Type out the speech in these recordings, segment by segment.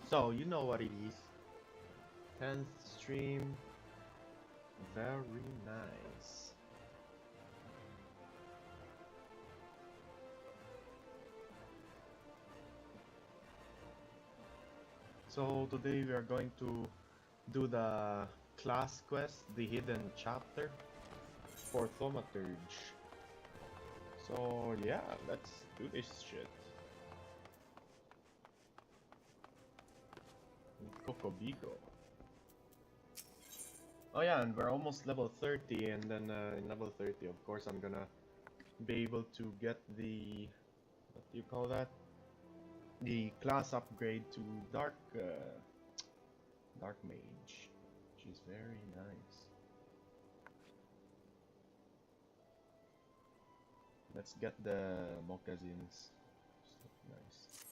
So, you know what it is. 10th stream. Very nice. So, today we are going to do the class quest, the hidden chapter for Thaumaturge. So, yeah, let's do this shit. Cocobigo. Oh yeah, and we're almost level 30, and then in level 30, of course, I'm gonna be able to get the, what do you call that? The class upgrade to Dark Mage, which is very nice. Let's get the moccasins. Nice.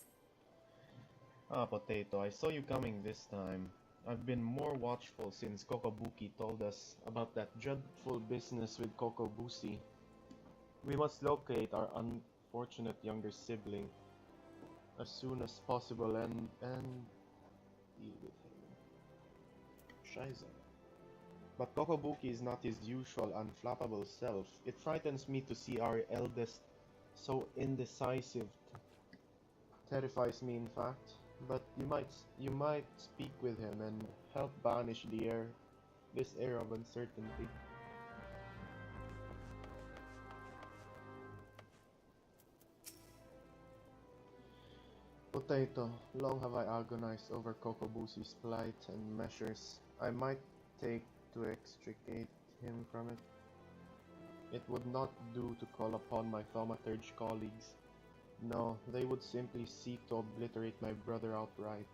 Ah, Potato, I saw you coming this time. I've been more watchful since Kokobuki told us about that dreadful business with Kokobusi. We must locate our unfortunate younger sibling as soon as possible and deal with him. Scheiße. But Kokobuki is not his usual unflappable self. It frightens me to see our eldest so indecisive. Terrifies me, in fact. But you might speak with him and help banish this air of uncertainty. Potato, long have I agonized over Kokobusi's plight and measures I might take to extricate him from it. It would not do to call upon my thaumaturge colleagues. No, they would simply seek to obliterate my brother outright.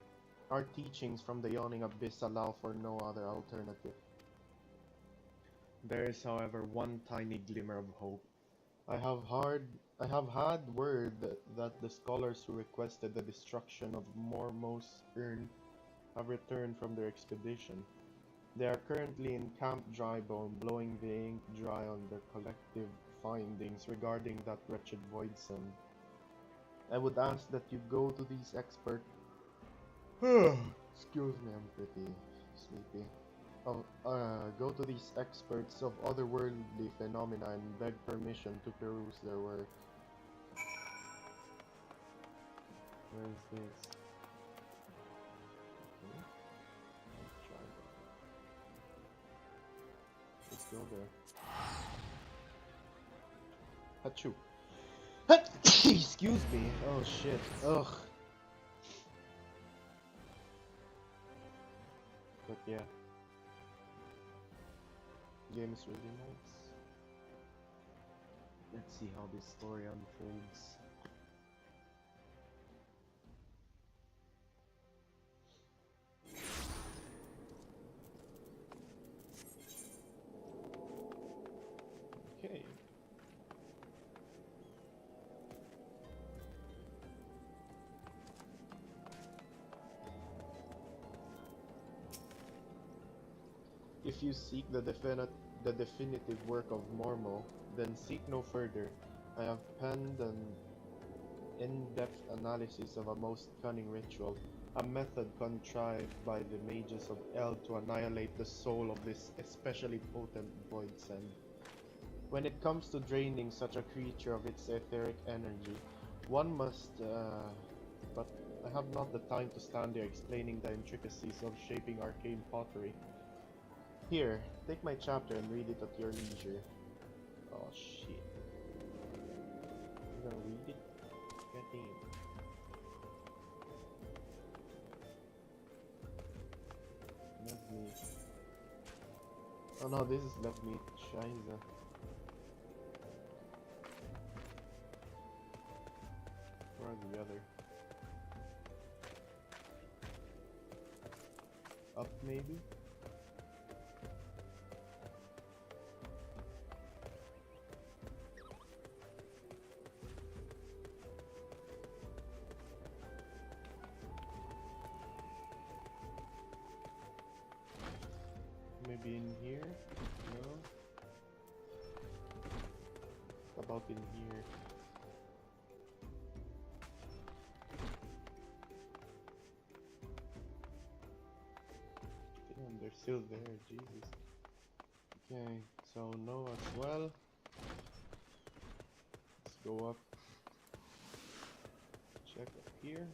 Our teachings from the yawning abyss allow for no other alternative. There is, however, one tiny glimmer of hope. I have had word that the scholars who requested the destruction of Mormo's urn have returned from their expedition. They are currently in Camp Drybone, blowing the ink dry on their collective findings regarding that wretched Voidsend. I would ask that you go to these experts. Excuse me, I'm pretty sleepy. Go to these experts of otherworldly phenomena and beg permission to peruse their work. Where is this? Okay. Let's try that. Let's go there. Achoo! Excuse me. Oh shit. Ugh. But yeah. Game is really nice. Let's see how this story unfolds. Okay. If you seek the definitive work of Mormo, then seek no further. I have penned an in-depth analysis of a most cunning ritual, a method contrived by the mages of El to annihilate the soul of this especially potent Voidsend. When it comes to draining such a creature of its etheric energy, one must, but I have not the time to stand there explaining the intricacies of shaping arcane pottery. Here, take my chapter and read it at your leisure. Oh shit. You gonna read it? God damn. Love meat. Oh no, this is love meat. Scheiße. Where's the other? Up maybe? Maybe in here? No? About in here? still there, Jesus. Okay, so no as well. Let's go up. Check up here.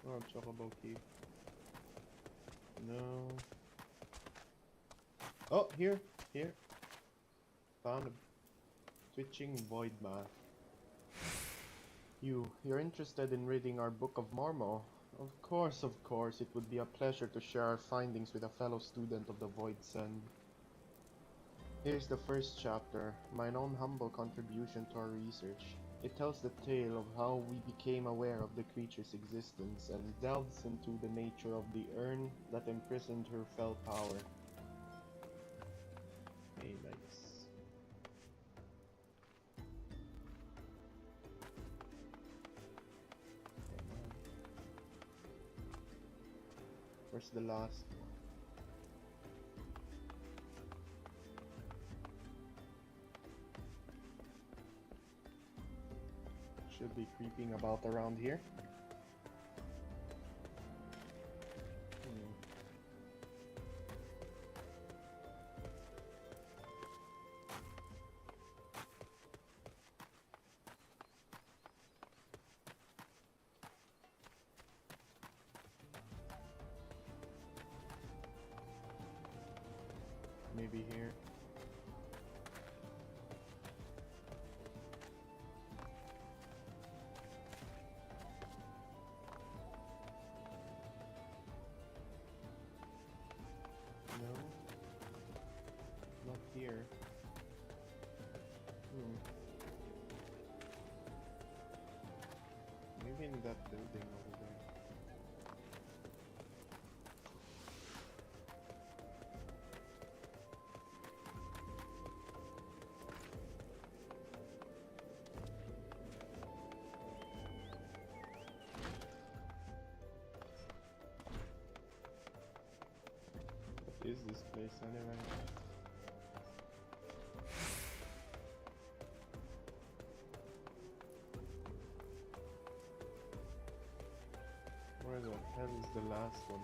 Oh, chocobo key. No. Oh, here. Found him. Switching void math. You're interested in reading our Book of Mormo? Of course, it would be a pleasure to share our findings with a fellow student of the Void Send. Here's the first chapter, mine own humble contribution to our research. It tells the tale of how we became aware of the creature's existence and delves into the nature of the urn that imprisoned her fell power. Hey, nice. Where's the last one? Should be creeping about around here. Maybe here. No. Not here. Maybe in that building over there. What is this place anyway? Where the hell is the last one?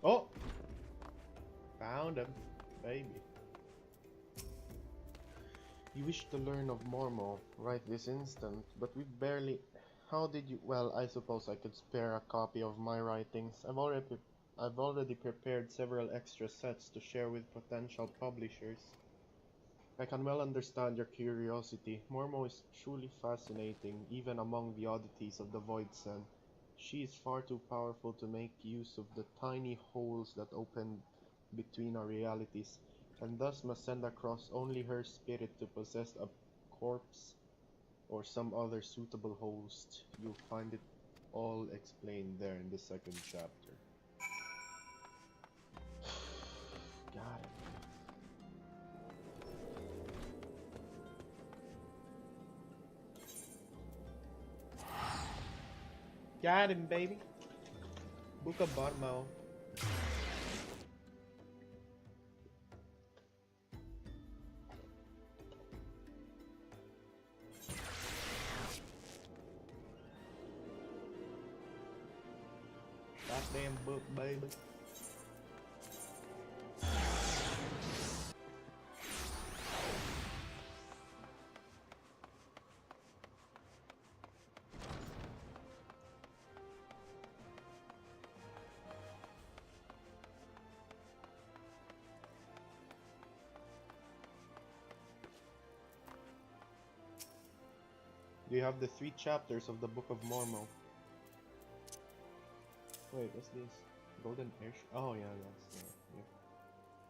Oh! Found him, baby. You wish to learn of Mormo right this instant, but we've barely... How did you... Well, I suppose I could spare a copy of my writings. I've already prepared several extra sets to share with potential publishers. I can well understand your curiosity. Mormo is truly fascinating, even among the oddities of the Void Sen. She is far too powerful to make use of the tiny holes that open between our realities, and thus must send across only her spirit to possess a corpse or some other suitable host. You'll find it all explained there in the second chapter. Got it. Got him, baby. Book of Mormo. Goddamn book, baby. You have the 3 chapters of the Book of Mormo. Wait, what's this? Golden Air? Oh yeah, that's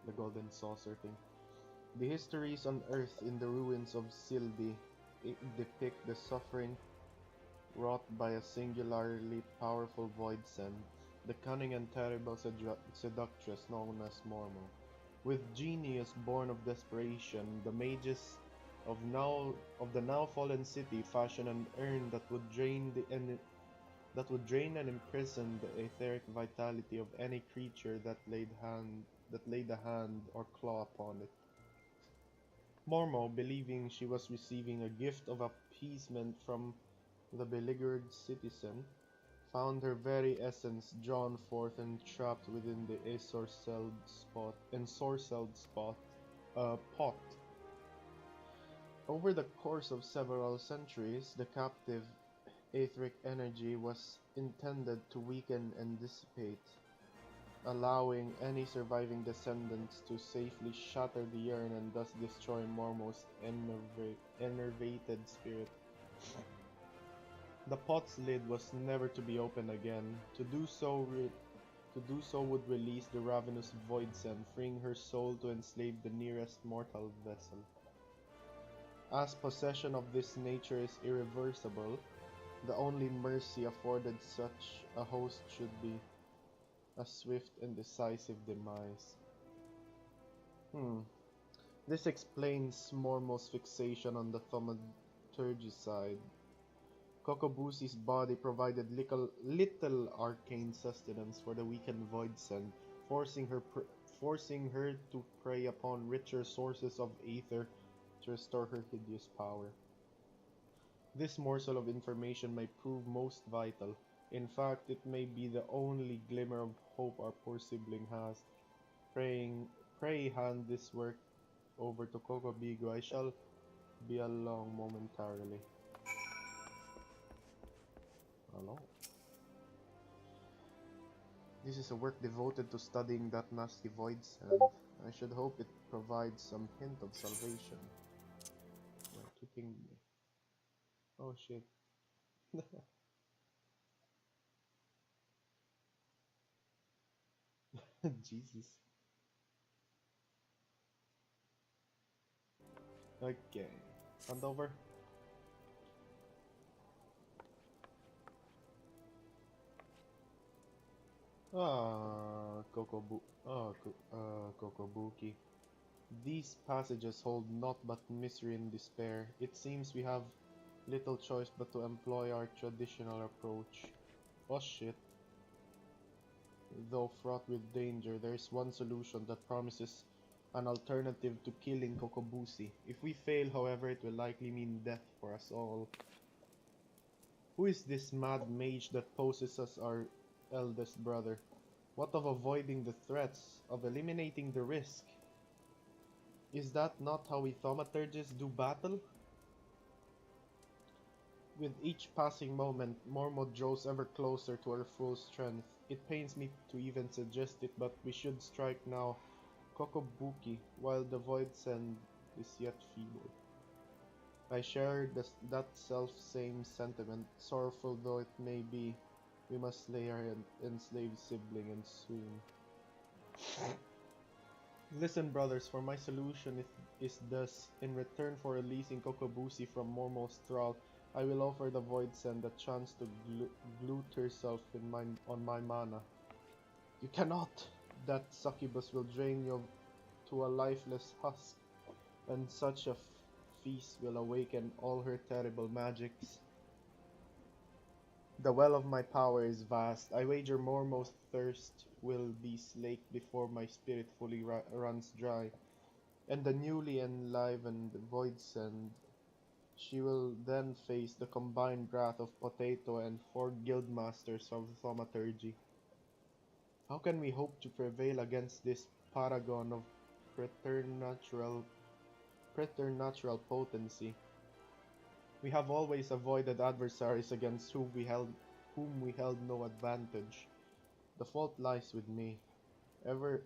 the golden saucer thing. The histories on Earth in the ruins of Sildi depict the suffering wrought by a singularly powerful Void Sen, the cunning and terrible seductress known as Mormo. With genius born of desperation, the mages of the now fallen city fashioned an urn that would drain and imprison the etheric vitality of any creature that laid that laid a hand or claw upon it. Mormo, believing she was receiving a gift of appeasement from the beleaguered citizen, found her very essence drawn forth and trapped within the ensorcelled pot. Over the course of several centuries, the captive etheric energy was intended to weaken and dissipate, allowing any surviving descendants to safely shatter the urn and thus destroy Mormo's enervated spirit. The pot's lid was never to be opened again. To do so would release the ravenous Voidsent, freeing her soul to enslave the nearest mortal vessel. As possession of this nature is irreversible, the only mercy afforded such a host should be a swift and decisive demise. This explains Mormo's fixation on the thaumaturgy side. Kokobusi's body provided little arcane sustenance for the weakened Voidsent, forcing her to prey upon richer sources of aether to restore her hideous power. This morsel of information may prove most vital. In fact, it may be the only glimmer of hope our poor sibling has. Pray hand this work over to Kokobigo. I shall be along momentarily. Hello. This is a work devoted to studying that nasty Voidsent. I should hope it provides some hint of salvation. You're keeping me. Oh shit. Jesus. Okay. Hand over. Kokobuki. These passages hold naught but misery and despair. It seems we have little choice but to employ our traditional approach. Oh shit. Though fraught with danger, there is one solution that promises an alternative to killing Kokobusi. If we fail, however, it will likely mean death for us all. Who is this mad mage that poses as our eldest brother? What of avoiding the threats, of eliminating the risk? Is that not how we thaumaturgists do battle? With each passing moment, Mormont draws ever closer to her full strength. It pains me to even suggest it, but we should strike now, Kokobuki, while the Voidsent is yet feeble. I share that self-same sentiment, sorrowful though it may be. We must slay our enslaved sibling, and soon. Listen, brothers, for my solution is thus: in return for releasing Kokobusi from Mormo's thrall, I will offer the Voidsent the chance to glute herself on my mana. You cannot! That succubus will drain you to a lifeless husk, and such a feast will awaken all her terrible magics. The well of my power is vast. I wager Mormo's thirst will be slaked before my spirit fully runs dry, and the newly enlivened Voidsent, she will then face the combined wrath of Potato and 4 guildmasters of thaumaturgy. How can we hope to prevail against this paragon of preternatural potency? We have always avoided adversaries against whom we held no advantage. The fault lies with me. Ever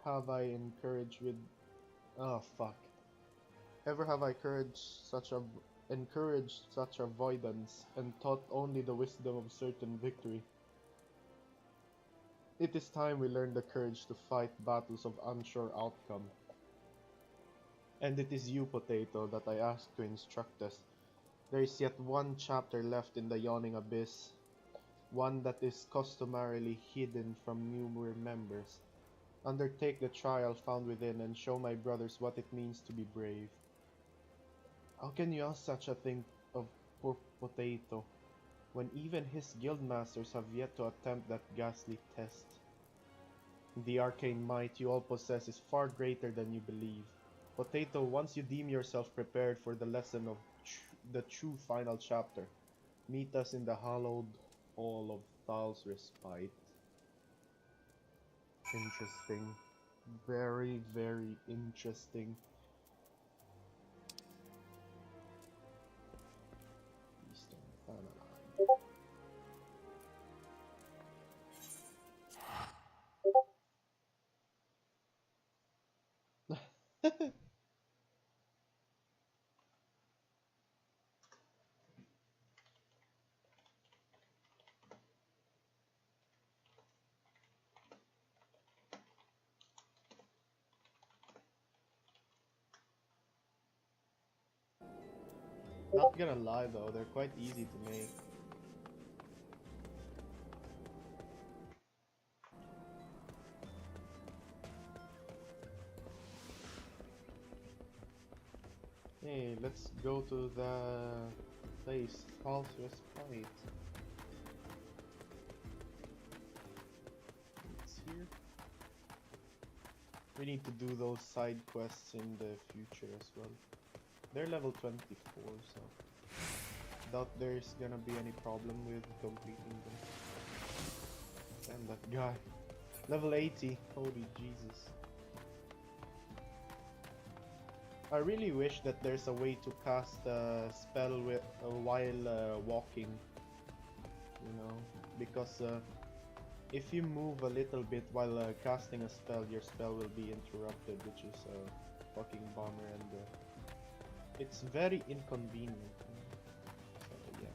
have I encouraged such avoidance, and taught only the wisdom of certain victory? It is time we learn the courage to fight battles of unsure outcome. And it is you, Potato, that I ask to instruct us. There is yet one chapter left in the yawning abyss, one that is customarily hidden from new members. Undertake the trial found within, and show my brothers what it means to be brave. How can you ask such a thing of poor Potato, when even his guildmasters have yet to attempt that ghastly test? The arcane might you all possess is far greater than you believe. Potato, once you deem yourself prepared for the lesson of the true final chapter, meet us in the hallowed hall of Thal's Respite. Interesting. Very, very interesting. Eastern Thanalan. Not gonna lie though, they're quite easy to make. Hey, let's go to the place, Thal's Respite. It's here. We need to do those side quests in the future as well. They're level 24, so doubt there's gonna be any problem with completing them. Damn that guy. Level 80, holy Jesus. I really wish that there's a way to cast a spell with, while walking, you know, because if you move a little bit while casting a spell, your spell will be interrupted, which is a fucking bummer, and it's very inconvenient. So yeah.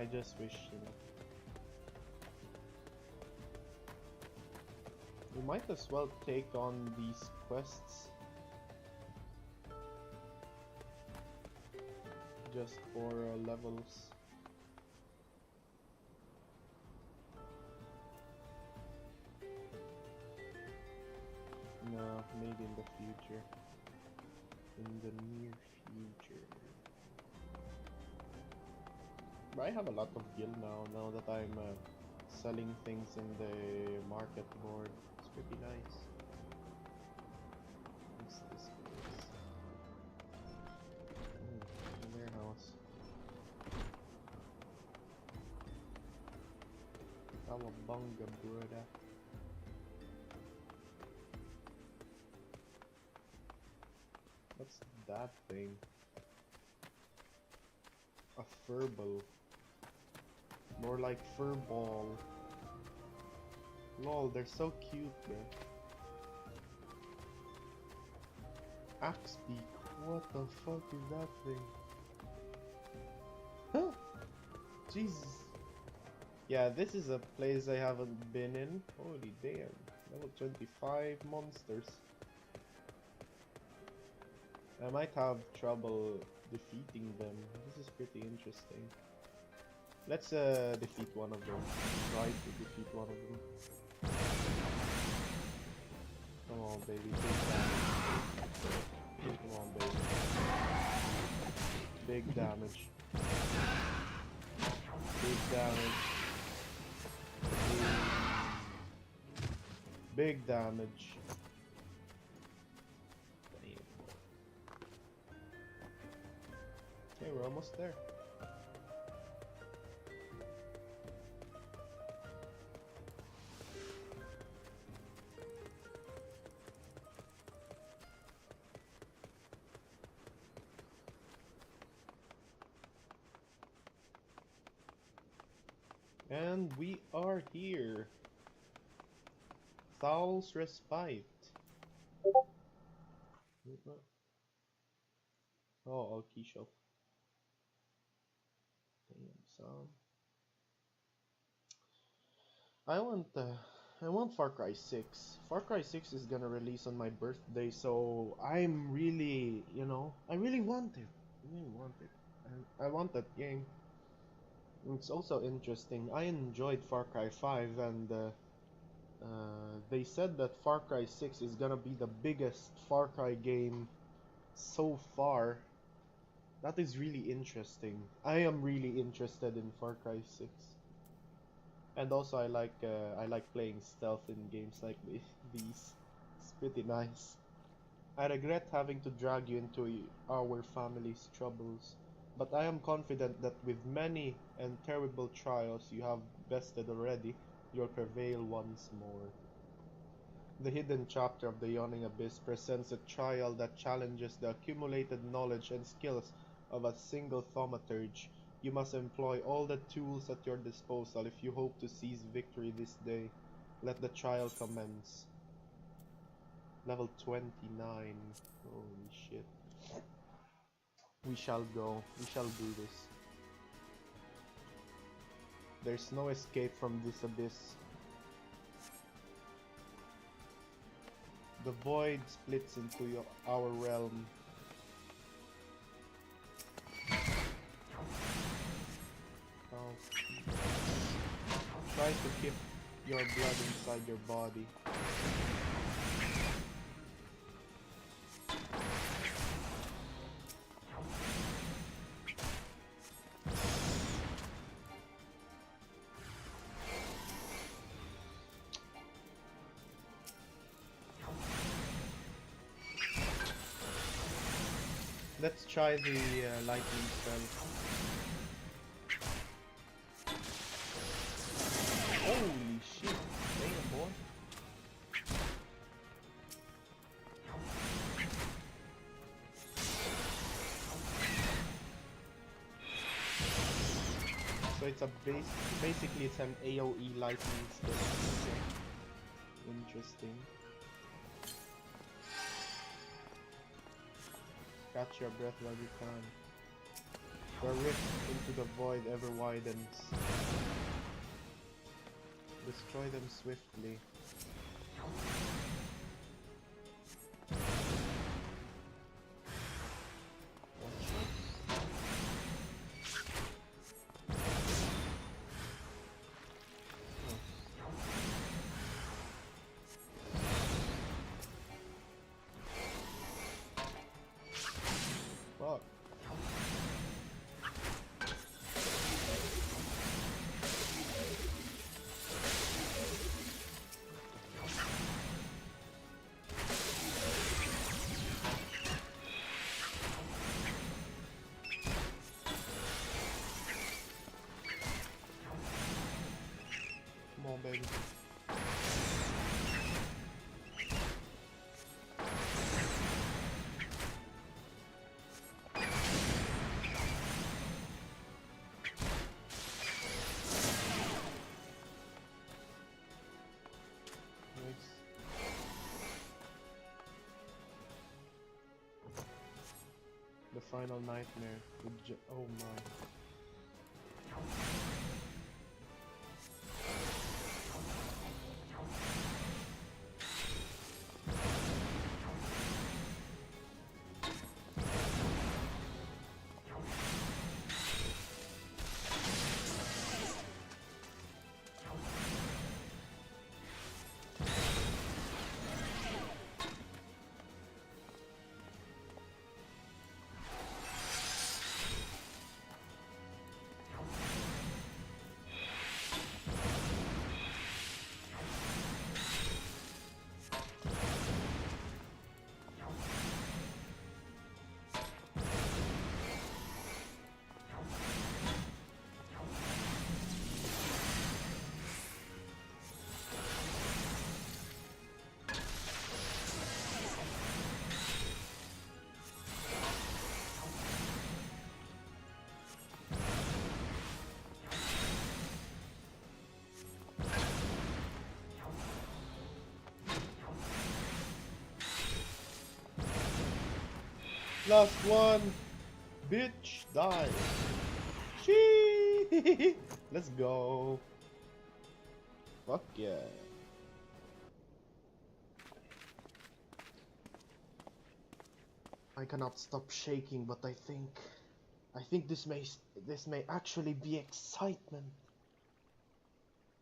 I just wish, you know. We might as well take on these quests just for levels. No, maybe in the future. In the near future. But I have a lot of gil now that I'm selling things in the market board. It's pretty nice. What's this place? A warehouse. Cowabunga, brother. What's that thing? A furball. More like furball. Lol, they're so cute, man. Axe beak. What the fuck is that thing? Huh? Jesus. Yeah, this is a place I haven't been in. Holy damn. Level 25 monsters. I might have trouble defeating them. This is pretty interesting. Let's defeat one of them. Try to defeat one of them. Come on, baby. Come on, baby. Big damage. Big damage. Big damage. Okay, we're almost there. And we are here. Thal's Respite. Oh, key shelf. Damn, son. I want Far Cry 6. Far Cry 6 is gonna release on my birthday, so I'm really, you know, I really want it. I really want it. I want that game. It's also interesting. I enjoyed Far Cry 5, and they said that Far Cry 6 is gonna be the biggest Far Cry game so far. That is really interesting. I am really interested in Far Cry 6. And also I like playing stealth in games like these. It's pretty nice. I regret having to drag you into our family's troubles, but I am confident that with many and terrible trials you have bested already, you'll prevail once more. The hidden chapter of the Yawning Abyss presents a trial that challenges the accumulated knowledge and skills of a single thaumaturge. You must employ all the tools at your disposal if you hope to seize victory this day. Let the trial commence. Level 29. Holy shit. We shall go. We shall do this. There's no escape from this abyss. The void splits into our realm. Try to keep your blood inside your body. Let's try the lightning spell. Holy shit! Damn, boy. So it's a basically it's an AoE lightning spell. Interesting. Catch your breath while you can. The rift into the void ever widens. Destroy them swiftly. Fuck. Come on, baby. The final nightmare. Oh my. Last one! Bitch! Die! Shee! Let's go! Fuck yeah! I cannot stop shaking, but I think this may actually be excitement.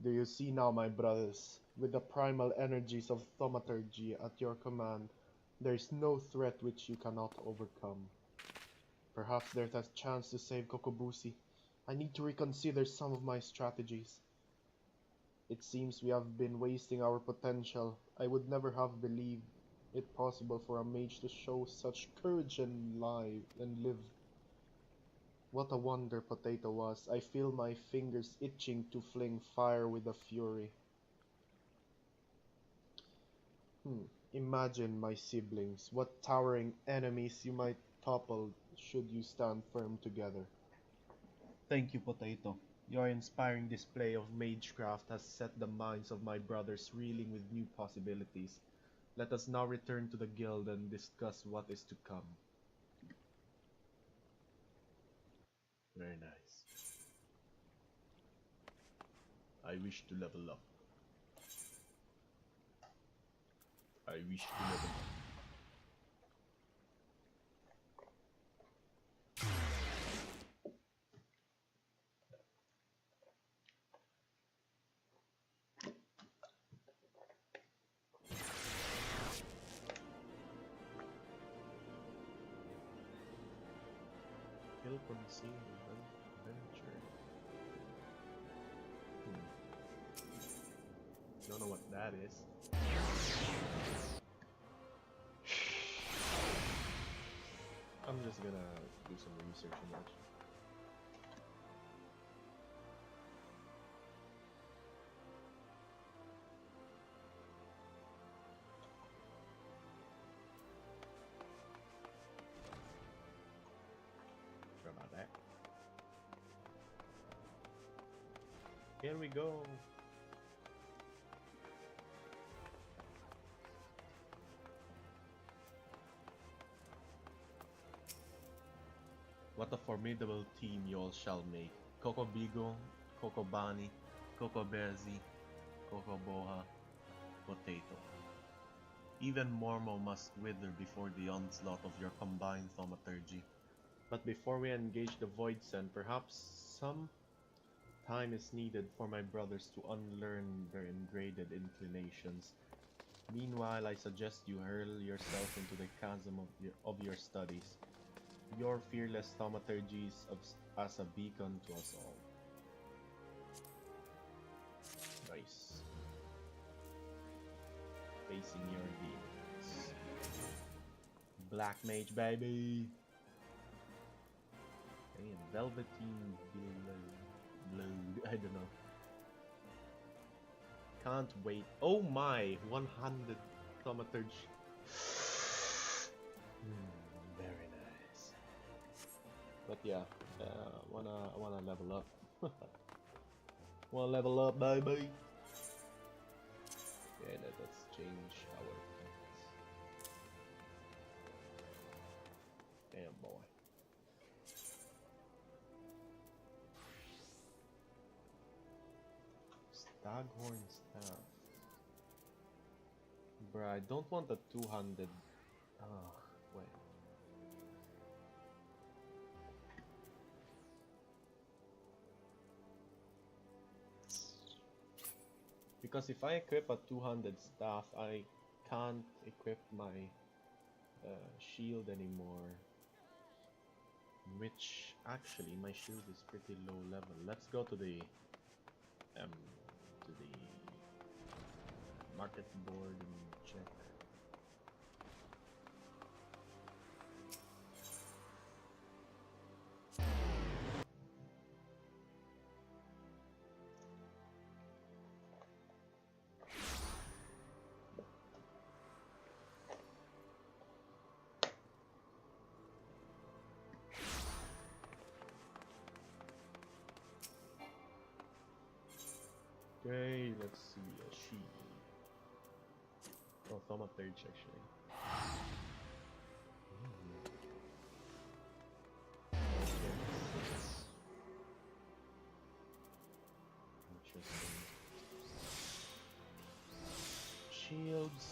Do you see now, my brothers? With the primal energies of thaumaturgy at your command, there is no threat which you cannot overcome. Perhaps there's a chance to save Kokobushi. I need to reconsider some of my strategies. It seems we have been wasting our potential. I would never have believed it possible for a mage to show such courage and live. What a wonder Potato was. I feel my fingers itching to fling fire with a fury. Imagine my siblings. What towering enemies you might topple should you stand firm together. Thank you, Potato. Your inspiring display of magecraft has set the minds of my brothers reeling with new possibilities. Let us now return to the guild and discuss what is to come. Very nice. I wish to level up. I wish to level up. Kill concealed adventure. Don't know what that is. I'm just gonna do some research on that. Sorry about that. Here we go. What a formidable team you all shall make. Kokobigo, Kokobani, Kokobezi, Kokoboha, Potato. Even Mormo must wither before the onslaught of your combined thaumaturgy. But before we engage the Void Send, perhaps some time is needed for my brothers to unlearn their ingrained inclinations. Meanwhile, I suggest you hurl yourself into the chasm of your studies. Your fearless thaumaturgies as a beacon to us all. Nice. Facing your demons. Black Mage, baby! And Velveteen Blue. I don't know. Can't wait. Oh my! 100 thaumaturgy. Very nice. But yeah, wanna level up. Wanna level up, baby. Yeah, let's change our things. Damn boy. Staghorn staff. Bruh, I don't want a 200. Oh, wait. Because if I equip a 200 staff, I can't equip my shield anymore. Which, actually, my shield is pretty low level. Let's go to the market board and check. Okay, let's see a sheet. Oh, thaumaturge actually. Interesting. Shields.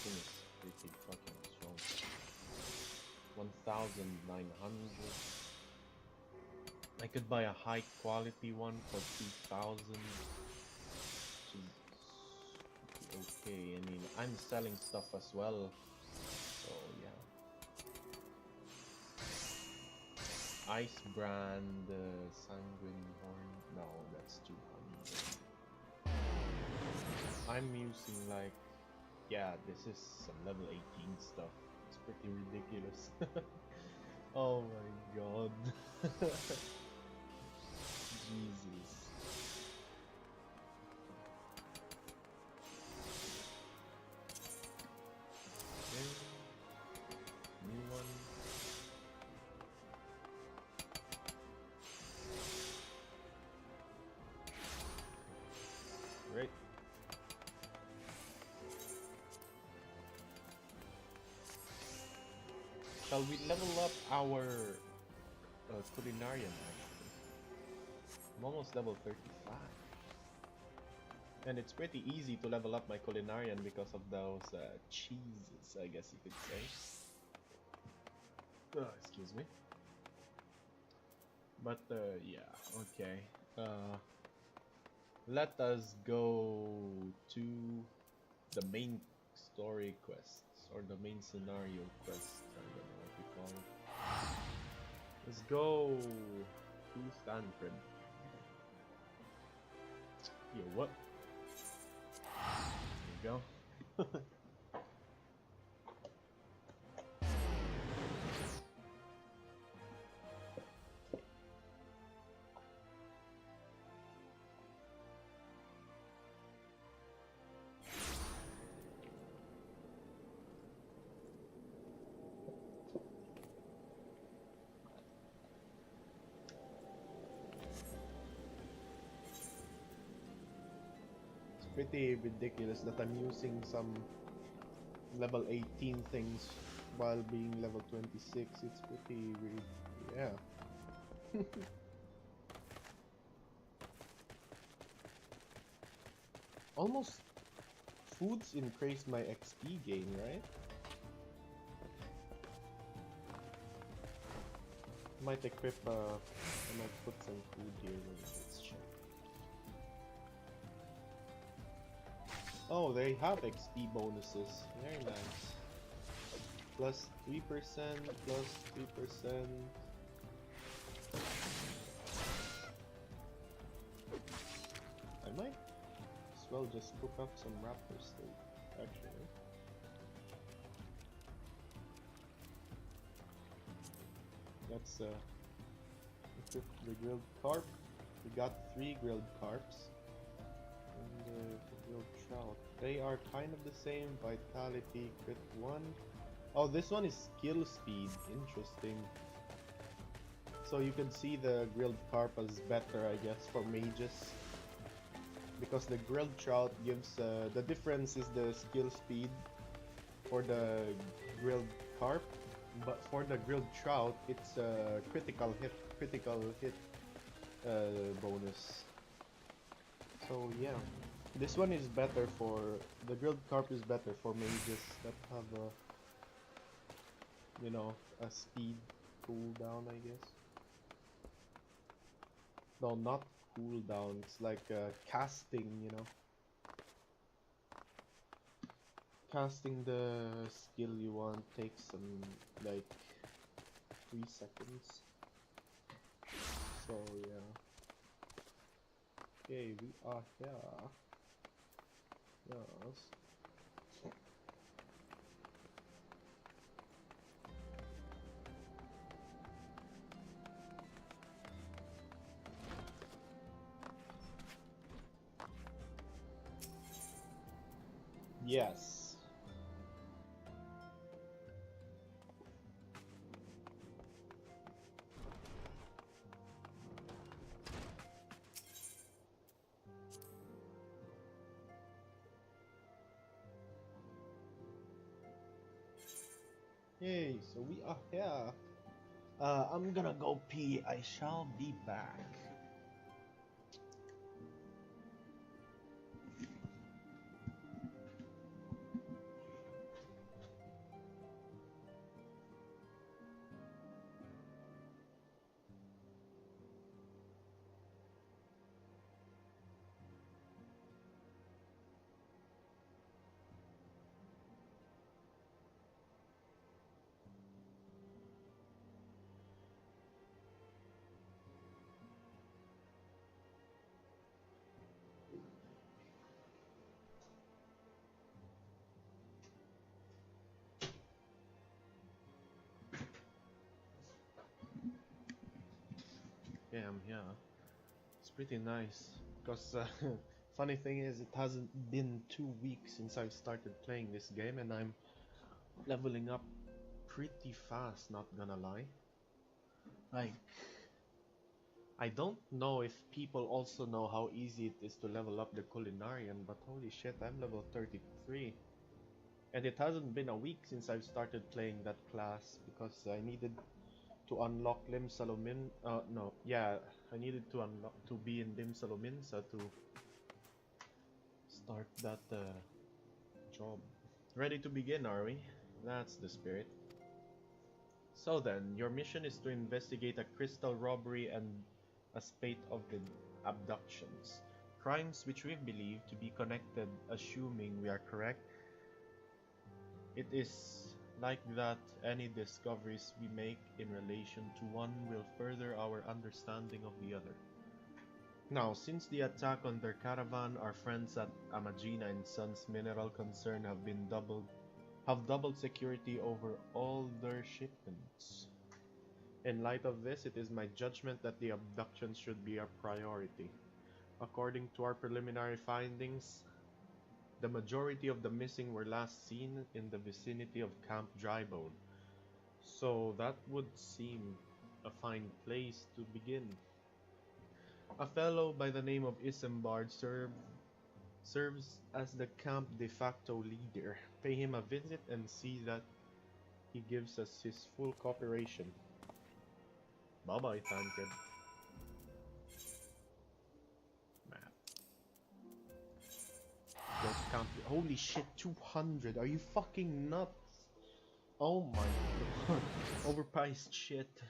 This thing is pretty fucking strong. 1,900. I could buy a high quality one for 2,000, which is okay. I mean, I'm selling stuff as well. So yeah. Ice brand, sanguine horn. No, that's 200. I'm using like, yeah, this is some level 18 stuff. It's pretty ridiculous. Oh my god. Jesus. Okay. New one. Right. Shall we level up our culinarian actually? I'm almost level 35. And it's pretty easy to level up my culinarian because of those cheeses, I guess you could say. Excuse me. But yeah, okay. Let us go to the main story quests or the main scenario quest. I don't know what we call it. Let's go to Stanford. Yo, what? There you go. Pretty ridiculous that I'm using some level 18 things while being level 26. It's pretty yeah. Almost foods increase my XP gain, right? Might equip I might put some food here. Let's check. Oh, they have XP bonuses. Very nice. Plus 3%, plus 3%. I might as well just cook up some raptor steak, actually. Let's equip the grilled carp. We got 3 grilled carps. And the grilled trout. They are kind of the same. Vitality, crit 1. Oh, this one is skill speed. Interesting. So you can see the grilled carp as better, I guess, for mages. Because the grilled trout gives... the difference is the skill speed for the grilled carp. But for the grilled trout, it's a critical hit bonus. So yeah. This one is better for... the grilled carp is better for mages that have a... you know, a speed cooldown, I guess. No, not cooldown, it's like casting, you know. Casting the skill you want takes some, like, 3 seconds. So, yeah. Okay, we are here. Yes. Yes. Hey, so we are here. I'm gonna go pee. I shall be back. Yeah, I'm here. It's pretty nice. Because, funny thing is, it hasn't been 2 weeks since I've started playing this game, and I'm leveling up pretty fast, not gonna lie. Like, I don't know if people also know how easy it is to level up the Culinarian, but holy shit, I'm level 33. And it hasn't been a week since I've started playing that class, because I needed to unlock Lim Salomin. No, yeah, I needed to unlock to be in Lim Salominsa to start that job. Ready to begin, are we? That's the spirit. So then, your mission is to investigate a crystal robbery and a spate of abductions. Crimes which we believe to be connected, assuming we are correct. It is like that any discoveries we make in relation to one will further our understanding of the other. Now, since the attack on their caravan, our friends at Amagina and Sons Mineral Concern have doubled security over all their shipments. In light of this, it is my judgment that the abductions should be a priority. According to our preliminary findings, the majority of the missing were last seen in the vicinity of Camp Drybone. So that would seem a fine place to begin. A fellow by the name of Isambard serves as the camp de facto leader. Pay him a visit and see that he gives us his full cooperation. Bye-bye, Tanked. Map. Go to camp. Holy shit, 200. Are you fucking nuts? Oh my god. Overpriced shit.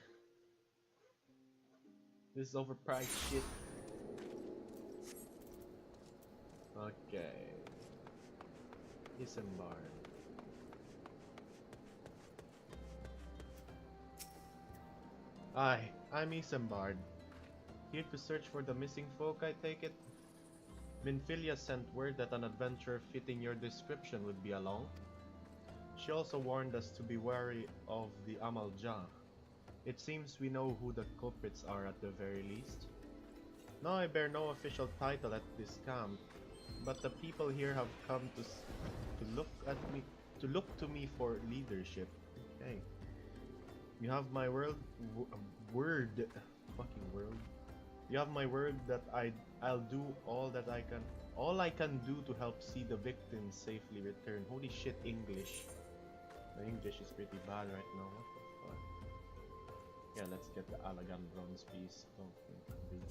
This is overpriced shit. Okay. Isambard. Hi, I'm Isambard. Here to search for the missing folk, I take it? Minfilia sent word that an adventurer fitting your description would be along. She also warned us to be wary of the Amalja. It seems we know who the culprits are at the very least. Now I bear no official title at this camp, but the people here have come to look to me for leadership. Okay. You have my word, fucking word. You have my word that I'll do all I can do to help see the victims safely return. Holy shit, English. My English is pretty bad right now. What the fuck? Yeah, let's get the Alagan bronze piece. Don't think it'll be.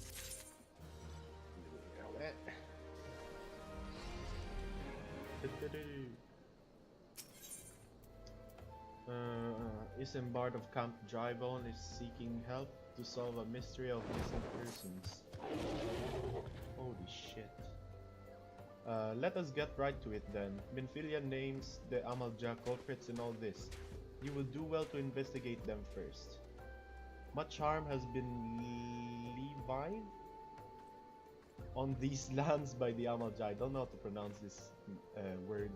Isambard of Camp Drybone is seeking help to solve a mystery of missing persons. Holy shit. Let us get right to it then. Minfilia names the Amalja culprits in all this. You will do well to investigate them first. Much harm has been levied on these lands by the Amalja. I don't know how to pronounce this word.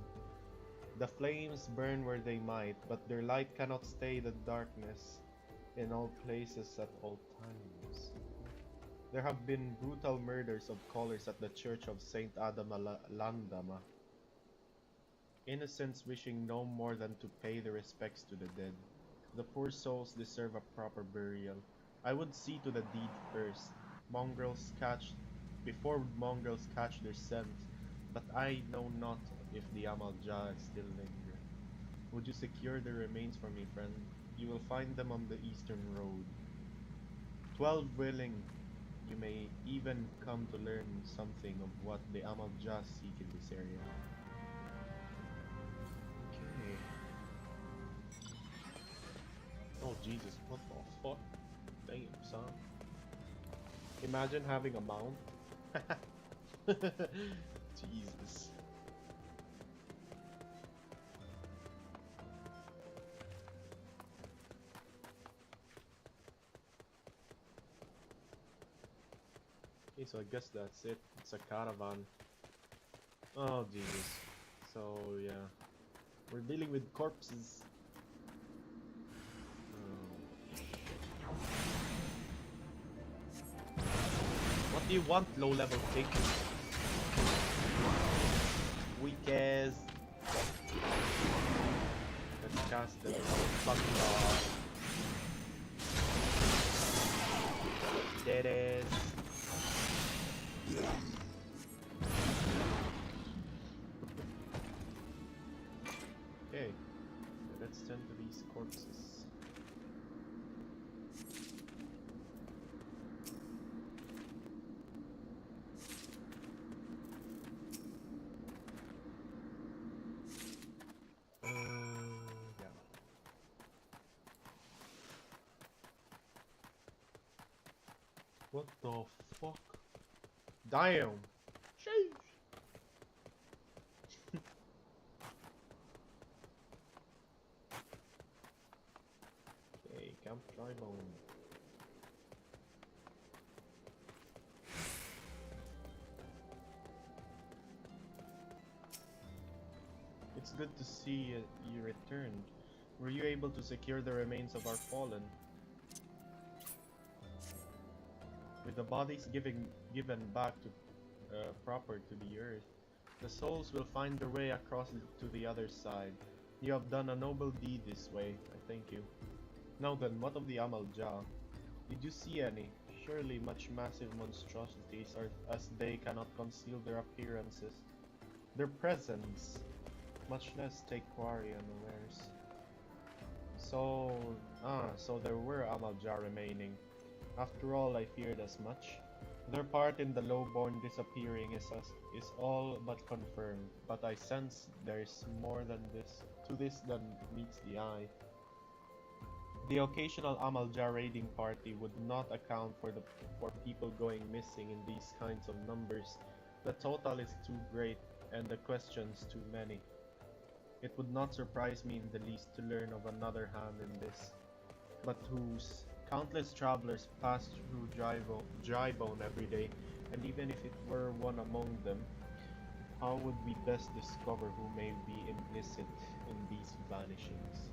The flames burn where they might, but their light cannot stay the darkness in all places at all times. There have been brutal murders of callers at the Church of Saint Adama Landama. Innocents wishing no more than to pay their respects to the dead. The poor souls deserve a proper burial. I would see to the deed first. Before mongrels catch their scent, but I know not if the Amalja still linger. Would you secure their remains for me, friend? You will find them on the eastern road. 12 willing. You may even come to learn something of what the Amalja seek in this area. Okay. Oh Jesus, what the fuck? Damn, son. Imagine having a mount. Jesus. Okay, so I guess that's it. It's a caravan. Oh Jesus. So yeah, we're dealing with corpses. Do you want low level kick? Weakest. Let's cast the fuck off. Dead it. Okay, let's tend to these corpses. Yeah. What the fuck? Damn! Sheesh! Okay, Camp Tribone. It's good to see you returned. Were you able to secure the remains of our fallen? With the bodies given back to proper to the earth, the souls will find their way across to the other side. You have done a noble deed this way. I thank you. Now then, what of the Amal-Jah? Did you see any? Surely much massive monstrosities are as they cannot conceal their appearances. Their presence, much less take quarry unawares. So there were Amal-Jah remaining. After all, I feared as much. Their part in the lowborn disappearing is all but confirmed, but I sense there is more than this than meets the eye. The occasional Amal-Jah raiding party would not account for people going missing in these kinds of numbers. The total is too great, and the questions too many. It would not surprise me in the least to learn of another hand in this, but whose countless travelers pass through Drybone every day, and even if it were one among them, how would we best discover who may be implicit in these vanishings?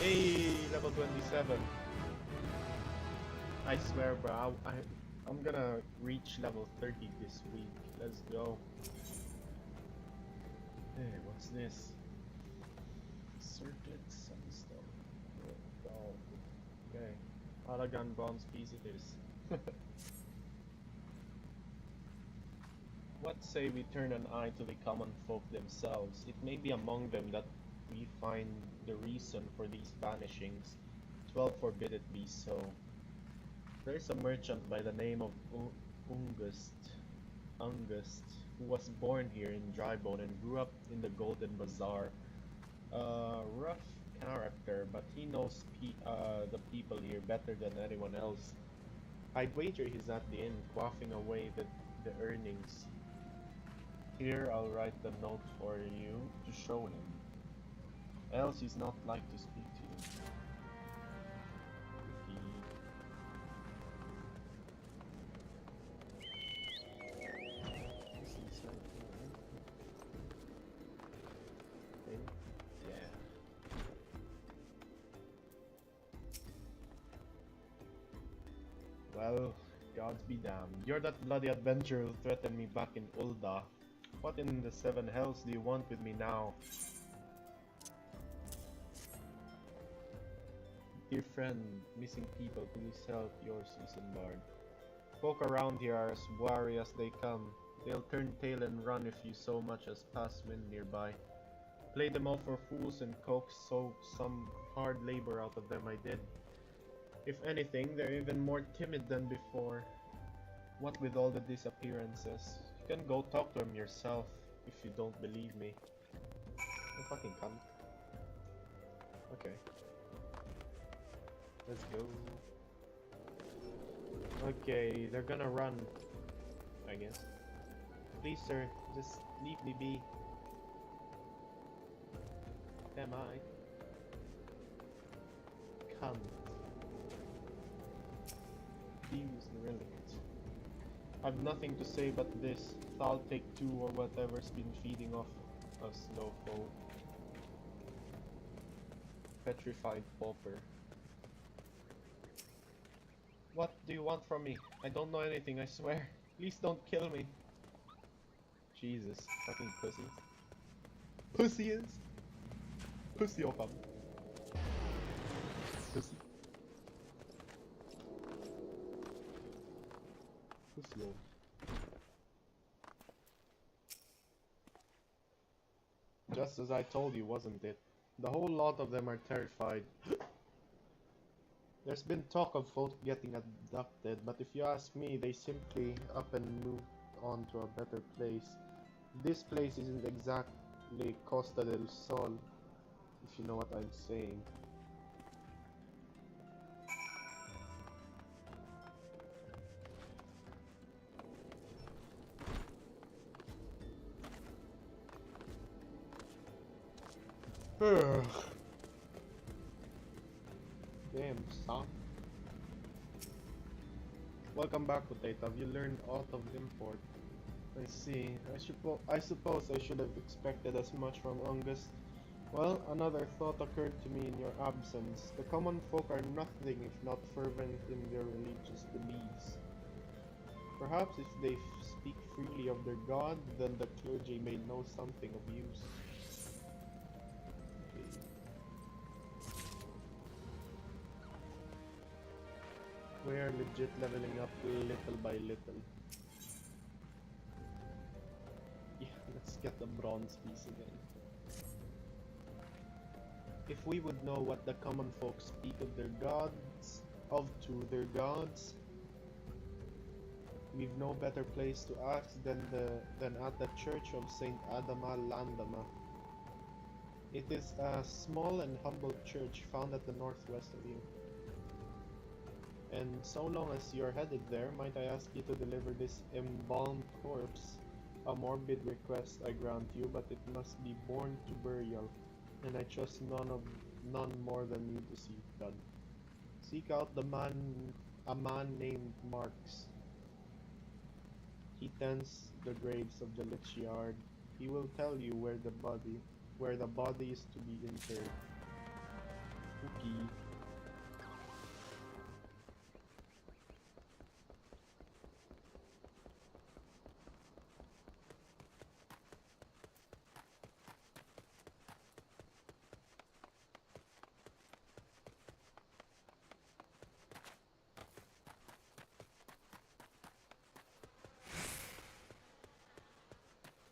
Hey, level 27. I swear, bro, I'm gonna reach level 30 this week. Let's go. Hey, what's this? Circuit sunstone. Oh, okay. Aragon bronze piece it is. What say we turn an eye to the common folk themselves? It may be among them that we find the reason for these vanishings. 12 forbid it be so. There is a merchant by the name of Ungust, who was born here in Drybone and grew up in the Golden Bazaar. Rough character, but he knows the people here better than anyone else. I'd wager he's at the inn, quaffing away the earnings. Here, I'll write the note for you to show him. Else he's not like to speak to you. Yeah. Well, gods be damned. You're that bloody adventurer who threatened me back in Ul'dah. What in the seven hells do you want with me now? Dear friend, missing people, please help. Yours, Isambard. Folk around here are as wary as they come. They'll turn tail and run if you so much as pass wind nearby. Play them all for fools and coax some hard labor out of them I did. If anything, they're even more timid than before. What with all the disappearances? You can go talk to them yourself if you don't believe me. You fucking cunt. Okay. Let's go. Okay, they're gonna run, I guess. Please, sir, just leave me be. Am I? Cunt. Use the relic. I've nothing to say but this. I'll take two or whatever's been feeding off us, lofo. Petrified pauper. What do you want from me? I don't know anything, I swear. Please don't kill me. Jesus, fucking pussies. Pussies! Pussy okap. Pussy. Pussy okap. Just as I told you, wasn't it? The whole lot of them are terrified. There's been talk of folk getting abducted, but if you ask me, they simply up and moved on to a better place. This place isn't exactly Costa del Sol, if you know what I'm saying. Damn, son. Welcome back, Potato. Have you learned aught of import? I see. I suppose I should have expected as much from August. Well, another thought occurred to me in your absence. The common folk are nothing if not fervent in their religious beliefs. Perhaps if they speak freely of their god, then the clergy may know something of use. Okay. We are legit leveling up little by little. Yeah, let's get the bronze piece again. If we would know what the common folk speak of their gods, we've no better place to ask than at the church of Saint Adama Landama. It is a small and humble church found at the northwest of you. And so long as you're headed there, might I ask you to deliver this embalmed corpse? A morbid request, I grant you, but it must be borne to burial, and I trust none more than you to see it done. Seek out a man named Marks. He tends the graves of the Lich Yard. He will tell you where the body is to be interred. Okay.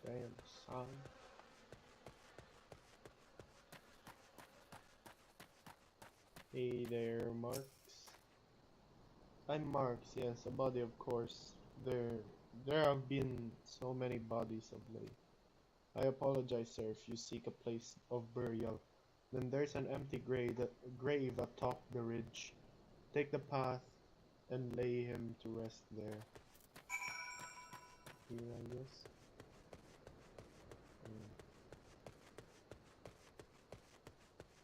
Damn, son. Hey there, Marks. I'm Marks, yes, a body of course. There have been so many bodies of late. I apologize, sir, if you seek a place of burial. Then there's an empty grave atop the ridge. Take the path and lay him to rest there. Here, I guess.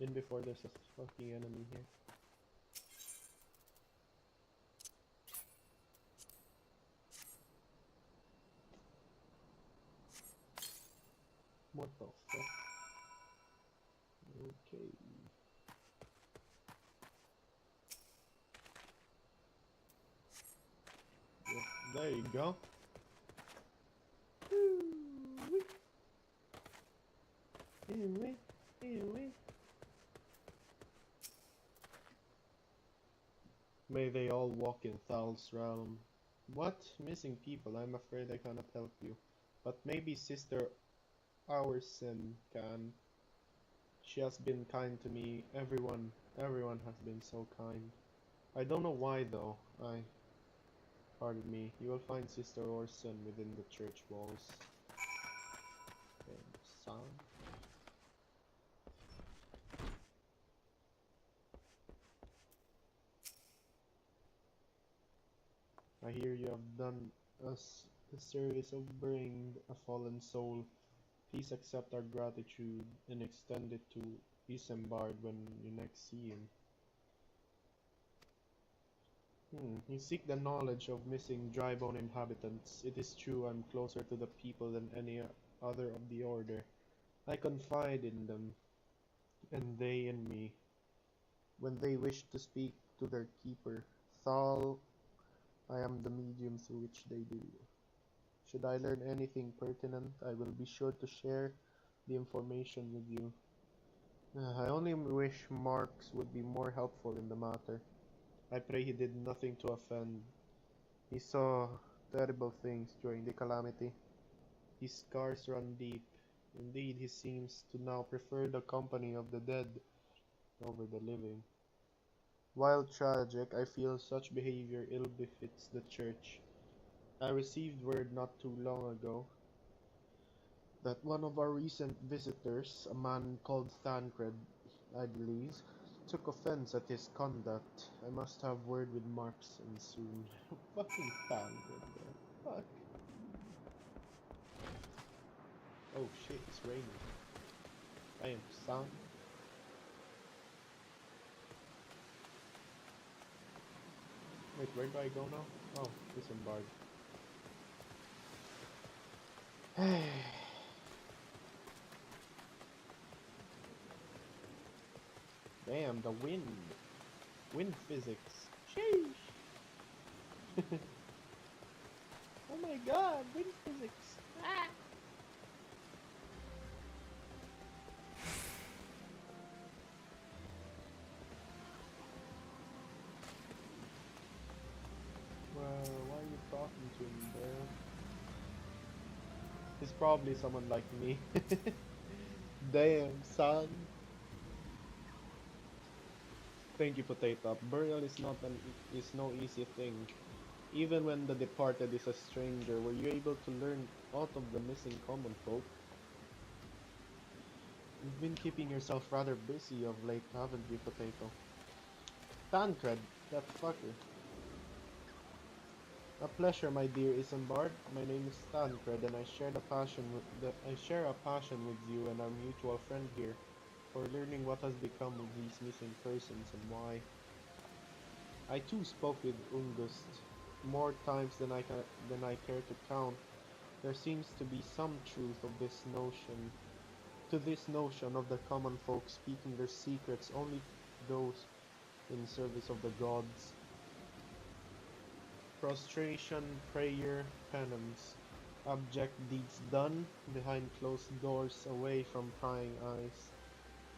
In before there's a fucking enemy here. What the fuck? Okay. Yep, there you go. May they all walk in Thal's realm. What? Missing people? I'm afraid I cannot help you. But maybe Sister Oursen can. She has been kind to me. Everyone has been so kind. I don't know why though. Pardon me. You will find Sister Orson within the church walls. And sound. I hear you have done us the service of burying a fallen soul. Please accept our gratitude and extend it to Isambard when you next see him. You seek the knowledge of missing dry-bone inhabitants. It is true I'm closer to the people than any other of the Order. I confide in them, and they in me. When they wish to speak to their keeper, Thal I am the medium through which they do. Should I learn anything pertinent, I will be sure to share the information with you. I only wish Marx would be more helpful in the matter. I pray he did nothing to offend. He saw terrible things during the calamity. His scars run deep. Indeed, he seems to now prefer the company of the dead over the living. While tragic, I feel such behavior ill befits the Church. I received word not too long ago that one of our recent visitors, a man called Thancred, I believe, took offense at his conduct. I must have word with Marx and soon. Fucking Thancred, man. Fuck. Oh shit, it's raining. Damn, son. Wait, where do I go now? Oh, disembark. Damn, the wind. Wind physics. Sheesh. Oh my god, wind physics. Ah. Well, why are you talking to me, bro? He's probably someone like me. Damn, son. Thank you, Potato. Burial is no easy thing. Even when the departed is a stranger, were you able to learn out of the missing common folk? You've been keeping yourself rather busy of late, haven't you, Potato? Tancred, that fucker. A pleasure, my dear Isambard. My name is Tancred, and I share a passion with you and our mutual friend here for learning what has become of these missing persons and why. I too spoke with Ungust more times than I care to count. There seems to be some truth of this notion of the common folk speaking their secrets only to those in service of the gods. Prostration, prayer, penance, abject deeds done behind closed doors, away from prying eyes.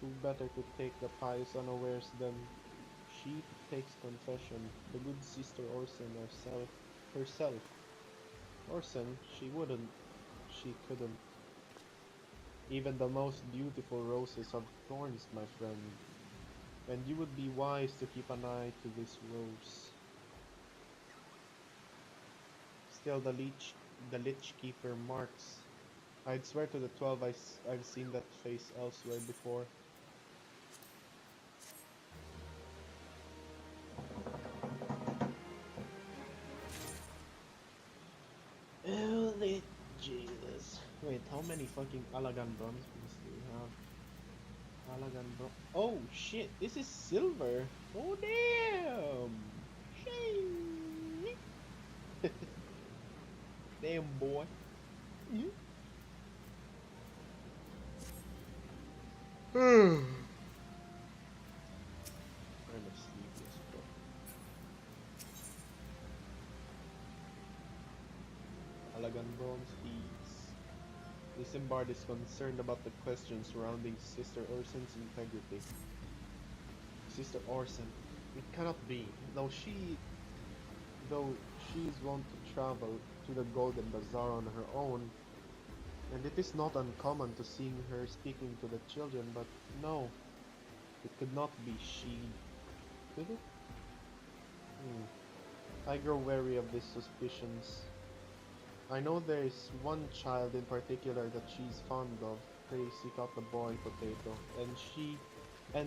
Who better to take the pious unawares than she who takes confession, the good sister Orson herself. Orson, she wouldn't, she couldn't. Even the most beautiful roses have thorns, my friend, and you would be wise to keep an eye to this rose. Still, the Lich Keeper Marx. I'd swear to the 12 I've seen that face elsewhere before. Holy Jesus. Wait, how many fucking Alagan bronze pieces do we have? Alagan bronze. Oh shit, this is silver. Oh damn. Shit. Damn boy. I'm asleep as fuck. Alagan bronze piece. Isambard is concerned about the questions surrounding Sister Orson's integrity. Sister Orson, it cannot be. Though she is wont to travel to the Golden Bazaar on her own, and it is not uncommon to seeing her speaking to the children, but no, it could not be she. Could it? I grow wary of these suspicions. I know there is one child in particular that she's fond of. Pray seek out the boy, Potato, and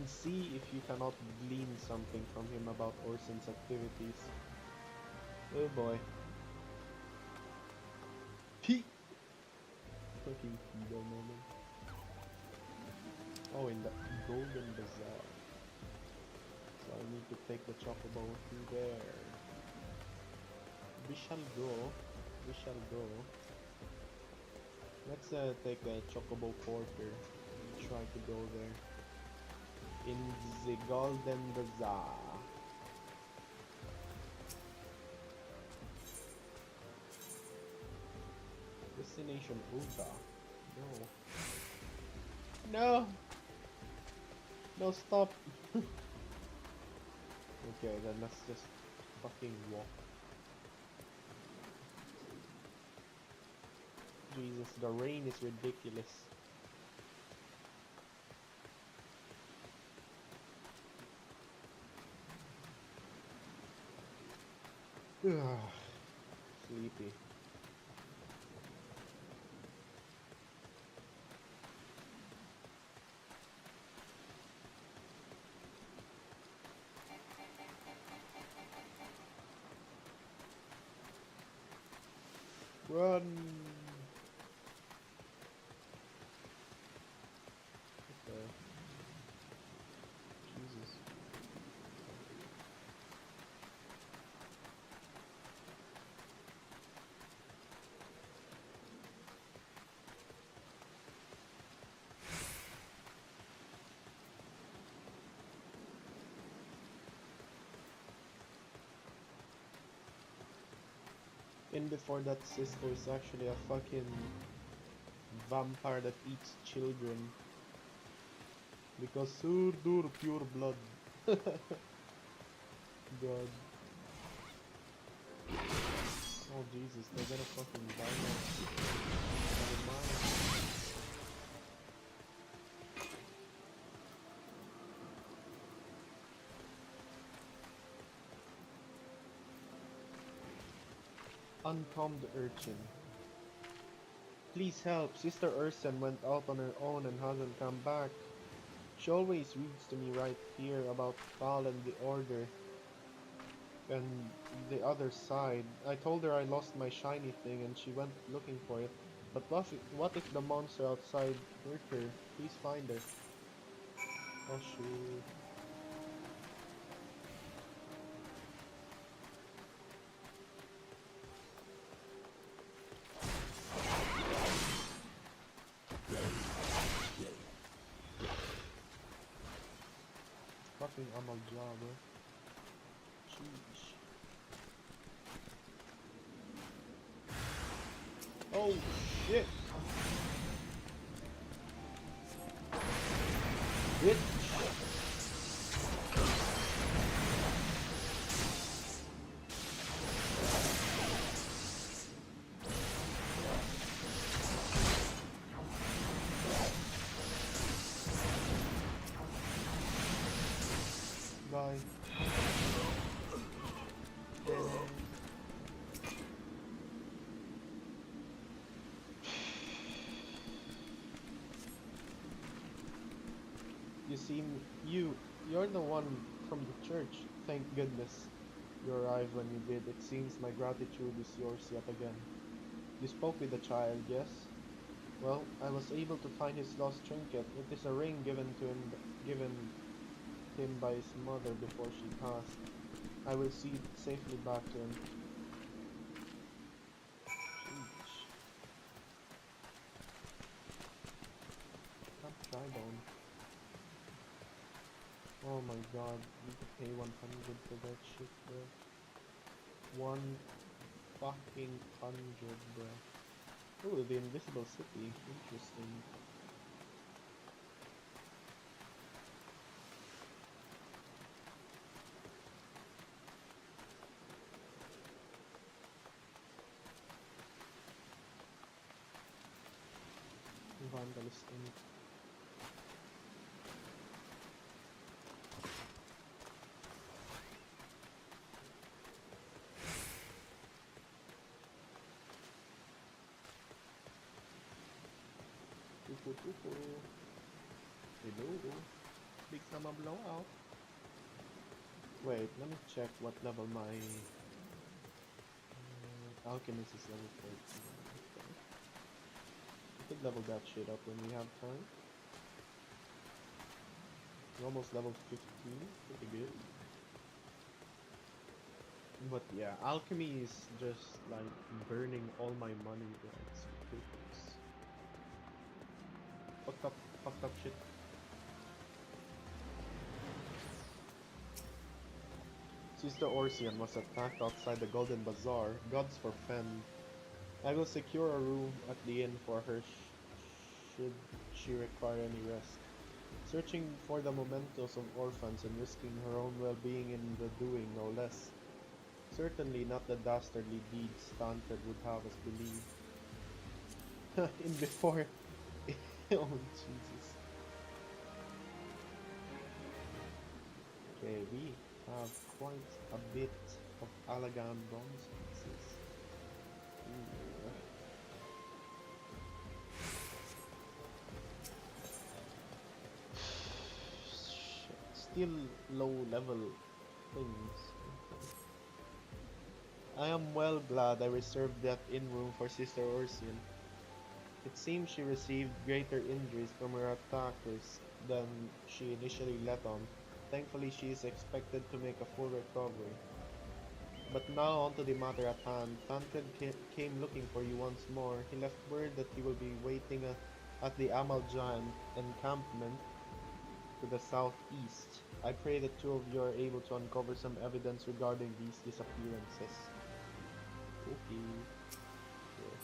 see if you cannot glean something from him about Orson's activities. Oh boy. Pete! Fucking Pedo moment. Oh, in the Golden Bazaar. So I need to take the chocobo through there. We shall go. We shall go. Let's take a chocobo porter and try to go there. In the Golden Bazaar. Destination Ulta. No. No! No, stop! Okay, then let's just fucking walk. Jesus, the rain is ridiculous. Ugh, sleepy. Run! Okay. Jesus. In before that sister is actually a fucking vampire that eats children. Because Surdur pure blood. God. Oh Jesus, they're gonna fucking die now. Never mind. Uncombed urchin. Please help, Sister Urson went out on her own and hasn't come back. She always reads to me right here about Thal and the Order and the other side. I told her I lost my shiny thing and she went looking for it. But what if the monster outside hurt her? Please find her. Oh shoot. Fucking Amal Jah, bro. Sheesh. Oh shit! Bitch! Bye. You seem you're the one from the church. Thank goodness you arrived when you did. It seems my gratitude is yours yet again. You spoke with the child, yes? Well, I was able to find his lost trinket. It is a ring given him by his mother before she passed. I will see it safely back to him. Sheesh. Can't try down. Oh my god, you could pay 100 for that shit, bro. 1 fucking 100, bro. Ooh, the invisible city. Interesting. Vandalist Inc. Hello. Big summer blowout. Wait, let me check what level my alchemist is level 14. Okay. We could level that shit up when we have time. We're almost level 15, pretty good. But yeah, alchemy is just like burning all my money, bro. It's ridiculous. Fucked up shit. Sister Orsian was attacked outside the Golden Bazaar. Gods forfend. I will secure a room at the inn for her should she require any rest. Searching for the mementos of orphans and risking her own well-being in the doing, no less. Certainly not the dastardly deeds Tancred would have us believe. In before... oh, Jesus. Okay, we have quite a bit of Alagan bronze pieces. Ooh. Shit. Still low level things. Okay. I am well glad I reserved that inn room for Sister Ursian. It seems she received greater injuries from her attackers than she initially let on. Thankfully, she is expected to make a full recovery. But now onto the matter at hand. Tancred came looking for you once more. He left word that he will be waiting at the Amaljan encampment to the southeast. I pray the two of you are able to uncover some evidence regarding these disappearances. Okay. Sure.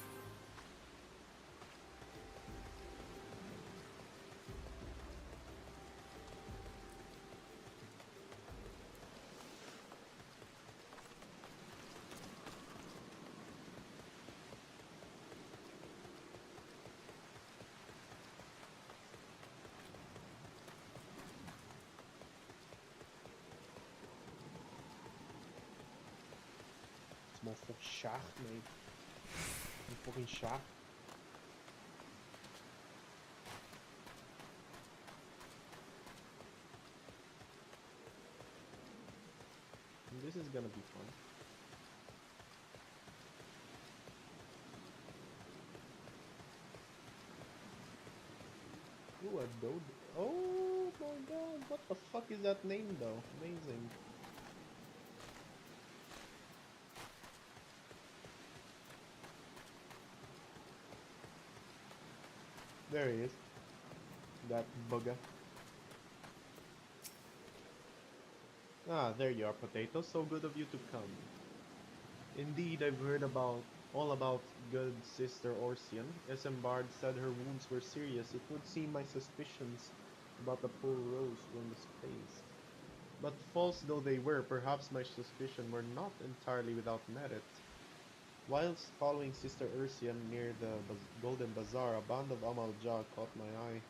Master Schach, mate. I'm fucking Schach. This is gonna be fun. Ooh, a Dode. Oh my god, what the fuck is that name though? Amazing. There he is. That bugger. Ah, there you are, Potato. So good of you to come. Indeed, I've heard all about good Sister Orsian. Esembard said her wounds were serious. It would seem my suspicions about the poor Rose were misplaced. But false though they were, perhaps my suspicions were not entirely without merit. Whilst following Sister Ursian near the Golden Bazaar, a band of Amalja caught my eye.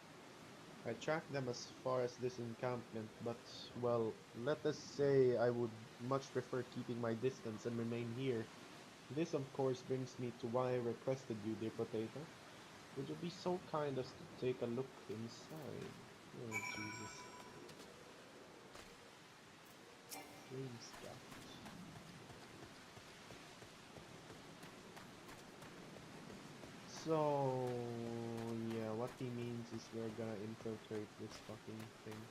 I tracked them as far as this encampment, but, well, let us say I would much prefer keeping my distance and remain here. This, of course, brings me to why I requested you, dear Potato. Would you be so kind as to take a look inside? Oh, Jesus. Flame scout. So, yeah, what he means is we're gonna infiltrate this fucking thing.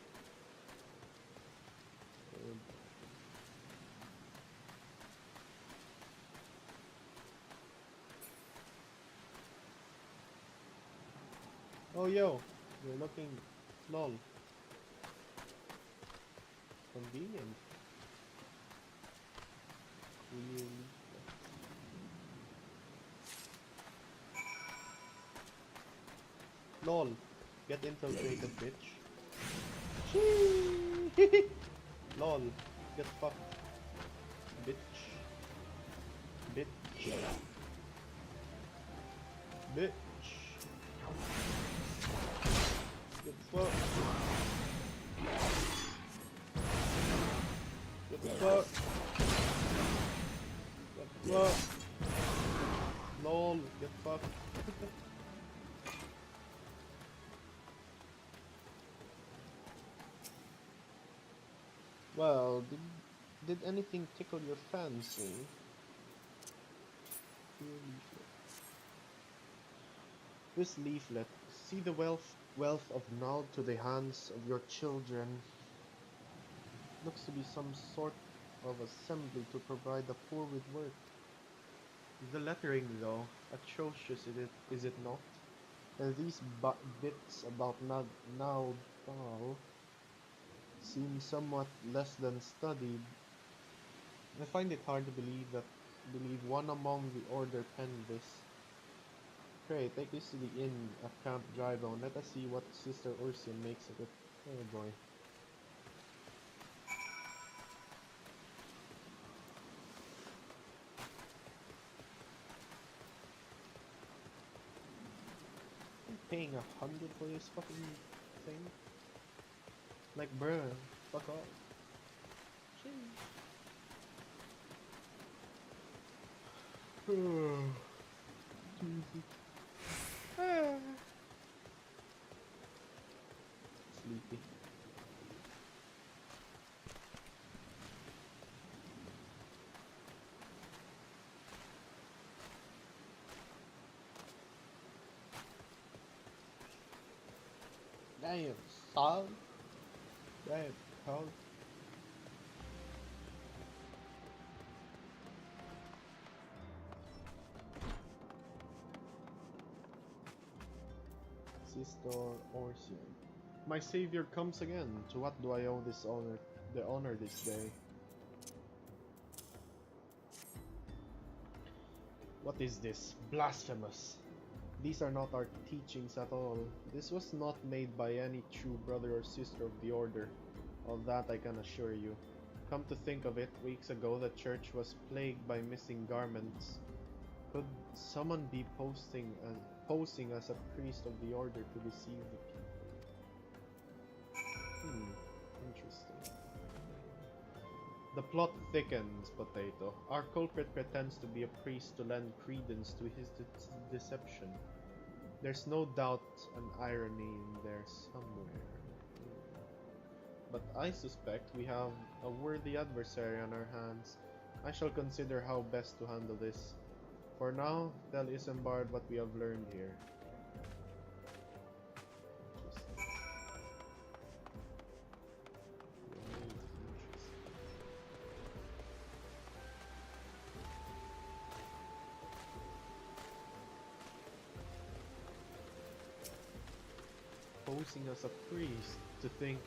Oh, yo, you're looking lol. Convenient. Clearly. Lol. Get infiltrated, bitch. Lol. Get fucked. Bitch. Bitch. Bitch. Get fucked. Get fucked. Get fucked. Lol. Get fucked. Well, did anything tickle your fancy? This leaflet, see the wealth of Nald to the hands of your children. Looks to be some sort of assembly to provide the poor with work. The lettering, though, atrocious is it not? And these bits about Nald seem somewhat less than studied. I find it hard to believe one among the order penned this. Pray, take this to the inn at Camp Drybone. Let us see what Sister Ursian makes of it. Oh boy. I'm paying 100 for this fucking thing? Like, bruh, fuck off. Sleepy. Damn, son. Damn, son. Sister Orsian. My savior comes again. To what do I owe this honor? The honor this day. What is this? Blasphemous! These are not our teachings at all. This was not made by any true brother or sister of the order. Of that I can assure you. Come to think of it, weeks ago the church was plagued by missing garments. Could someone be posing as a priest of the order to deceive the people? Interesting. The plot thickens, Potato. Our culprit pretends to be a priest to lend credence to his deception. There's no doubt an irony in there somewhere. But I suspect we have a worthy adversary on our hands. I shall consider how best to handle this. For now, tell Isambard what we have learned here. Posing as a priest, to think.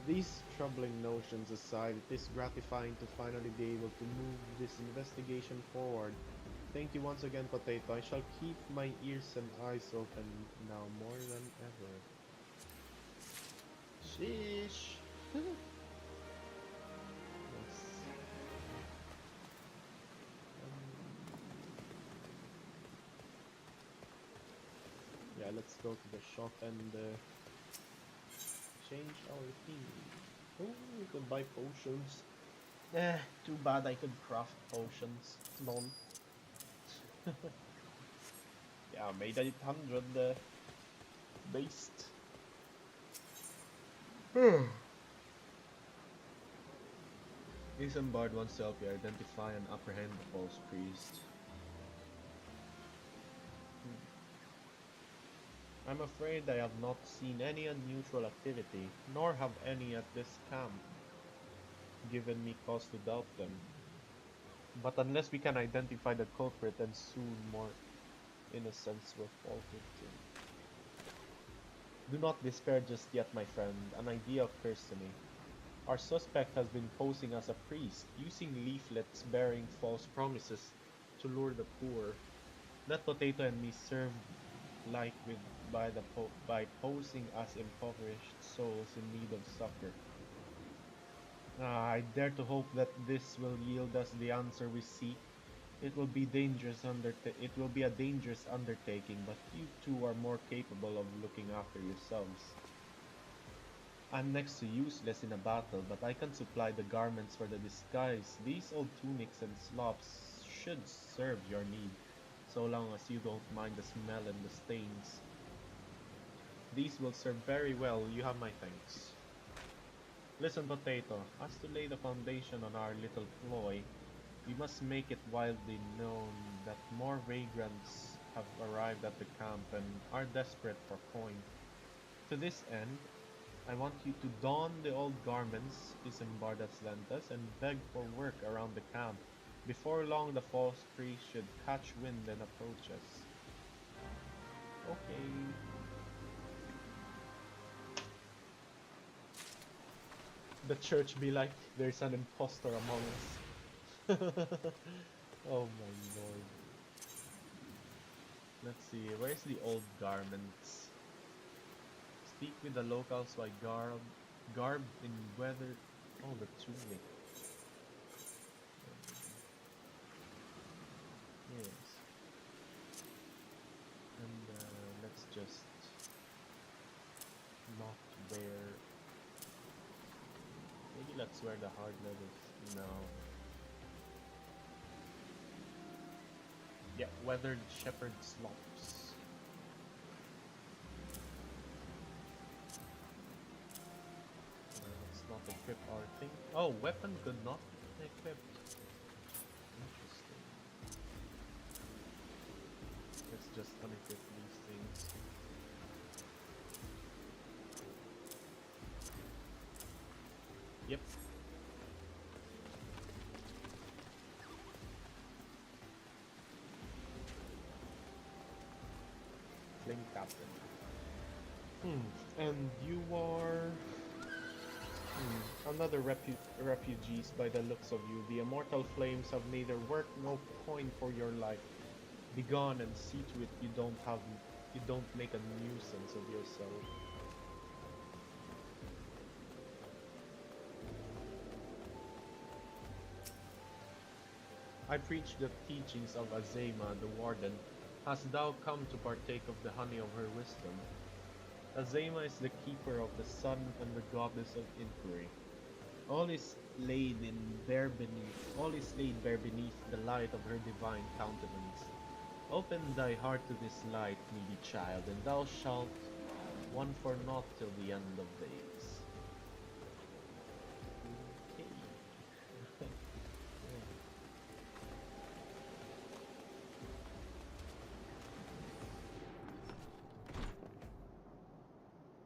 These troubling notions aside, it is gratifying to finally be able to move this investigation forward. Thank you once again, Potato. I shall keep my ears and eyes open now more than ever. Sheesh! Yes. Yeah, let's go to the shop and change our theme. Oh, we could buy potions. Too bad I could craft potions. Lol. Yeah, made 800 based. Isambard wants to help you identify and apprehend the false priest. I'm afraid I have not seen any unusual activity, nor have any at this camp given me cause to doubt them. But unless we can identify the culprit, then soon more innocents will fall victim. Do not despair just yet, my friend. An idea occurs to me. Our suspect has been posing as a priest, using leaflets bearing false promises to lure the poor. Let Potato and me serve like by posing as impoverished souls in need of succor. I dare to hope that this will yield us the answer we seek. It will be a dangerous undertaking, but you two are more capable of looking after yourselves. I'm next to useless in a battle, but I can supply the garments for the disguise. These old tunics and slops should serve your need, so long as you don't mind the smell and the stains. These will serve very well, you have my thanks. Listen, Potato, as to lay the foundation on our little ploy, we must make it widely known that more vagrants have arrived at the camp and are desperate for coin. To this end, I want you to don the old garments Isambard has lent us and beg for work around the camp. Before long, the false priest should catch wind and approach us. Okay. The church be like, there's an impostor among us. Oh my lord. Let's see, where's the old garments? Speak with the locals by garb in weather. Oh, the tunic. Yes. And let's just not wear. Maybe let's wear the hard leathers. No. Yeah, weathered shepherd slops. Let's not equip our thing. Oh, weapon could not be equipped. Interesting. Let's just unequip these things. Yep. Fling captain. And you are another refugees by the looks of you. The immortal flames have neither work nor point for your life. Begone and see to it you don't make a nuisance of yourself. I preach the teachings of Azema, the warden. Hast thou come to partake of the honey of her wisdom? Azema is the keeper of the sun and the goddess of inquiry. All is laid bare beneath the light of her divine countenance. Open thy heart to this light, needy child, and thou shalt want for naught till the end of days. Okay.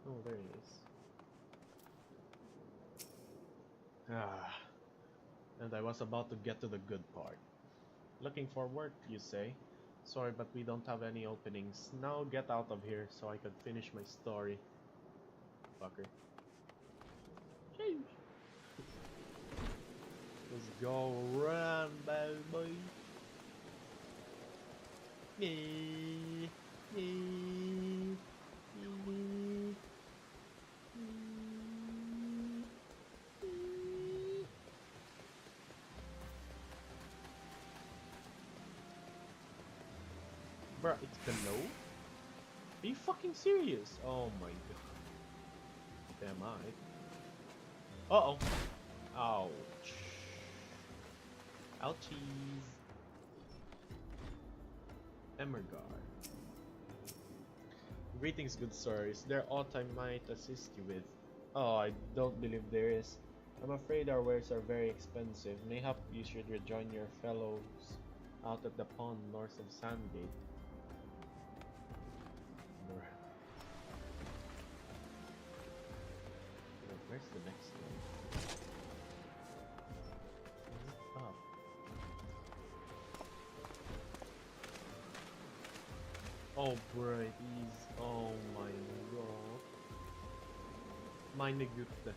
Oh, there he is. And I was about to get to the good part. Looking for work, you say? Sorry, but we don't have any openings. Now get out of here so I could finish my story. Fucker. Let's go run, baby. Bruh, it's below? Are you fucking serious? Oh my god. Damn I. Uh-oh. Ouch. Ouchies. Emergard. Greetings, good sir. Is there aught I might assist you with? Oh, I don't believe there is. I'm afraid our wares are very expensive. Mayhap you should rejoin your fellows out at the pond north of Sandgate. Where's the next one? Up. Oh, bruh, he's. Oh my god. Meine Güte.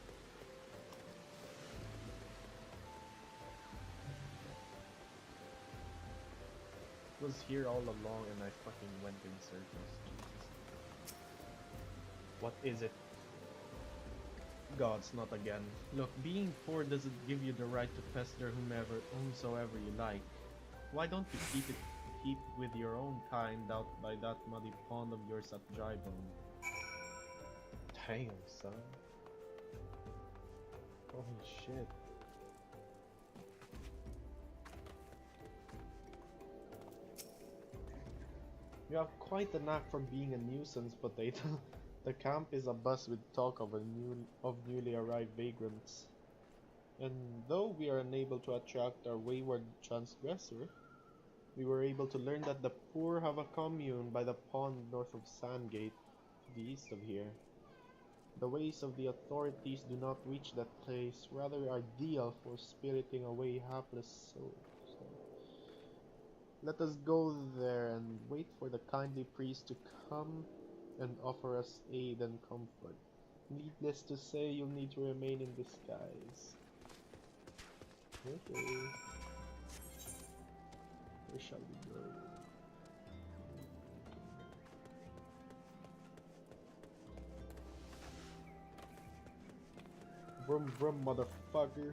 Was here all along and I fucking went in circles. Jesus. What is it? Gods, not again. Look, being poor doesn't give you the right to pester whomsoever you like. Why don't you keep with your own kind out by that muddy pond of yours at Drybone? Damn, son. Holy shit. You have quite a knack for being a nuisance, Potato. The camp is abuzz with talk of newly arrived vagrants. And though we are unable to attract our wayward transgressor, we were able to learn that the poor have a commune by the pond north of Sandgate, to the east of here. The ways of the authorities do not reach that place, rather ideal for spiriting away hapless souls. Let us go there and wait for the kindly priest to come and offer us aid and comfort. Needless to say, you'll need to remain in disguise. Okay. Where shall we go? Vroom vroom, motherfucker.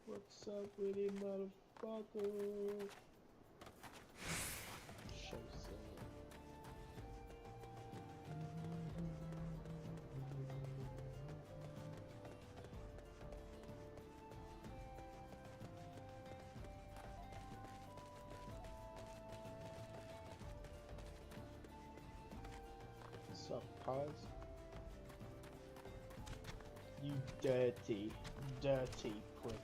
What's up with you, motherfucker? Scheiße. What's up, cuz? You dirty prick.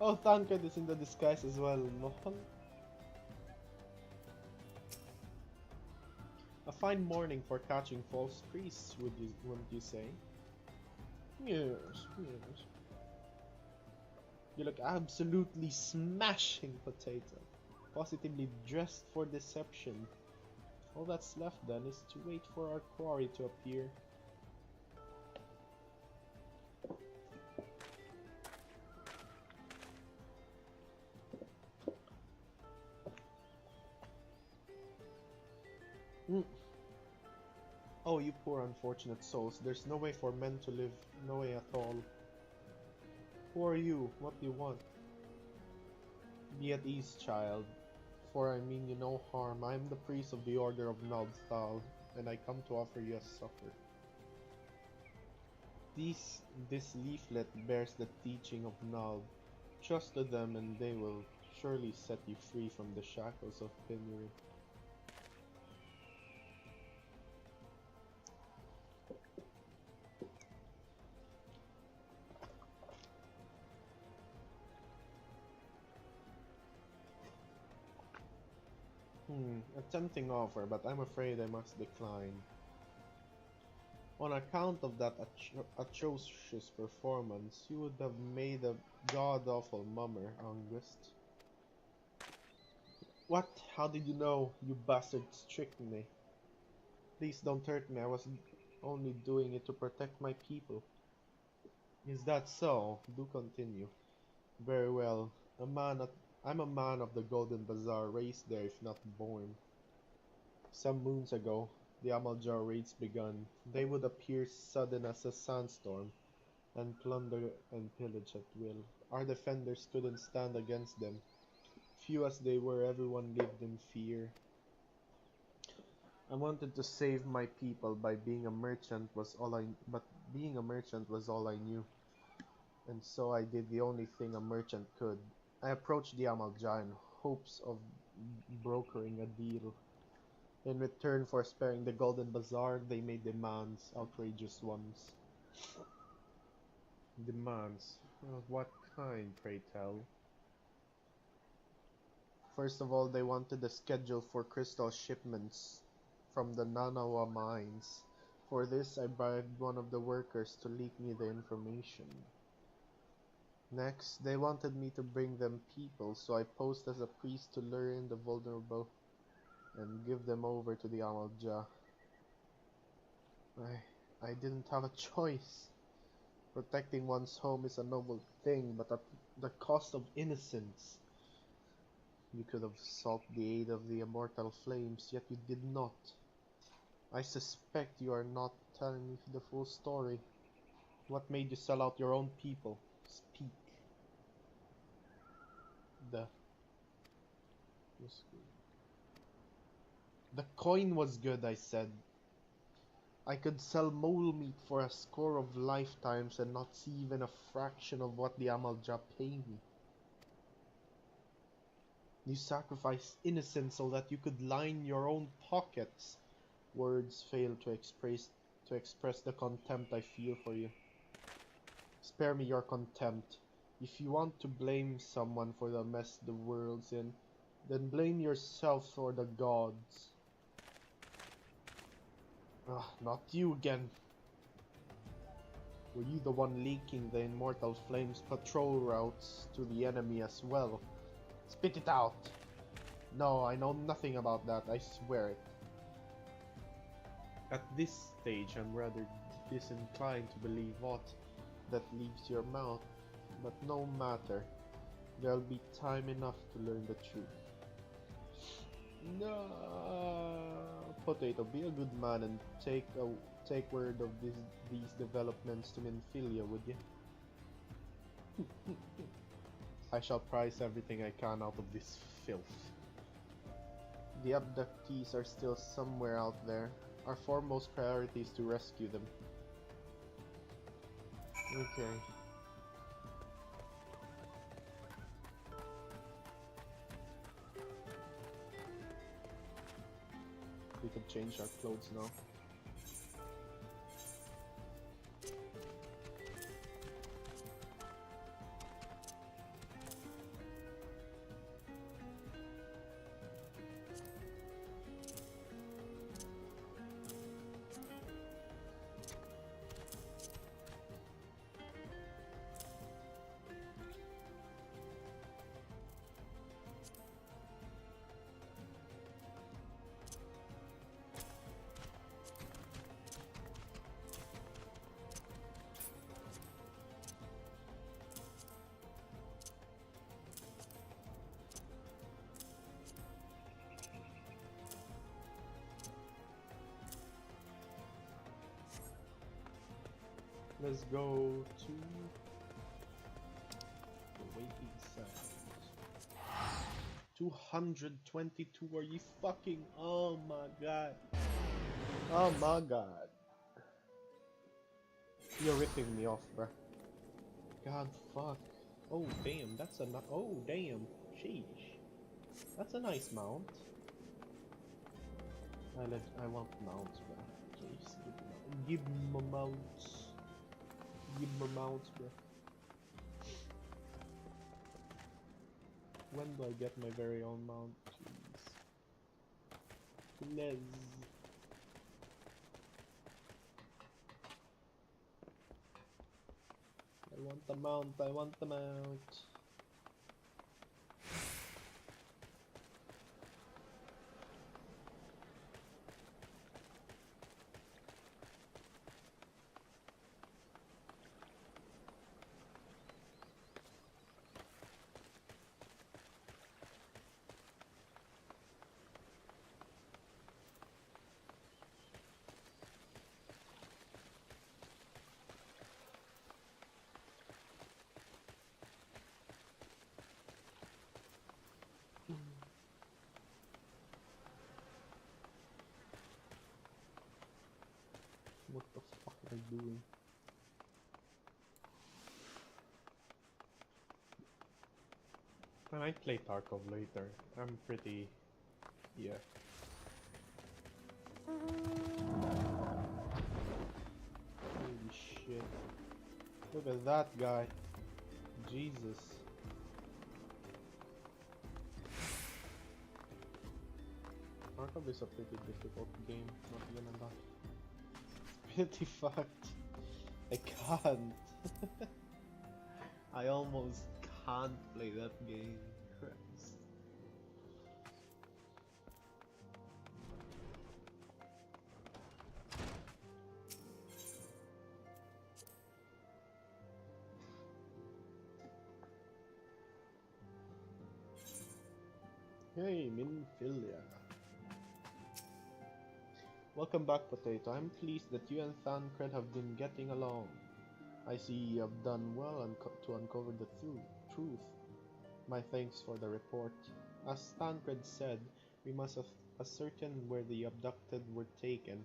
Oh, Tankard is in the disguise as well, lol. A fine morning for catching false priests, wouldn't you say? Yes, yes. You look absolutely smashing, Potato. Positively dressed for deception. All that's left then is to wait for our quarry to appear. Oh, you poor unfortunate souls. There's no way for men to live. No way at all. Who are you? What do you want? Be at ease, child. For I mean you no harm. I am the priest of the Order of Naldthal, and I come to offer you a supper. This leaflet bears the teaching of Nald. Trust to them and they will surely set you free from the shackles of penury. A tempting offer, but I'm afraid I must decline. On account of that atrocious performance, you would have made a god-awful mummer, August. What? How did you know? You bastards tricked me. Please don't hurt me, I was only doing it to protect my people. Is that so? Do continue. Very well. I'm a man of the Golden Bazaar, raised there if not born. Some moons ago, the Amaljar raids begun. They would appear sudden as a sandstorm, and plunder and pillage at will. Our defenders couldn't stand against them. Few as they were, everyone lived in fear. I wanted to save my people by being a merchant but being a merchant was all I knew. And so I did the only thing a merchant could. I approached the Amaljar in hopes of brokering a deal. In return for sparing the Golden Bazaar, they made demands, outrageous ones. Demands? Of what kind, pray tell? First of all, they wanted a schedule for crystal shipments from the Nanawa mines. For this, I bribed one of the workers to leak me the information. Next, they wanted me to bring them people, so I posed as a priest to lure in the vulnerable and give them over to the Amalja. I didn't have a choice. Protecting one's home is a noble thing, but at the cost of innocence. You could have sought the aid of the immortal flames, yet you did not. I suspect you are not telling me the full story. What made you sell out your own people? Speak. The coin was good, I said. I could sell mole meat for a score of lifetimes and not see even a fraction of what the Amalja pay me. You sacrificed innocence so that you could line your own pockets. Words fail to express the contempt I feel for you. Spare me your contempt. If you want to blame someone for the mess the world's in, then blame yourself or the gods. Not you again. Were you the one leaking the immortal flames patrol routes to the enemy as well? Spit it out! No, I know nothing about that, I swear it. At this stage, I'm rather disinclined to believe aught that leaves your mouth, but no matter. There'll be time enough to learn the truth. No, Potato, be a good man and take word of these developments to Minfilia, would you? I shall prize everything I can out of this filth. The abductees are still somewhere out there. Our foremost priority is to rescue them. Okay. We can change our clothes now. Let's go to the waiting cells. 222, are you fucking... Oh my god. Oh my god. You're ripping me off, bruh. God fuck. Oh damn, that's a oh damn. Sheesh. That's a nice mount. I want mounts, bruh. Please, give me mounts. Give me mounts, bro. When do I get my very own mount, please? Please. I want the mount, I want the mount. What the fuck am I doing? I might play Tarkov later. I'm pretty... yeah. Holy shit. Look at that guy. Jesus. Tarkov is a pretty difficult game, not gonna lie. Pretty fucked. I can't. I almost can't play that game. Christ. Hey, Minfilia. Welcome back, Potato. I'm pleased that you and Thancred have been getting along. I see you have done well to uncover the truth. My thanks for the report. As Thancred said, we must ascertain where the abducted were taken,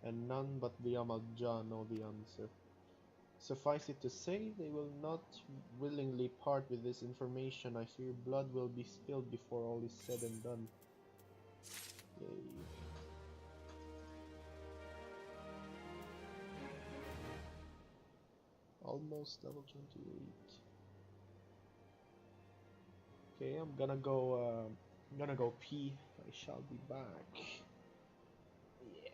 and none but the Yamalja know the answer. Suffice it to say, they will not willingly part with this information. I fear blood will be spilled before all is said and done. Yay. Almost level 28. Okay, I'm gonna go pee. I shall be back. Yeah.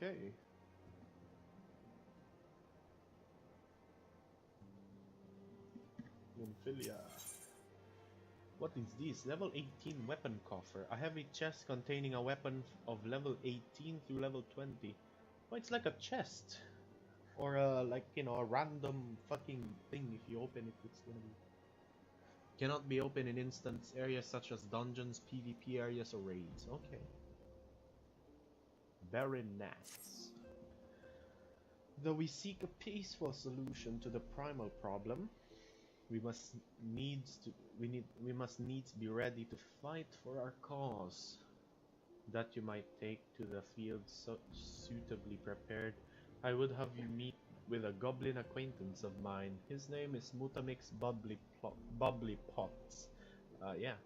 Okay. Nymphilia. What is this? Level 18 weapon coffer. A heavy chest containing a weapon of level 18 through level 20. Oh, it's like a chest. Or like, you know, a random fucking thing. If you open it, it's gonna be... Cannot be opened in instance areas such as dungeons, PvP areas, or raids. Okay. Very nice. Though we seek a peaceful solution to the primal problem, we must needs be ready to fight for our cause. That you might take to the field so suitably prepared. I would have you meet with a goblin acquaintance of mine. His name is Mutamix Bubbly Pots. Yeah,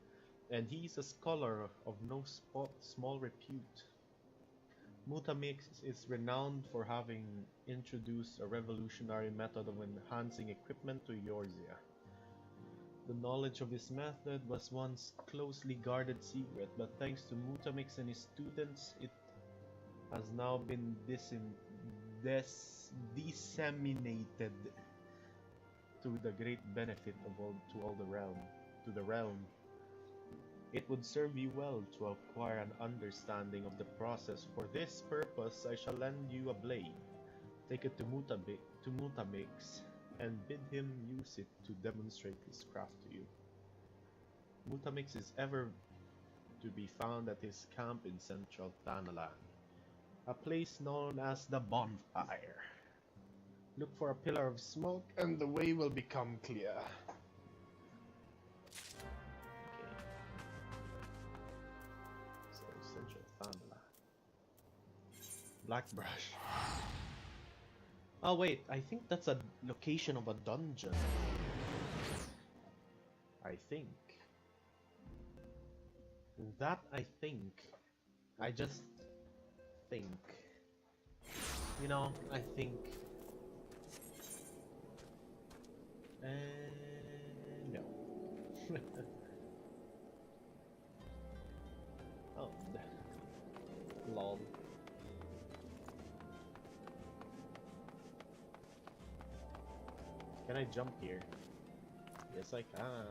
and he's a scholar of no small repute. Mutamix is renowned for having introduced a revolutionary method of enhancing equipment to Eorzea. The knowledge of his method was once closely guarded secret, but thanks to Mutamix and his students, it has now been disseminated to the great benefit of the realm. It would serve you well to acquire an understanding of the process. For this purpose, I shall lend you a blade. Take it to Mutamix and bid him use it to demonstrate his craft to you. Mutamix is ever to be found at his camp in central Thanalan, a place known as the Bonfire. Look for a pillar of smoke and the way will become clear. Okay. So, central Thanalan. Blackbrush. Oh wait, I think that's a location of a dungeon. I think. That I think. I just think. You know, I think. No. Oh, lol. Can I jump here? Yes, I can.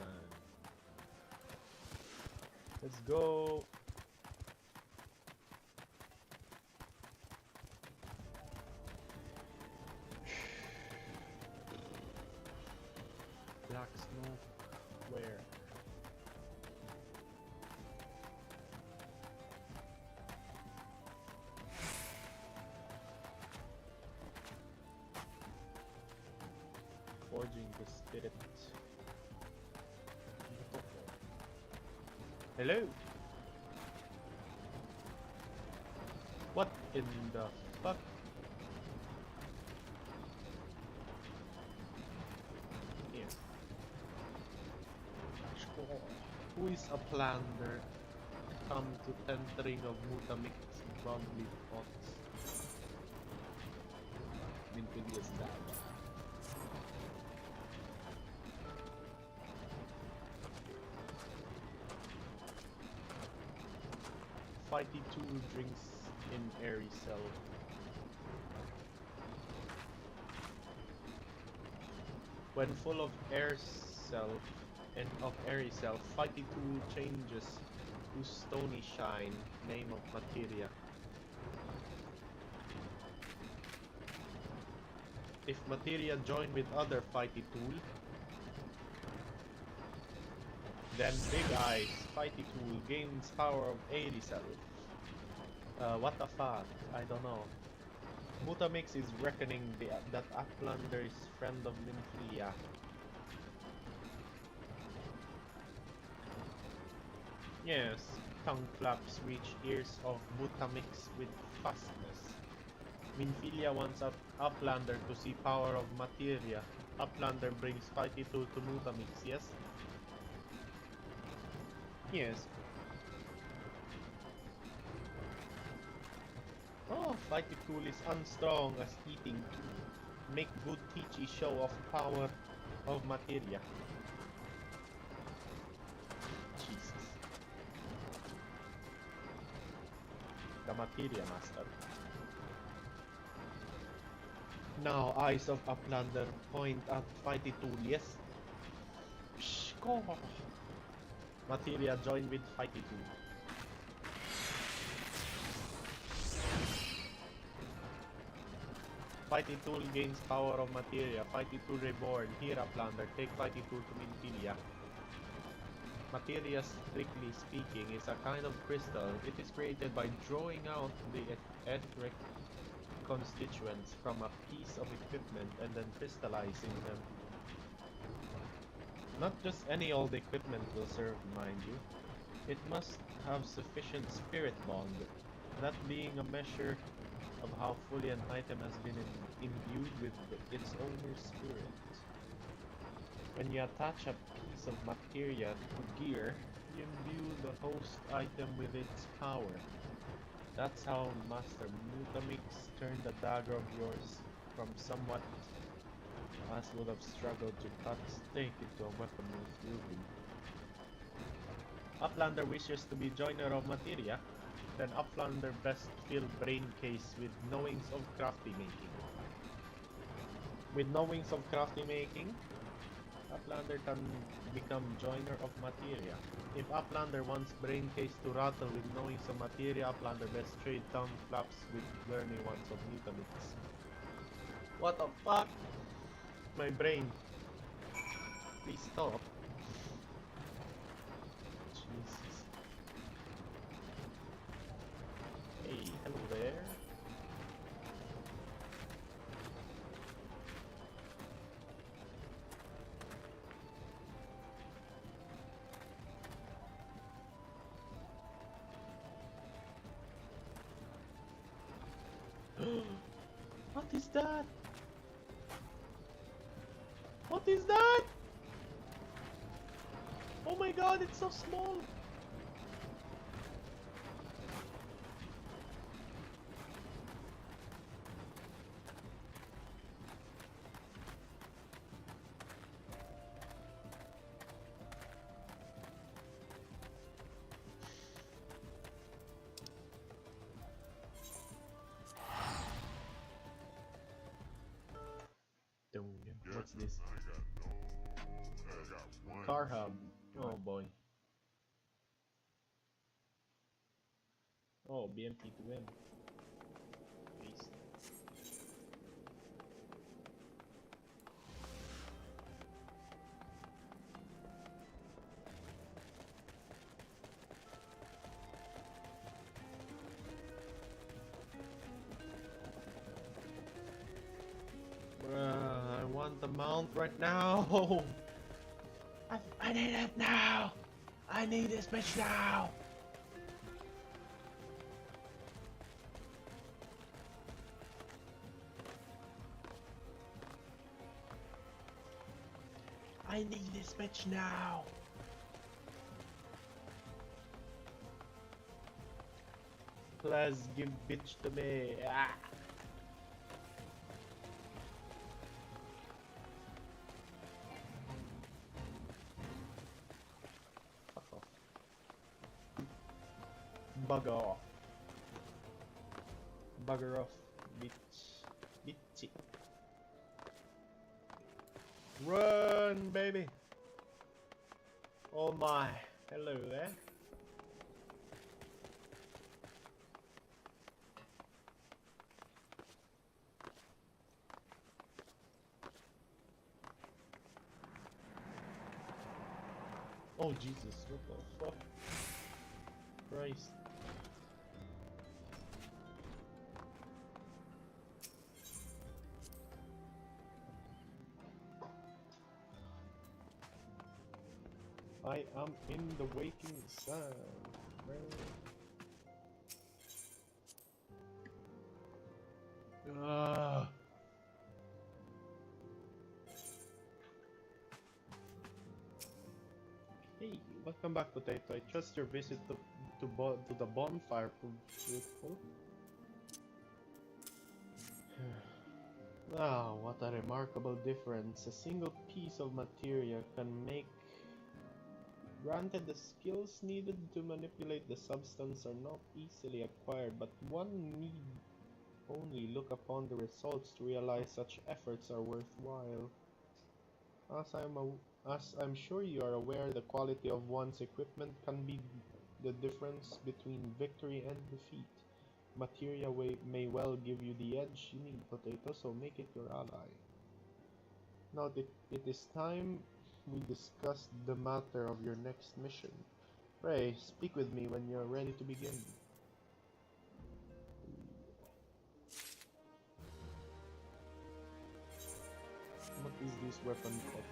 Let's go. Black smoke. Where? Forging the spirit. Hello? What in the fuck? Here. Who is a plander? Come to tentering of Mutamix Bubbly Pots. NVIDIA's dad. Fighty tool drinks in airy cell. When full of air cell and of airy cell, Fighty tool changes to stony shine, name of materia. If materia join with other Fighty tool, then Big Eyes Fighty tool gains power of airy cell. What the fuck? I don't know. Mutamix is reckoning that Uplander is friend of Nymphilia. Yes, tongue flaps reach ears of Mutamix with fastness. Nymphilia wants Uplander to see power of materia. Uplander brings Fighty tool to Mutamix, yes? Yes. Oh, Fighty tool is unstrong as eating tool. Make good teachy show of power of materia. Jesus. The materia master. Now, eyes of Uplander point at Fighty Tool, yes? Shh, go! Materia join with Fighty Tool. Fighty Tool gains power of Materia. Fighty Tool reborn. Here, Uplander, take Fighty Tool to Minfilia. Materia, strictly speaking, is a kind of crystal. It is created by drawing out the etheric constituents from a piece of equipment and then crystallizing them. Not just any old equipment will serve, mind you. It must have sufficient spirit bond, that being a measure of how fully an item has been imbued with its owner's spirit. When you attach a piece of materia to gear, you imbue the host item with its power. That's how Master Mutamix turned the dagger of yours from somewhat as would have struggled to cut stake into a weapon with ruby. Uplander wishes to be joiner of materia, then Uplander best fill brain case with knowings of crafty making. With knowings of crafty making, Uplander can become joiner of materia. If Uplander wants brain case to rattle with knowings of materia, Uplander best trade tongue flaps with learning ones of Mutamix. What the fuck? My brain. Please stop. Jesus. Hey, hello there. What is that? What is that? Oh my god, it's so small. What's this? Car hub. Oh boy. Oh, BMP to M. Paste. I want the mount right now. I need it now. I need this bitch now. I need this bitch now. Please give bitch to me. Ah. Fuck off. Bugger off. Bugger off, bitch. Bitchy. Run, baby. Oh my. Hello there. Oh Jesus, what the fuck? Christ. I am in the waking sun. Ah. Hey, welcome back, Potato. I trust your visit to the bonfire proved fruitful. Wow, what a remarkable difference. A single piece of materia can make. Granted, the skills needed to manipulate the substance are not easily acquired, but one need only look upon the results to realize such efforts are worthwhile. As I'm sure you are aware, the quality of one's equipment can be the difference between victory and defeat. Materia may well give you the edge you need, Potato, so make it your ally. Now it is time we discuss the matter of your next mission. Pray, speak with me when you're ready to begin. What is this weapon called?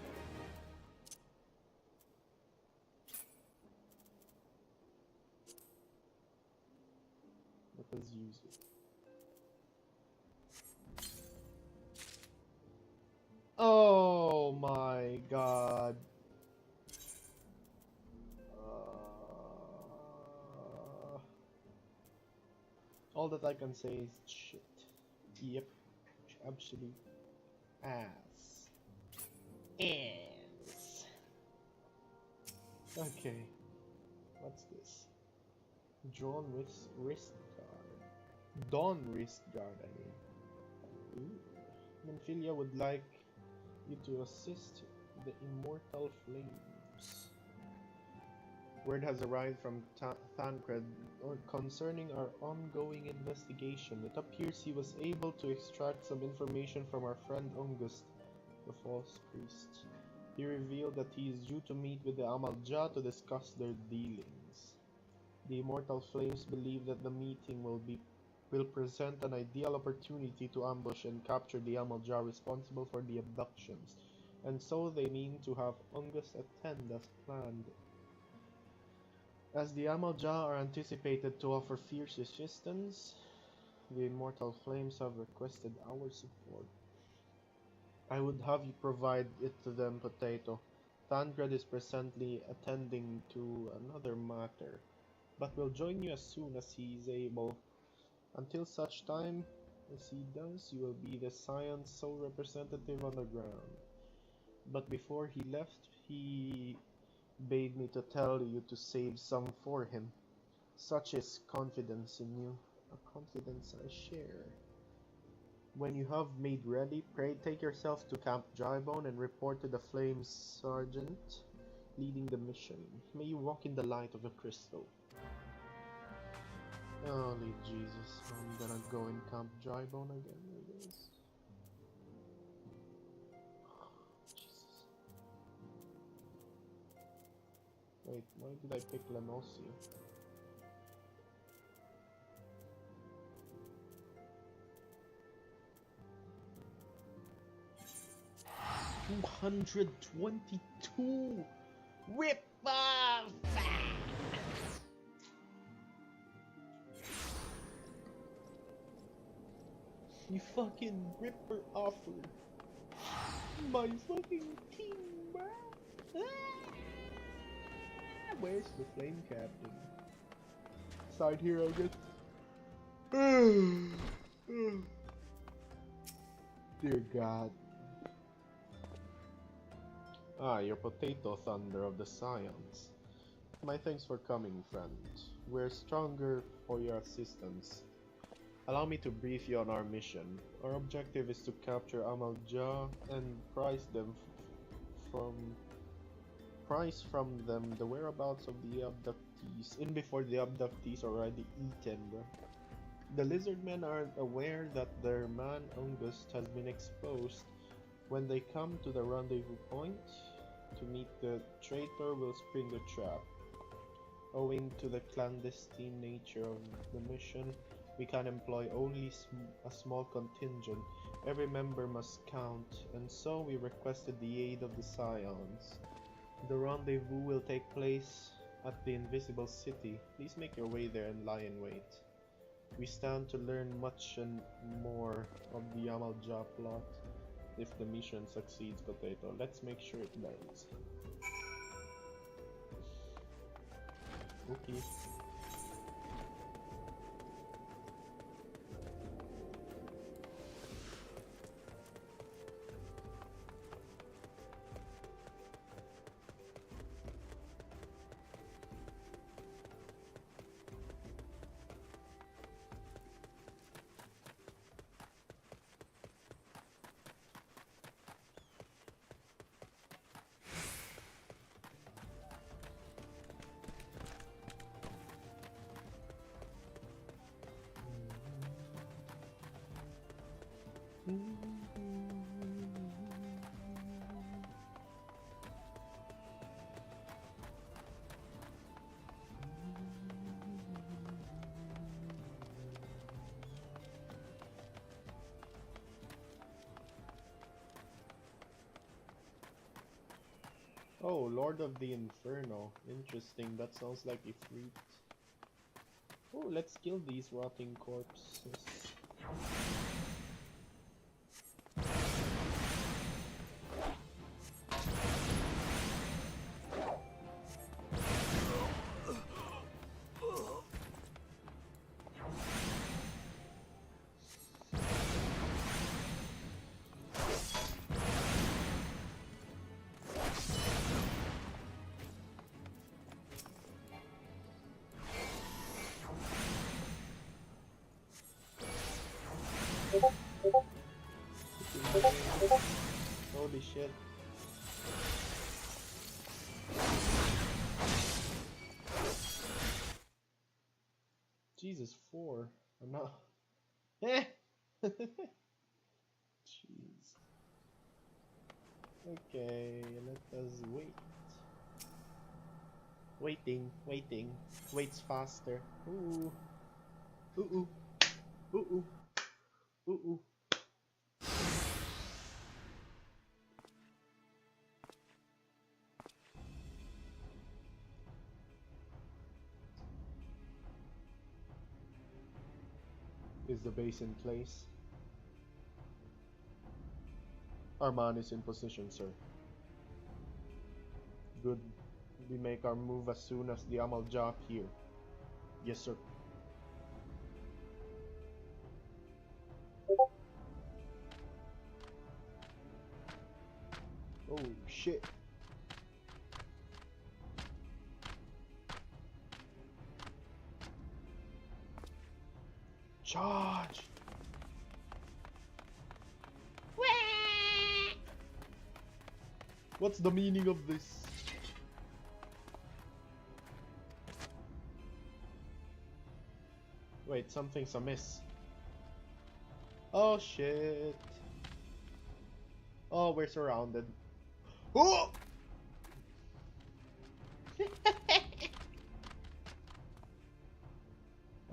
Let us use it. Oh my god. All that I can say is shit. Yep. Absolute ass. Ass. Okay. What's this? Drawn wrist guard. Dawn wrist guard, I mean. Ooh. Monfilia would like you to assist the Immortal Flames. Word has arrived from Thancred concerning our ongoing investigation. It appears he was able to extract some information from our friend August, the false priest. He revealed that he is due to meet with the Amalja to discuss their dealings. The Immortal Flames believe that the meeting will present an ideal opportunity to ambush and capture the Amalja responsible for the abductions, and so they mean to have August attend as planned. As the Amalja are anticipated to offer fierce resistance, the Immortal Flames have requested our support. I would have you provide it to them, Potato. Thancred is presently attending to another matter, but will join you as soon as he is able. Until such time as he does, you will be the Scion's sole representative on the ground. But before he left, he bade me to tell you to save some for him. Such is confidence in you, a confidence I share. When you have made ready, pray take yourself to Camp Drybone and report to the Flames Sergeant leading the mission. May you walk in the light of the crystal. Holy Jesus, I'm gonna go in Camp Drybone again, I guess. Jesus. Wait, why did I pick Lemosio? $222! Rip off! You fucking ripper offer my fucking team, bro! Where's the flame captain? Side here, I guess. Dear God. Ah, your Potato Thunder of the Scions. My thanks for coming, friend. We're stronger for your assistance. Allow me to brief you on our mission. Our objective is to capture Amalja and prize from them the whereabouts of the abductees, in before the abductees are already eaten, bro. The lizardmen aren't aware that their man August has been exposed. When they come to the rendezvous point to meet, the traitor will spring the trap. Owing to the clandestine nature of the mission, we can employ only a small contingent. Every member must count, and so we requested the aid of the Scions. The rendezvous will take place at the Invisible City. Please make your way there and lie in wait. We stand to learn much and more of the Amalja plot. If the mission succeeds, Potato, let's make sure it does. Okay. Oh, Lord of the Inferno. Interesting, that sounds like Ifrit. Oh, let's kill these rotting corpses. Holy shit. Jesus, 4. I'm not. Eh! Jeez. Okay, let us wait. Waiting. Waits faster. Ooh. Ooh. Ooh. Ooh. Is the base in place? Our man is in position, sir. Good. We make our move as soon as the Amal Jah appear. Yes, sir. Oh, shit. Charge! What's the meaning of this? Wait, something's amiss. Oh shit. Oh, we're surrounded. Oh!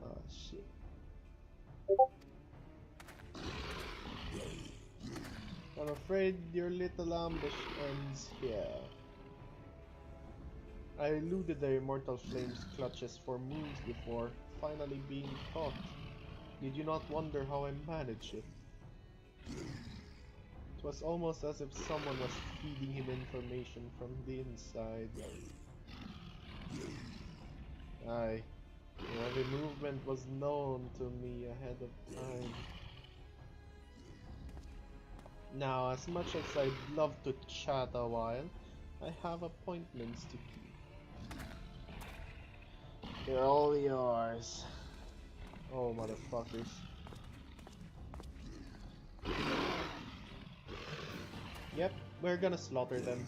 Oh shit. I'm afraid your little ambush ends here. I eluded the Immortal Flame's clutches for moons before finally being caught. Did you not wonder how I managed it? It was almost as if someone was feeding him information from the inside. Aye, your every movement was known to me ahead of time. Now, as much as I'd love to chat a while, I have appointments to keep. They're all yours. Oh, motherfuckers. Yep, we're gonna slaughter them.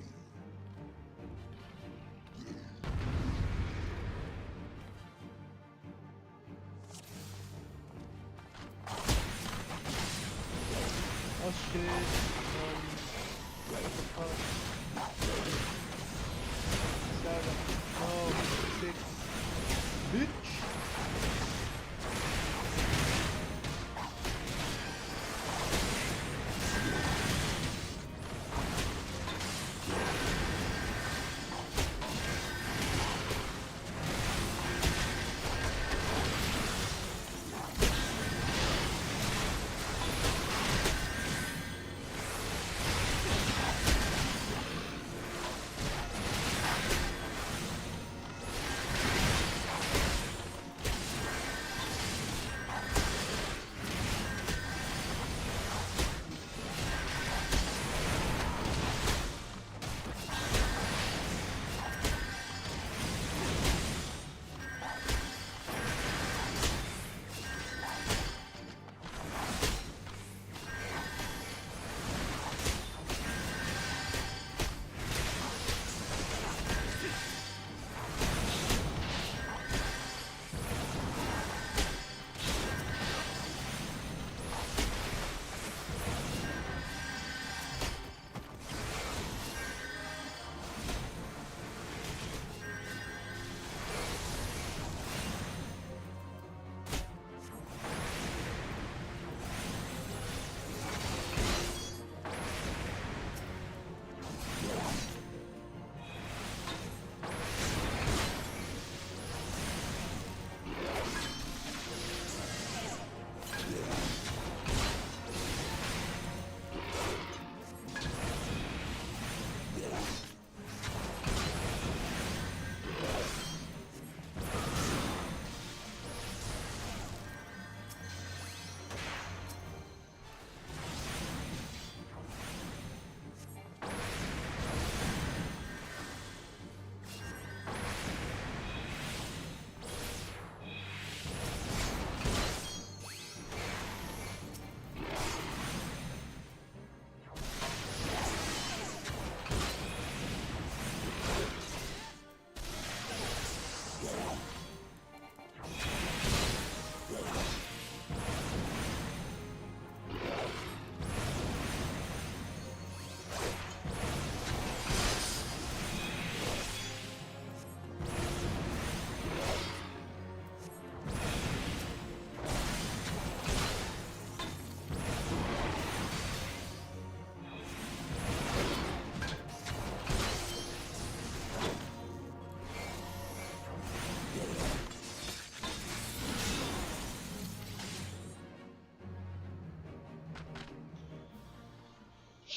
Oh shit. What the fuck? 7. No. 6. Bitch!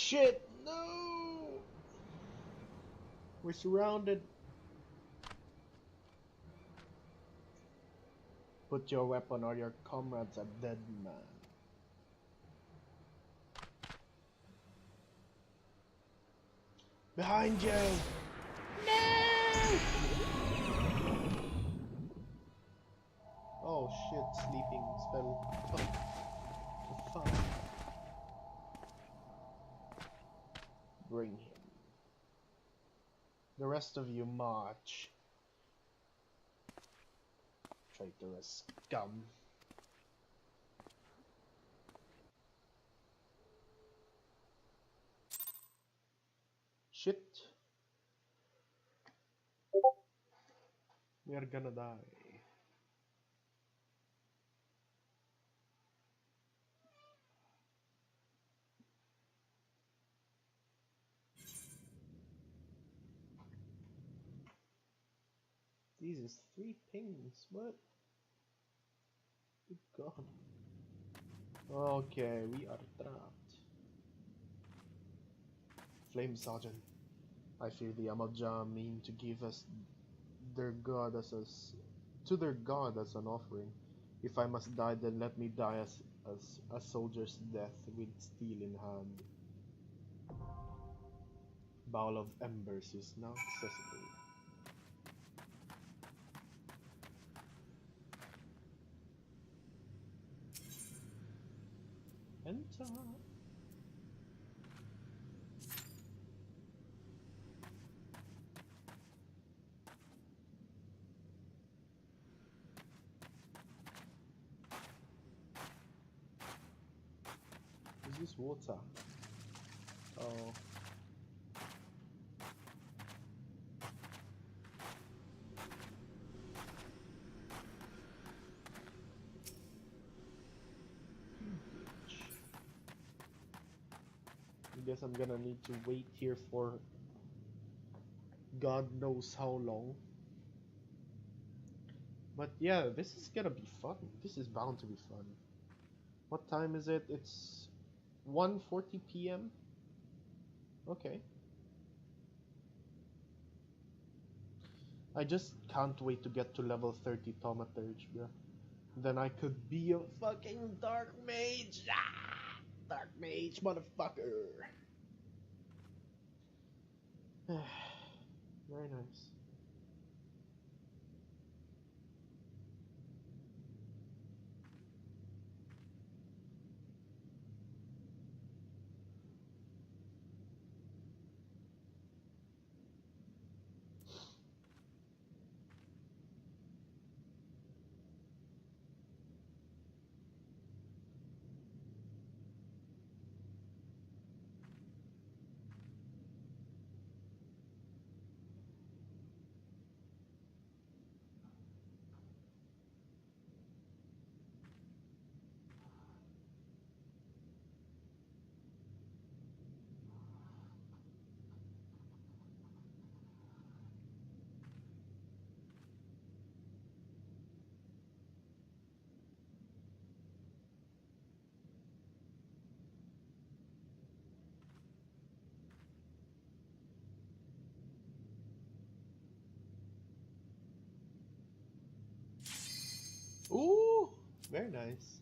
Shit! No! We're surrounded. Put your weapon or your comrades are dead, man. Behind you! No! Oh shit, sleeping spell. Oh, the fuck? Bring him. The rest of you march. Traitorous scum. Shit. We are gonna die. Jesus, 3 pings. What? Good God. Okay, we are trapped. Flame Sergeant. I fear the Amalja mean to give us their god as to their god as an offering. If I must die, then let me die as a soldier's death with steel in hand. Bowl of Embers is now accessible. Enter. Is this water? Oh. I guess I'm gonna need to wait here for God knows how long. But yeah, this is gonna be fun. This is bound to be fun. What time is it? It's 1:40 p.m. Okay. I just can't wait to get to level 30 Thaumaturge, bro. Then I could be a fucking Dark Mage! Ah! Dark Mage, motherfucker! Very nice. Ooh! Very nice.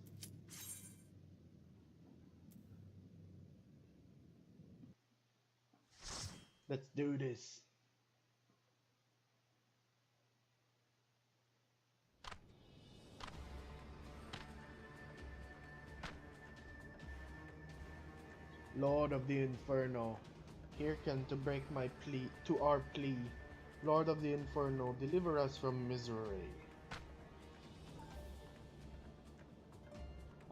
Let's do this. Lord of the Inferno, hearken to break my plea, to our plea. Lord of the Inferno, deliver us from misery.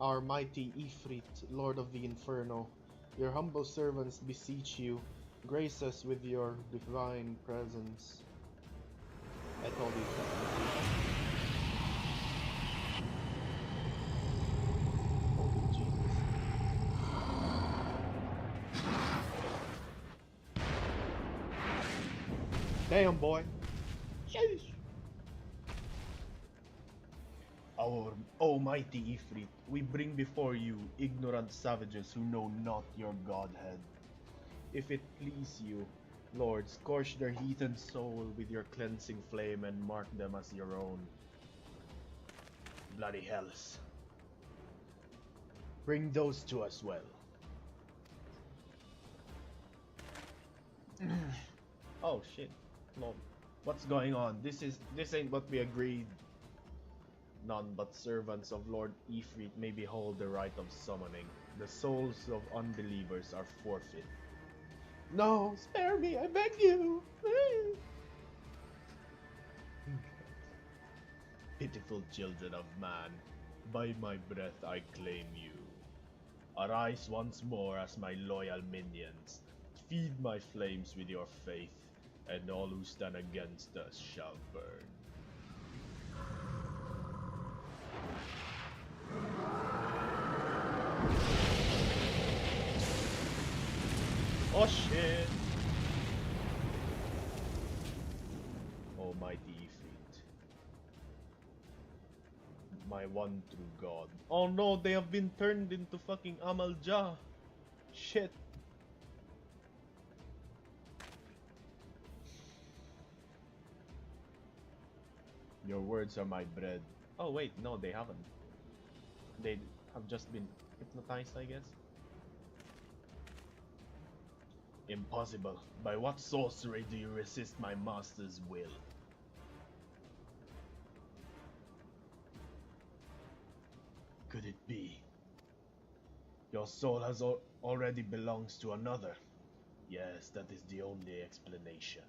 Our mighty Ifrit, Lord of the Inferno, your humble servants beseech you, grace us with your divine presence. I told you that. Holy Jesus. Damn, boy. Sheesh. Our almighty Ifrit, we bring before you ignorant savages who know not your godhead. If it please you, Lord, scorch their heathen soul with your cleansing flame and mark them as your own. Bloody hells. Bring those to us well. Oh shit. No. What's going on? This ain't what we agreed. None but servants of Lord Ifrit may behold the rite of summoning. The souls of unbelievers are forfeit. No, spare me, I beg you. Pitiful children of man, by my breath I claim you. Arise once more as my loyal minions. Feed my flames with your faith, and all who stand against us shall burn. Oh shit! Almighty Ifrit. My one true god. Oh no, they have been turned into fucking Amalja. Shit. Your words are my bread. Oh wait, no, they haven't. They have just been hypnotized, I guess. Impossible. By what sorcery do you resist my master's will? Could it be? Your soul has already belongs to another. Yes, that is the only explanation.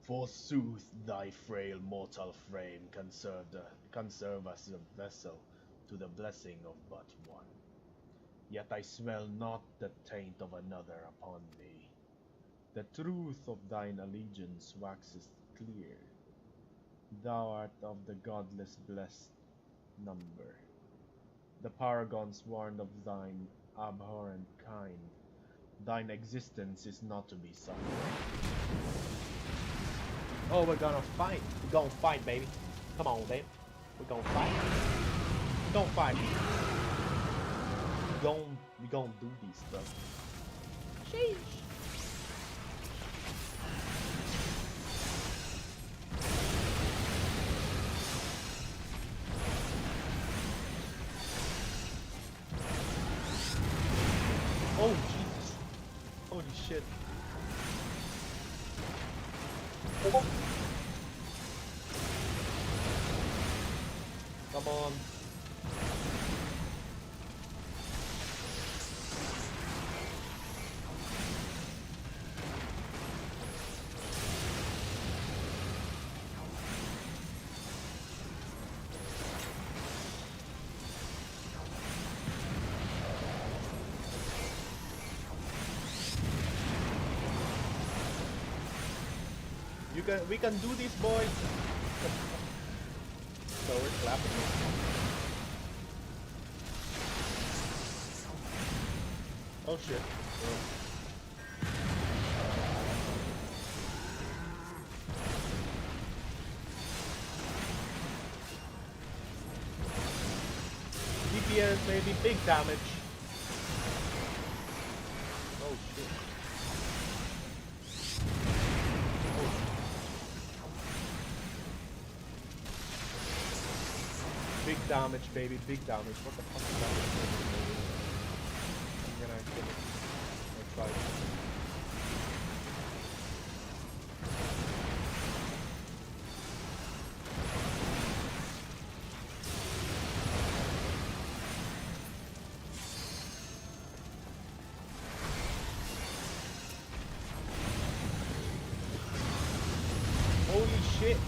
Forsooth, thy frail mortal frame can serve as a vessel to the blessing of but one. Yet I smell not the taint of another upon thee. The truth of thine allegiance waxes clear. Thou art of the godless blessed number. The paragons warned of thine abhorrent kind. Thine existence is not to be suffered. Oh, we're gonna fight. We're gonna fight, baby. Come on, baby. We're gonna fight. We're gonna fight. We're gonna do this stuff. Sheesh. Oh, Jesus. Holy shit. Come on. We can do this, boys. So we're clapping. Oh shit. DPS maybe big damage. Oh shit. Big damage, baby, big damage. What the fuck is that? I'm gonna kill it. I'll try it. Holy shit!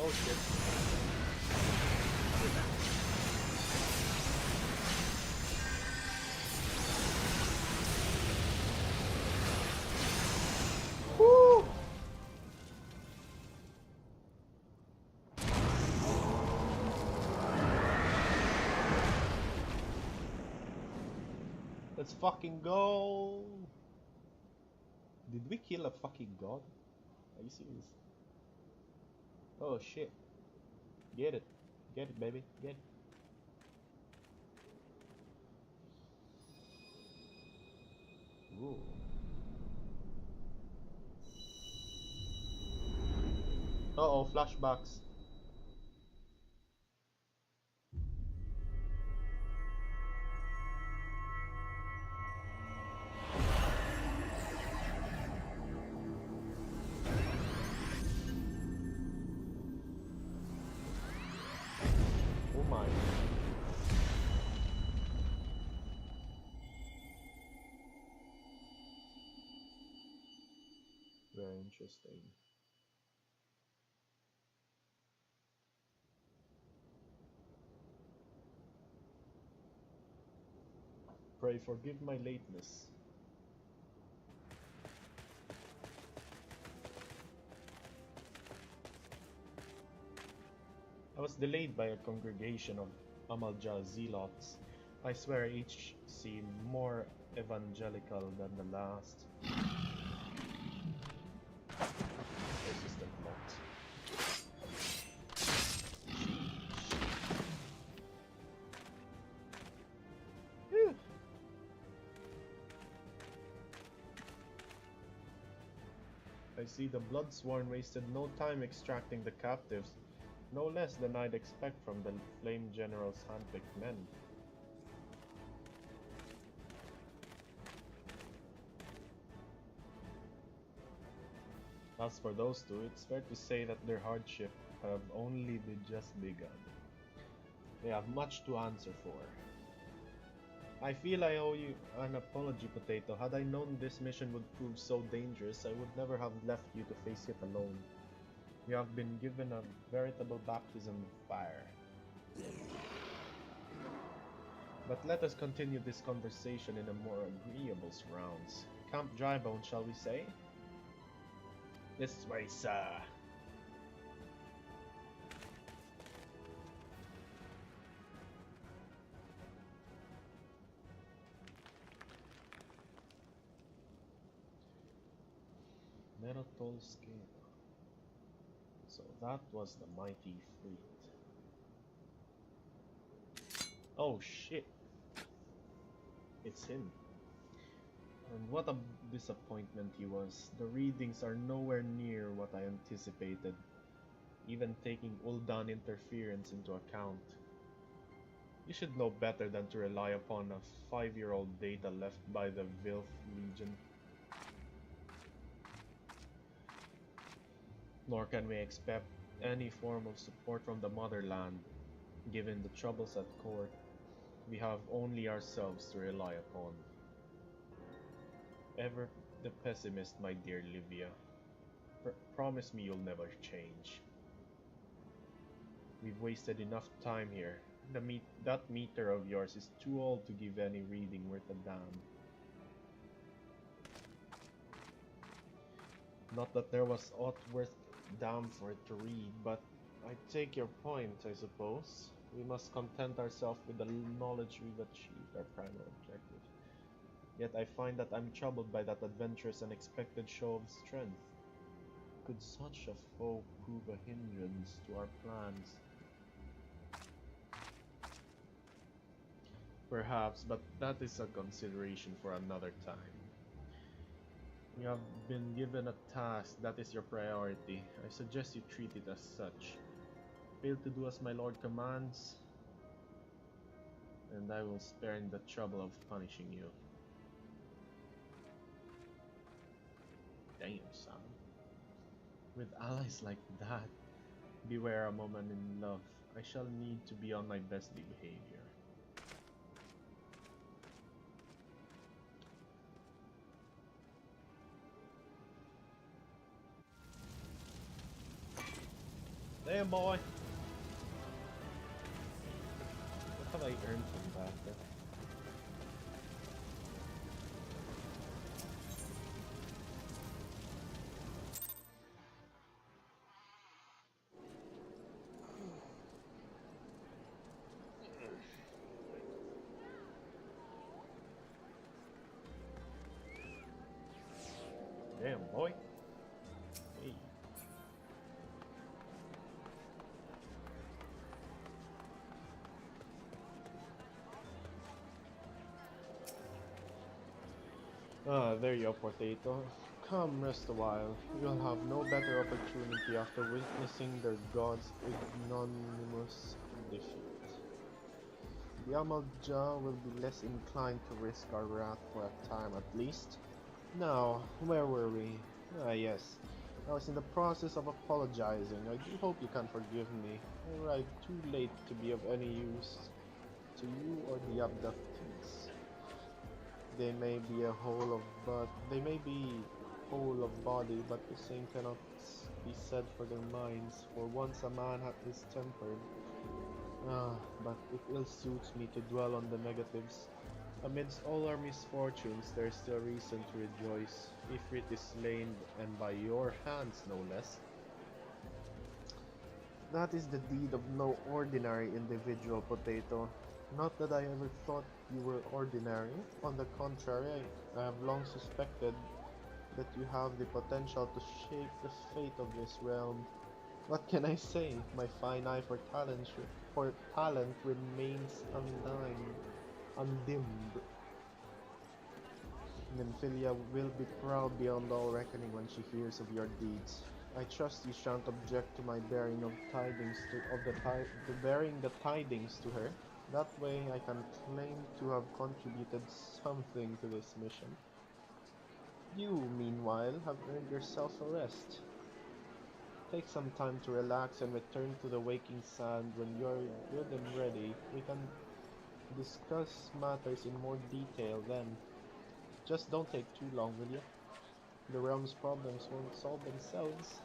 Oh shit. Let's fucking go! Did we kill a fucking god? Are you serious? Oh shit. Get it. Get it, baby. Get it. Ooh. Uh-oh, flashbacks. Oh my. Very interesting. Pray forgive my lateness. I was delayed by a congregation of Amalja zealots. I swear each seemed more evangelical than the last. Persistent lot. Whew. I see the Bloodsworn wasted no time extracting the captives, no less than I'd expect from the Flame General's handpicked men. As for those two, it's fair to say that their hardship have only just begun. They have much to answer for. I feel I owe you an apology, Potato. Had I known this mission would prove so dangerous, I would never have left you to face it alone. You have been given a veritable baptism of fire. But let us continue this conversation in a more agreeable surrounds. Camp Drybone, shall we say? This way, sir. Metal scale. So that was the mighty fleet. Oh shit. It's him. And what a disappointment he was. The readings are nowhere near what I anticipated, even taking Ul'dan interference into account. You should know better than to rely upon a 5-year-old data left by the Vilf Legion. Nor can we expect any form of support from the motherland. Given the troubles at court, we have only ourselves to rely upon. Ever the pessimist, my dear Livia. Promise me you'll never change. We've wasted enough time here. That meter of yours is too old to give any reading worth a damn. Not that there was aught worth damn for it to read, but I take your point, I suppose. We must content ourselves with the knowledge we've achieved, our primary objective. Yet I find that I'm troubled by that adventurous unexpected show of strength. Could such a foe prove a hindrance to our plans? Perhaps, but that is a consideration for another time. You have been given a task that is your priority. I suggest you treat it as such. Fail to do as my lord commands, and I will spare him the trouble of punishing you. Damn, son. With allies like that, beware a woman in love. I shall need to be on my best behavior. Damn, boy! What have I earned from that? Ah, there you are, Potato. Come rest a while. You'll have no better opportunity after witnessing their god's ignominious defeat. The Amalja will be less inclined to risk our wrath for a time at least. Now, where were we? Ah, yes. I was in the process of apologizing. I do hope you can forgive me. I arrived too late to be of any use to you or the abductees. They may be whole of body, but the same cannot be said for their minds. For once a man is tempered. But it ill suits me to dwell on the negatives. Amidst all our misfortunes, there is still reason to rejoice. Ifrit is slain, and by your hands, no less. That is the deed of no ordinary individual, Potato. Not that I ever thought you were ordinary. On the contrary, I have long suspected that you have the potential to shape the fate of this realm. What can I say? My fine eye for talent remains undimmed. Nymphilia will be proud beyond all reckoning when she hears of your deeds. I trust you shan't object to my bearing of tidings to bearing the tidings to her. That way I can claim to have contributed something to this mission. You, meanwhile, have earned yourself a rest. Take some time to relax and return to the waking sand when you're good and ready. We can discuss matters in more detail then. Just don't take too long, will you? The realm's problems won't solve themselves.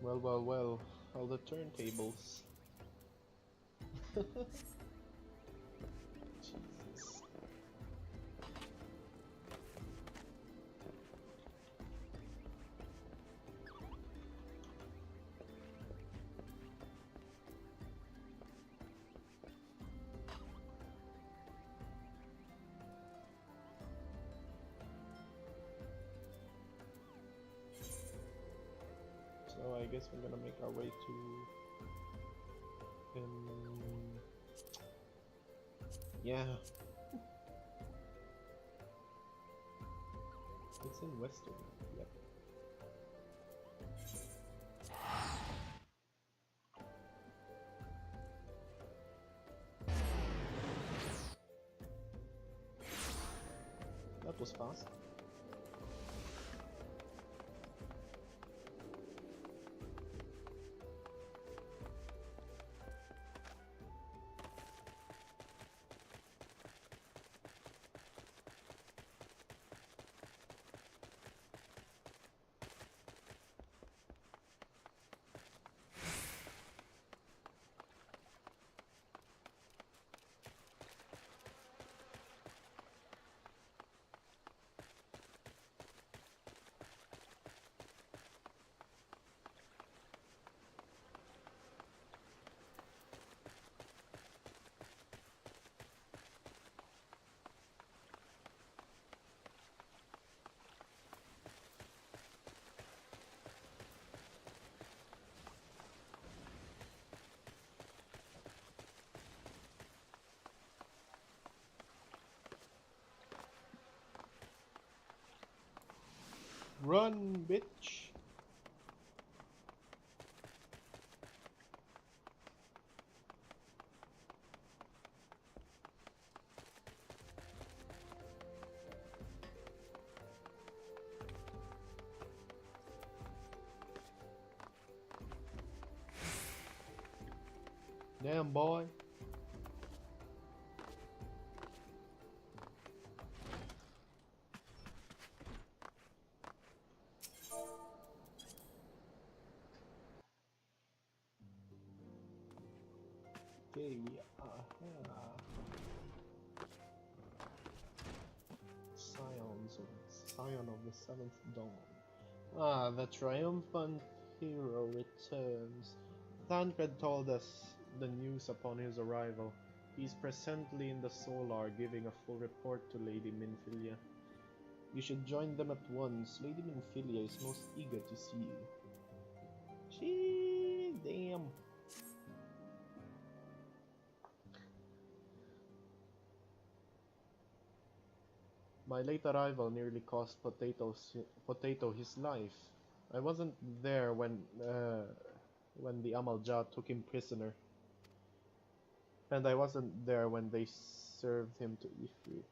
Well, well, well, all the turntables. Jesus. So I guess we're gonna make our way to yeah. It's in Western. Yep. That was fast. Run, bitch! Damn, boy. Okay, we are here. Scion of the Seventh Dawn. Ah, the triumphant hero returns. Tancred told us the news upon his arrival. He is presently in the Solar giving a full report to Lady Minfilia. You should join them at once. Lady Minfilia is most eager to see you. Gee, damn. My late arrival nearly cost Potato his life. I wasn't there when the Amalja took him prisoner, and I wasn't there when they served him to Ifrit.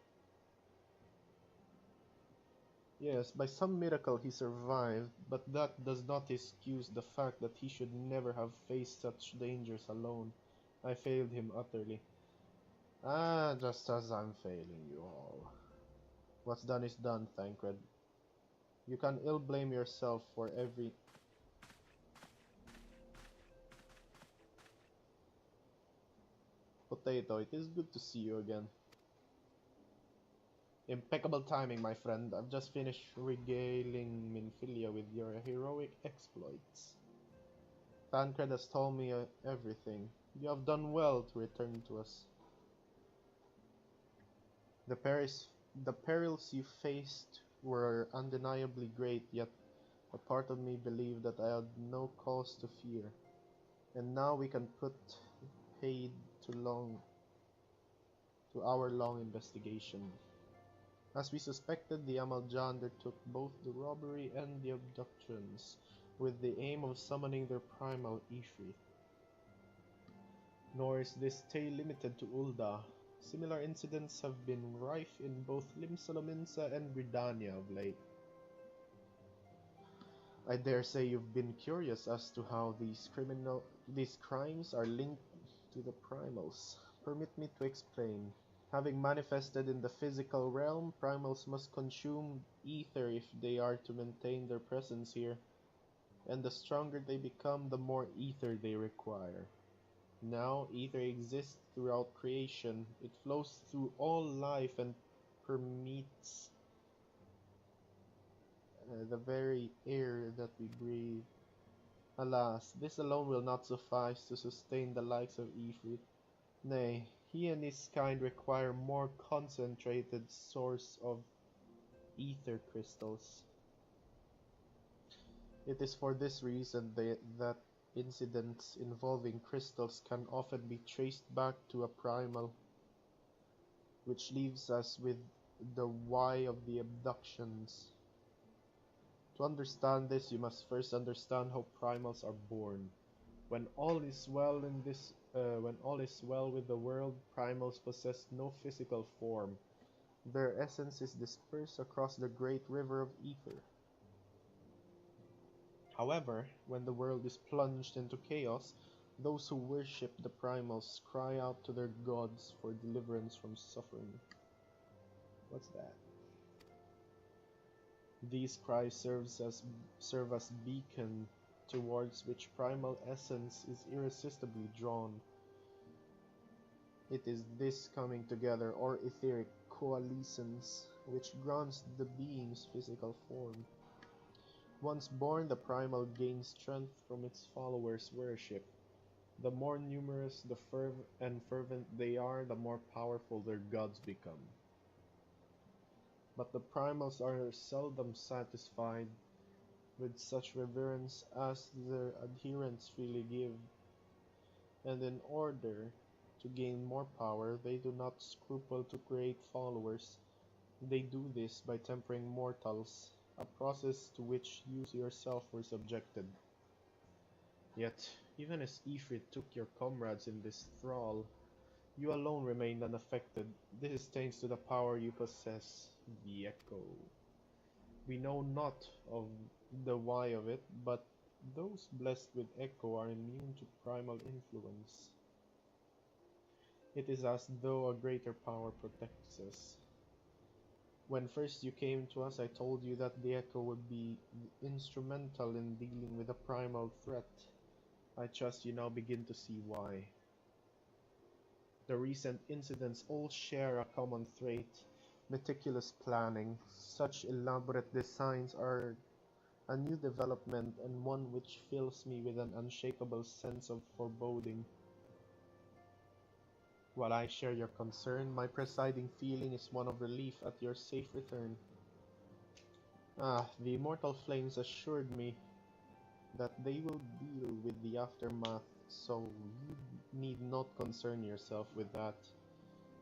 Yes, by some miracle he survived, but that does not excuse the fact that he should never have faced such dangers alone. I failed him utterly. Ah, just as I'm failing you all. What's done is done, Thancred. You can ill blame yourself for every... Potato, it is good to see you again. Impeccable timing, my friend. I've just finished regaling Minfilia with your heroic exploits. Tancred has told me everything. You have done well to return to us. The perils you faced were undeniably great, yet a part of me believed that I had no cause to fear. And now we can put paid to our long investigation. As we suspected, the Amalja undertook both the robbery and the abductions, with the aim of summoning their primal Ifrit. Nor is this tale limited to Ul'dah. Similar incidents have been rife in both Limsolominsa and Gridania of late. I dare say you've been curious as to how these crimes are linked to the primals. Permit me to explain. Having manifested in the physical realm, primals must consume ether if they are to maintain their presence here, and the stronger they become, the more ether they require. Now, ether exists throughout creation. It flows through all life and permeates the very air that we breathe. Alas, this alone will not suffice to sustain the likes of Ifrit. Nay, he and his kind require more concentrated source of ether crystals. It is for this reason that incidents involving crystals can often be traced back to a primal, which leaves us with the why of the abductions. To understand this, you must first understand how primals are born. When all is well with the world, primals possess no physical form. Their essence is dispersed across the great river of ether. However, when the world is plunged into chaos, those who worship the primals cry out to their gods for deliverance from suffering. What's that? These cries serve as beacon towards which primal essence is irresistibly drawn. It is this coming together, or etheric coalescence, which grants the being's physical form. Once born, the primal gains strength from its followers' worship. The more numerous and fervent they are, the more powerful their gods become. But the primals are seldom satisfied with such reverence as their adherents freely give, and in order to gain more power, they do not scruple to create followers. They do this by tempering mortals, a process to which you yourself were subjected. Yet, even as Ifrit took your comrades in this thrall, you alone remained unaffected. This is thanks to the power you possess, the Echo. We know not of the why of it, but those blessed with Echo are immune to primal influence. It is as though a greater power protects us. When first you came to us, I told you that the Echo would be instrumental in dealing with a primal threat. I trust you now begin to see why. The recent incidents all share a common trait: meticulous planning. Such elaborate designs are A new development, and one which fills me with an unshakable sense of foreboding. While I share your concern, my presiding feeling is one of relief at your safe return. The immortal flames assured me that they will deal with the aftermath, so you need not concern yourself with that.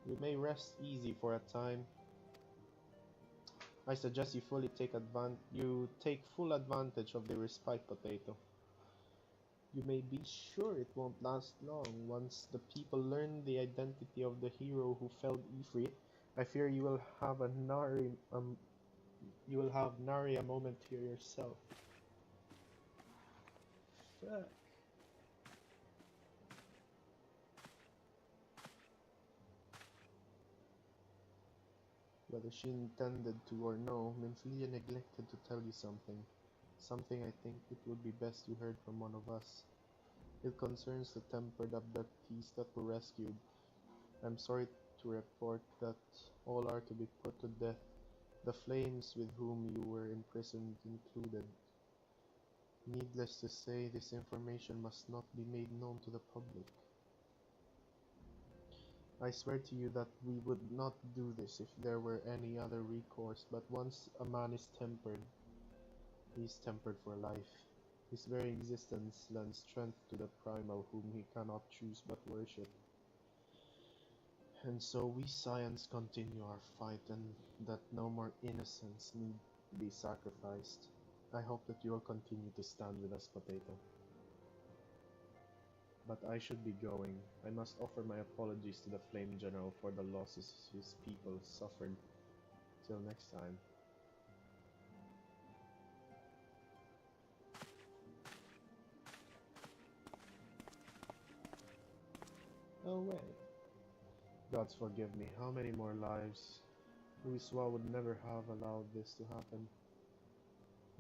You may rest easy for a time. I suggest you take full advantage of the respite, Potato. You may be sure it won't last long. Once the people learn the identity of the hero who felled Ifrit, I fear you will have nary a moment to yourself. Fuck. Whether she intended to or no, Minfilia neglected to tell you something. Something I think it would be best you heard from one of us. It concerns the tempered abductees that were rescued. I'm sorry to report that all are to be put to death, the flames with whom you were imprisoned included. Needless to say, this information must not be made known to the public. I swear to you that we would not do this if there were any other recourse, but once a man is tempered, he is tempered for life. His very existence lends strength to the primal whom he cannot choose but worship. And so we Scions continue our fight, and that no more innocents need be sacrificed. I hope that you will continue to stand with us, Potato. But I should be going. I must offer my apologies to the Flame General for the losses his people suffered. Till next time. Oh wait. Gods forgive me, how many more lives? Uiswa would never have allowed this to happen.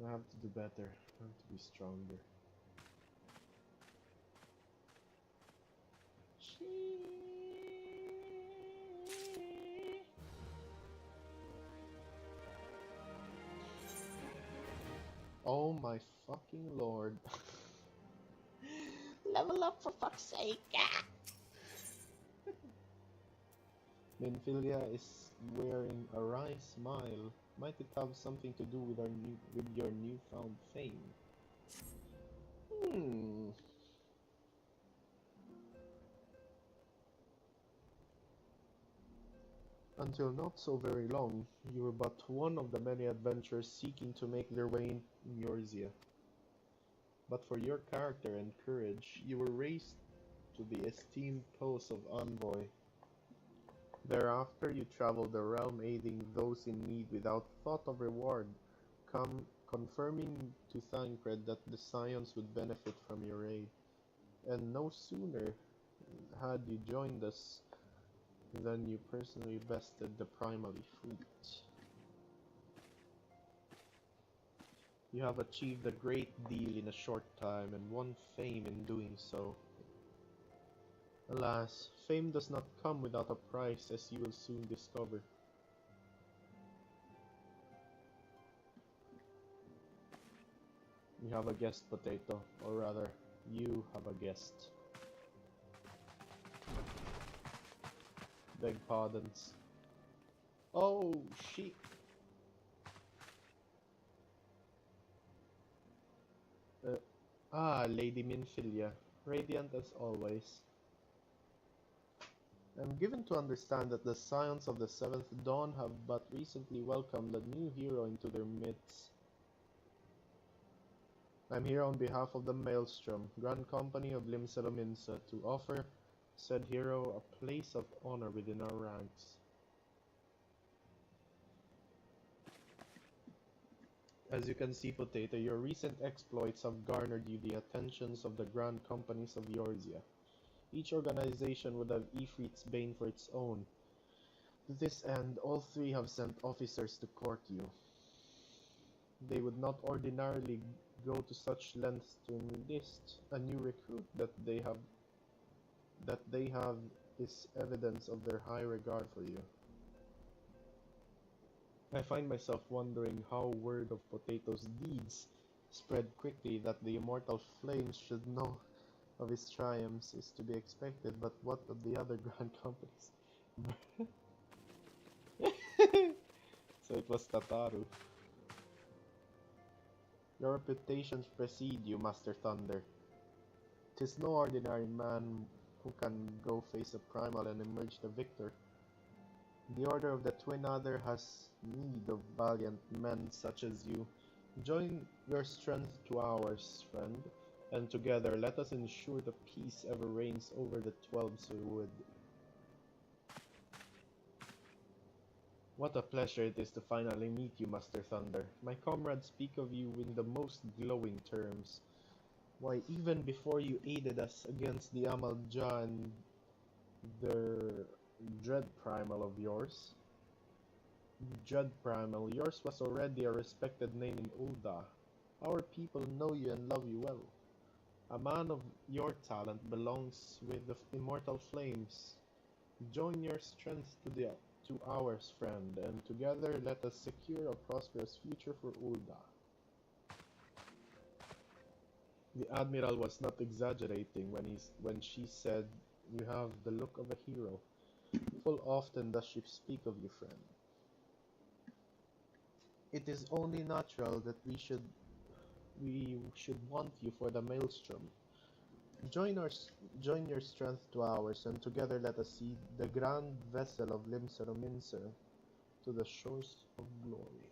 I have to do better. I have to be stronger. Oh my fucking lord. Level up for fuck's sake. Minfilia is wearing a wry smile. Might it have something to do with your newfound fame? Until not so very long, you were but one of the many adventurers seeking to make their way in Eorzea. But for your character and courage, you were raised to the esteemed post of envoy. Thereafter, you traveled the realm aiding those in need without thought of reward, confirming to Thancred that the Scions would benefit from your aid. And no sooner had you joined us than you personally bested the Primal Ifrit. You have achieved a great deal in a short time and won fame in doing so. Alas, fame does not come without a price, as you will soon discover. We have a guest, Potato, or rather, you have a guest. Beg pardons. Oh, shit. Lady Minfilia, radiant as always. I'm given to understand that the Scions of the Seventh Dawn have but recently welcomed a new hero into their midst. I'm here on behalf of the Maelstrom, Grand Company of Limselominsa, to offer said hero a place of honor within our ranks. As you can see, Potato, your recent exploits have garnered you the attentions of the Grand Companies of Eorzea. Each organization would have Ifrit's bane for its own. To this end, all three have sent officers to court you. They would not ordinarily go to such lengths to enlist a new recruit. That they have is evidence of their high regard for you. I find myself wondering how word of Potato's deeds spread quickly that the immortal flames should know of his triumphs is to be expected, but what of the other grand companies? So it was Tataru. Your reputations precede you, Master Thunder. 'Tis no ordinary man who can go face a primal and emerge the victor. The Order of the Twin Adder has need of valiant men such as you. Join your strength to ours, friend, and together let us ensure the peace ever reigns over the 12's wood. What a pleasure it is to finally meet you, Master Thunder. My comrades speak of you in the most glowing terms. Why, even before you aided us against the Amalja and their dread primal of yours, yours was already a respected name in Ul'dah. Our people know you and love you well. A man of your talent belongs with the immortal flames. Join your strength to ours, friend, and together let us secure a prosperous future for Ul'dah. The Admiral was not exaggerating when she said you have the look of a hero. Full often does she speak of you, friend. It is only natural that we should want you for the Maelstrom. Join your strength to ours, and together let us see the grand vessel of Limsa to the shores of glory.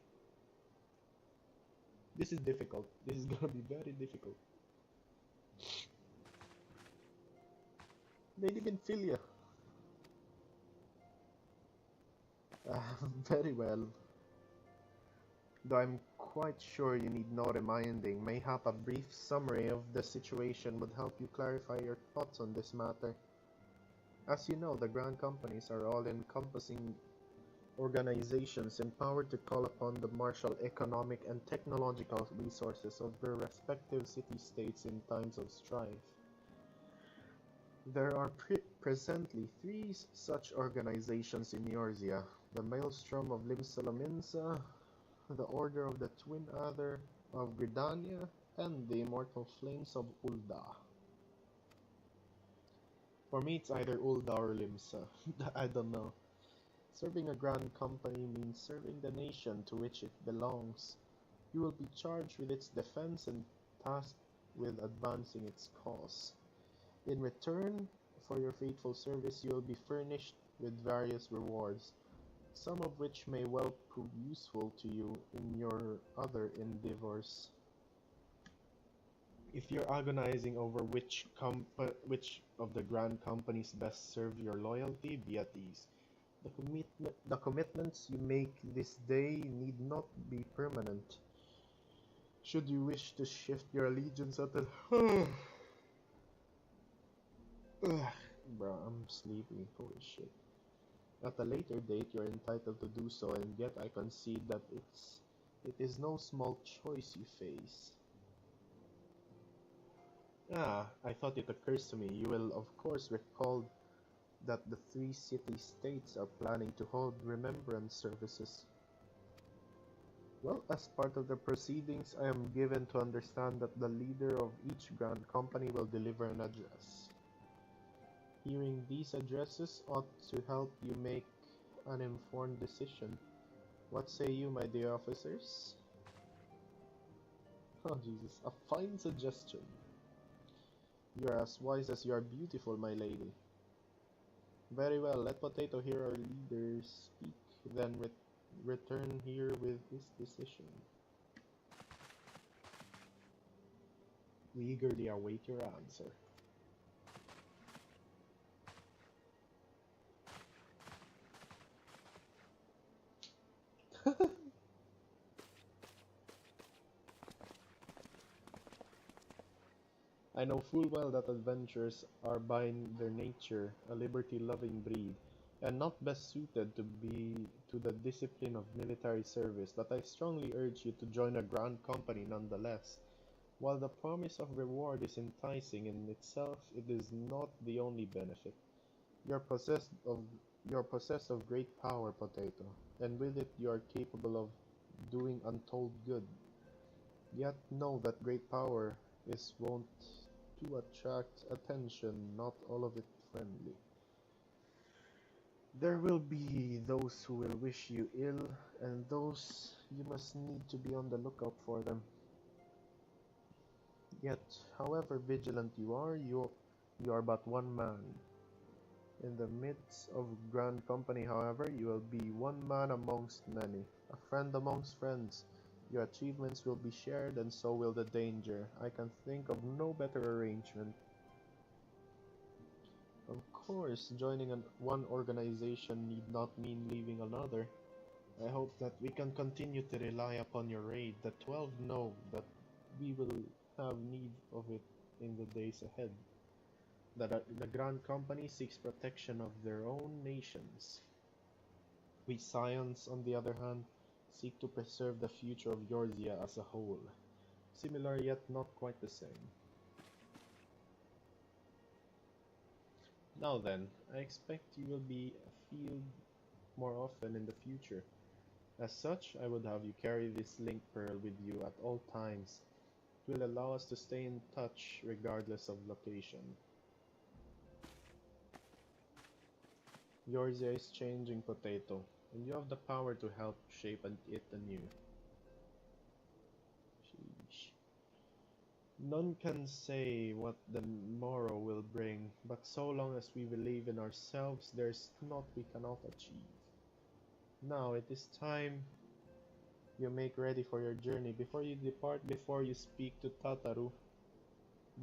This is difficult. This is gonna be very difficult. They live in Philia. Very well. Though I'm quite sure you need no reminding, mayhap a brief summary of the situation would help you clarify your thoughts on this matter. As you know, the Grand Companies are all-encompassing organizations empowered to call upon the martial economic and technological resources of their respective city-states in times of strife. There are presently three such organizations in Eorzea: the Maelstrom of Limsa, the Order of the Twin Adder of Gridania, and the Immortal Flames of Ul'dah. For me, it's either Ul'dah or Limsa. I don't know. Serving a grand company means serving the nation to which it belongs. You will be charged with its defense and tasked with advancing its cause. In return for your faithful service, you will be furnished with various rewards, some of which may well prove useful to you in your other endeavors. If you're agonizing over which of the grand companies best serve your loyalty, be at ease. The commitments you make this day need not be permanent. Should you wish to shift your allegiance at the Bro, I'm sleepy. Holy shit. At a later date, you're entitled to do so, and yet I concede that it is no small choice you face. I thought it occurs to me. You will, of course, recall that the three city-states are planning to hold remembrance services. Well, as part of the proceedings, I am given to understand that the leader of each grand company will deliver an address. Hearing these addresses ought to help you make an informed decision. What say you, my dear officers? Oh, Jesus, a fine suggestion. You are as wise as you are beautiful, my lady. Very well, let Potato hear our leader speak, then return here with his decision. We eagerly await your answer. I know full well that adventurers are by their nature a liberty-loving breed, and not best suited to the discipline of military service, but I strongly urge you to join a grand company nonetheless. While the promise of reward is enticing in itself, it is not the only benefit. You're possessed of great power, Potato, and with it you are capable of doing untold good. Yet know that great power is wont to attract attention, not all of it friendly. There will be those who will wish you ill, and those you must need to be on the lookout for them. Yet, however vigilant you are but one man. In the midst of grand company, however, you will be one man amongst many, a friend amongst friends. Your achievements will be shared, and so will the danger. I can think of no better arrangement. Of course, joining one organization need not mean leaving another. I hope that we can continue to rely upon your aid. The 12 know that we will have need of it in the days ahead. That the Grand Company seeks protection of their own nations. We Scions, on the other hand, seek to preserve the future of Eorzea as a whole. Similar yet not quite the same. Now then, I expect you will be afield more often in the future. As such, I would have you carry this link pearl with you at all times. It will allow us to stay in touch regardless of location. Eorzea is changing, Potato, and you have the power to help shape it anew. Sheesh. None can say what the morrow will bring, but so long as we believe in ourselves, there is naught we cannot achieve. Now it is time you make ready for your journey. Before you depart, before you speak to Tataru,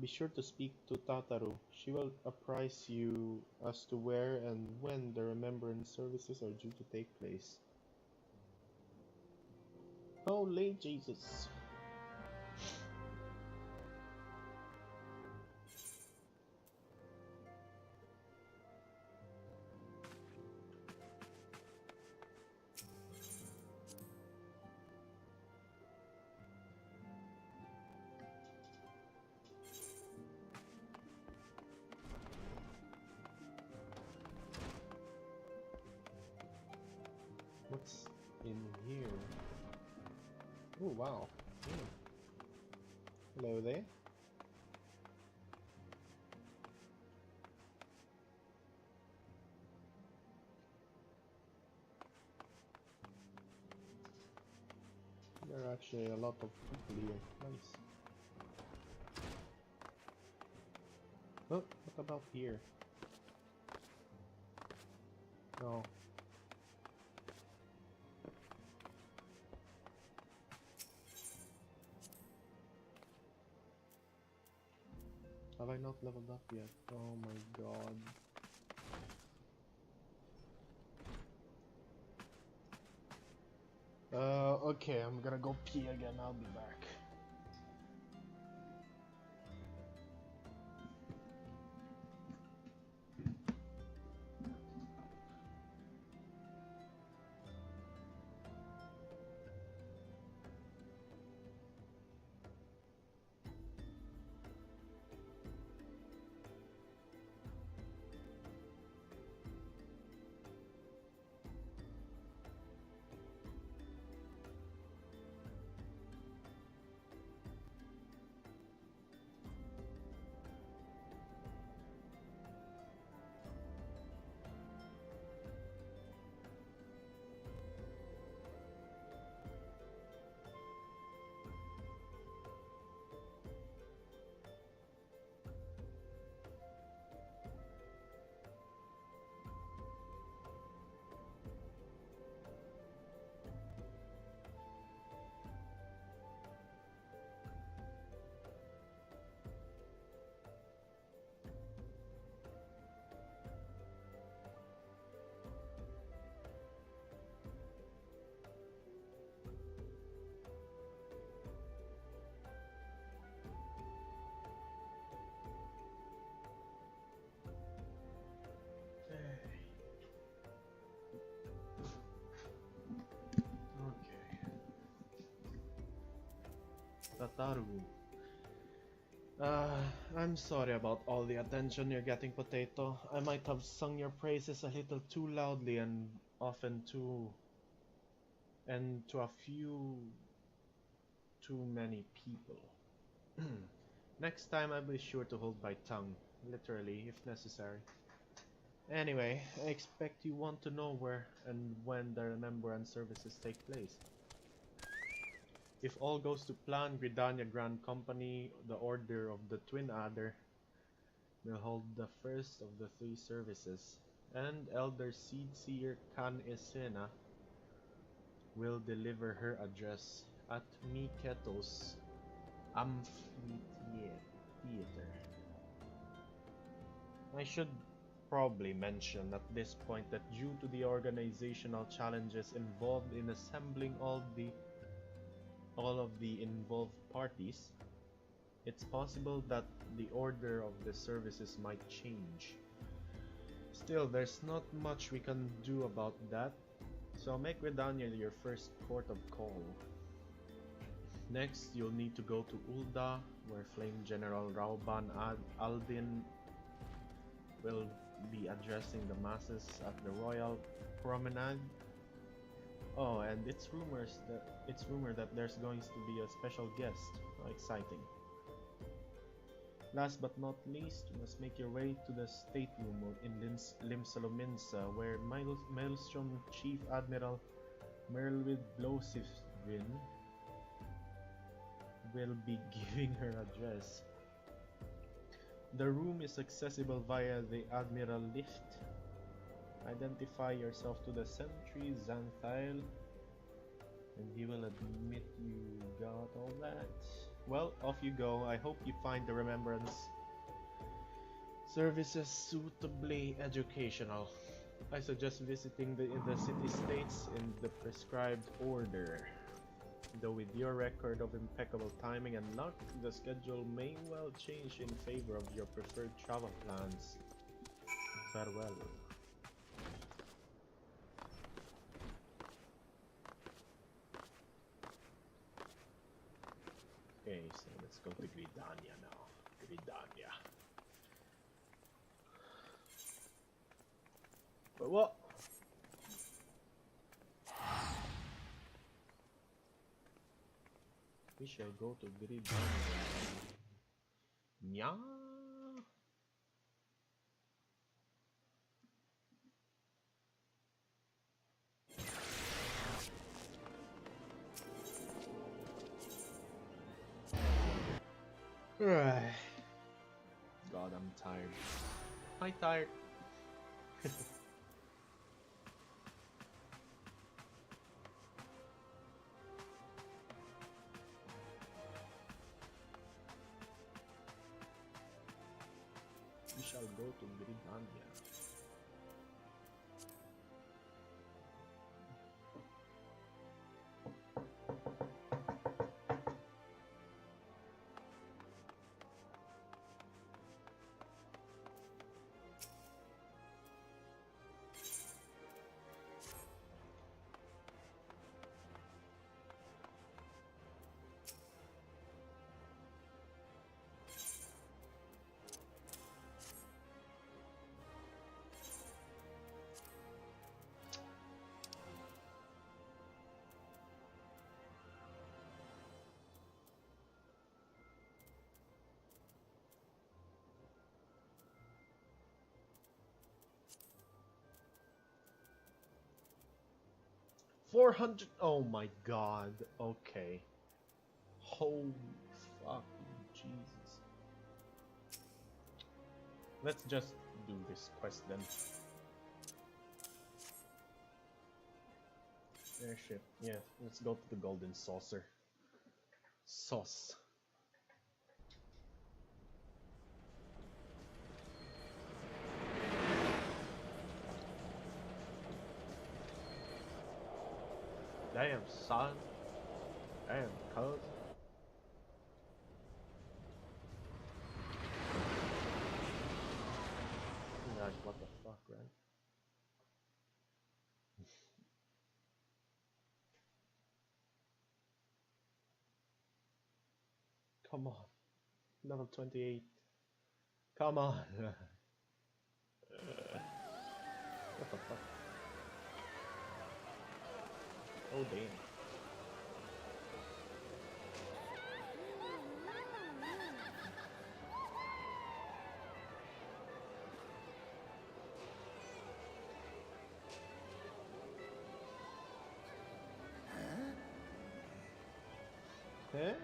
be sure to speak to Tataru. She will apprise you as to where and when the remembrance services are due to take place. Holy Jesus! What's in here? Oh wow. Hello there. There are actually a lot of people here. Nice. Oh, what about here? No. Have I not leveled up yet? Oh my god. Okay, I'm gonna go pee again. I'll be back. Tataru. I'm sorry about all the attention you're getting, Potato. I might have sung your praises a little too loudly and often to a few too many people. Next time I'll be sure to hold my tongue, literally, if necessary. Anyway, I expect you want to know where and when the remembrance services take place. If all goes to plan, Gridania Grand Company, the Order of the Twin Adder, will hold the first of the 3 services, and Elder Seedseer Kan Esena will deliver her address at Miketo's Amphitheater. I should probably mention at this point that due to the organizational challenges involved in assembling all of the involved parties, it's possible that the order of the services might change. Still, there's not much we can do about that, so make Redania your first port of call. Next, you'll need to go to Ulda, where Flame General Rauban Aldin will be addressing the masses at the Royal Promenade. Oh, and it's rumored that there's going to be a special guest. How exciting. Last but not least, you must make your way to the stateroom in Limsalominsa, where Maelstrom Chief Admiral Merlwyd Blosivin will be giving her address. The room is accessible via the Admiral Lift. Identify yourself to the sentry Xanthael, and he will admit you got all that. Well, off you go. I hope you find the remembrance services suitably educational. I suggest visiting the city-states in the prescribed order. Though with your record of impeccable timing and luck, the schedule may well change in favor of your preferred travel plans. Farewell. Okay, so let's go to Gridania now. Gridania. But what? We shall go to Gridania. Nya? God, I'm tired. I'm tired. We shall go to Gridania. $400. Oh my God. Okay. Holy fucking Jesus. Let's just do this quest then. Airship. Yeah, let's go to the Golden Saucer. Sauce. Damn, son. Damn, cuz. Like, what the fuck, right? Come on. Level 28. Come on. What the fuck? Oh, damn. Eh?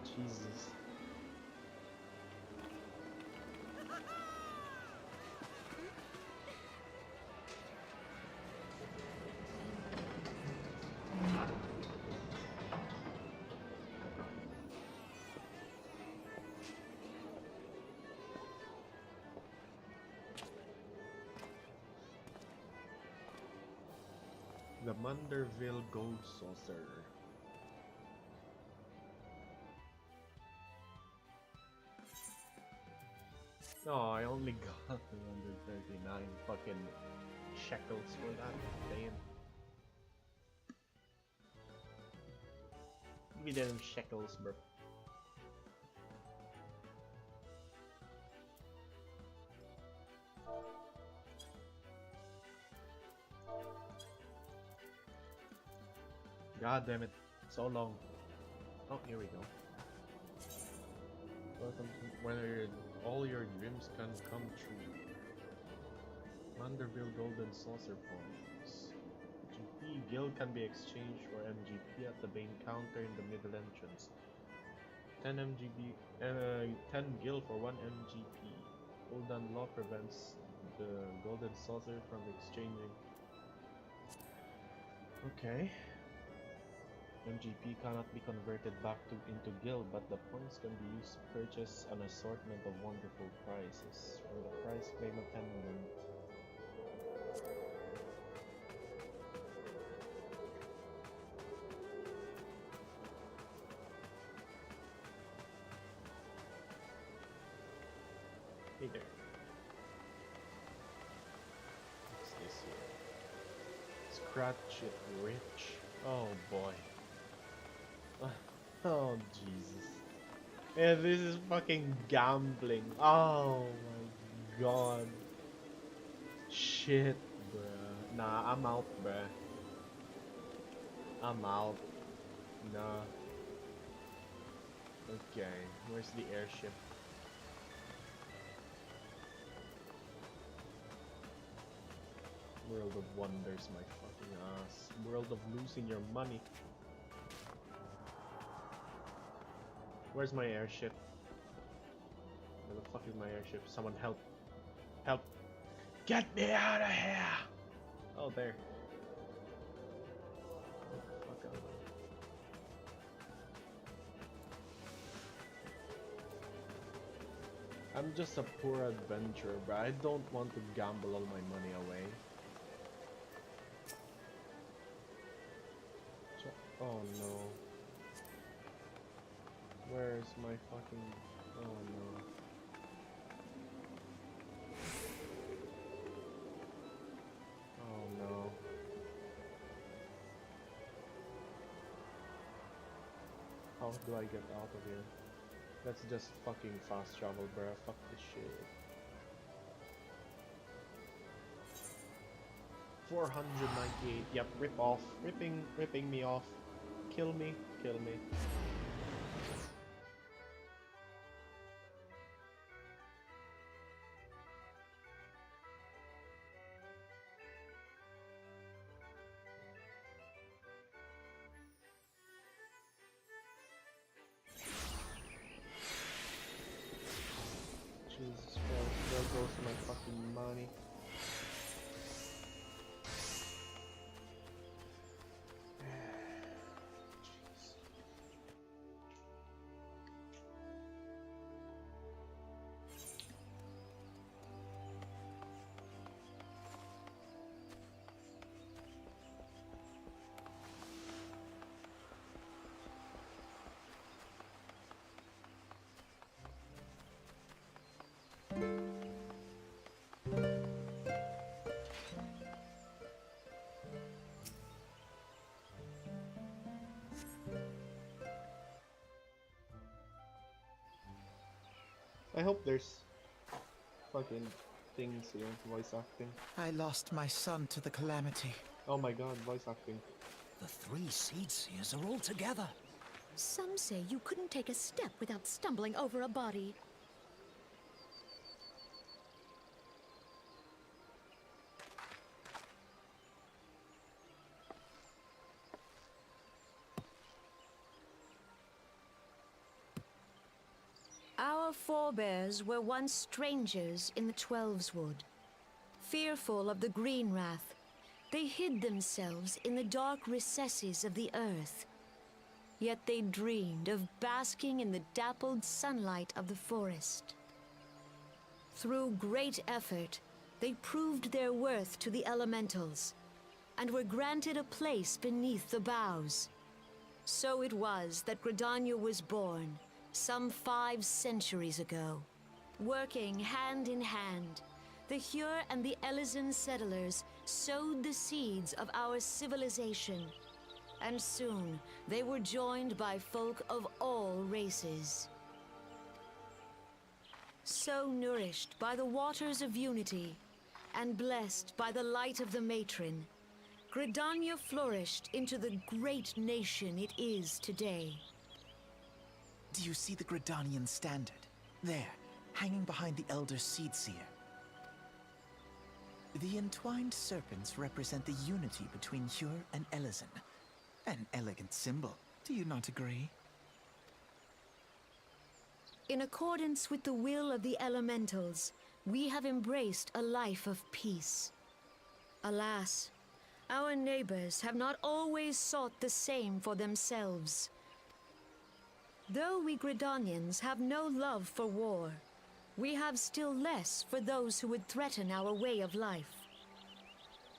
Jesus. The Munderville Gold Saucer. Oh, I only got 139 fucking shekels for that. Damn. Give me them shekels, bro. God damn it. So long. Oh, here we go. Welcome to where all your dreams can come true. Manderville Golden Saucer Points. GP Gil can be exchanged for MGP at the main counter in the middle entrance. 10 Gil for 1 MGP. Hold on law prevents the Golden Saucer from exchanging. Okay. MGP cannot be converted back into Gil, but the points can be used to purchase an assortment of wonderful prizes. For the prize, claim a pendant. Hey there. What's this here? Scratch it rich. Oh boy. Oh Jesus. Yeah, this is fucking gambling. Oh my god. Shit, bruh. Nah, I'm out, bruh. I'm out. Nah. Okay, where's the airship? World of Wonders, my fucking ass. World of losing your money. Where's my airship? Where the fuck is my airship? Someone help. Help. Get me out of here! Oh, there. Oh, fuck out. I'm just a poor adventurer, but I don't want to gamble all my money away. Oh no. Where's my fucking... Oh no. Oh no. How do I get out of here? Let's just fucking fast travel, bruh. Fuck this shit. 498. Yep, rip off. Ripping me off. Kill me. Kill me. Jesus Christ, there goes my fucking money. I hope there's fucking things here, voice acting. I lost my son to the calamity. Oh my god, voice acting. The three seed seers are all together. Some say you couldn't take a step without stumbling over a body. Our forebears were once strangers in the Twelveswood. Fearful of the Green Wrath, they hid themselves in the dark recesses of the earth. Yet they dreamed of basking in the dappled sunlight of the forest. Through great effort, they proved their worth to the elementals, and were granted a place beneath the boughs. So it was that Gridania was born, some 5 centuries ago. Working hand in hand, the Hyur and the Elysian settlers sowed the seeds of our civilization, and soon they were joined by folk of all races. So nourished by the waters of unity, and blessed by the light of the matron, Gridania flourished into the great nation it is today. Do you see the Gridanian standard? There, hanging behind the Elder Seedseer. The entwined serpents represent the unity between Hyur and Elysian. An elegant symbol, do you not agree? In accordance with the will of the elementals, we have embraced a life of peace. Alas, our neighbors have not always sought the same for themselves. Though we Gridanians have no love for war, we have still less for those who would threaten our way of life.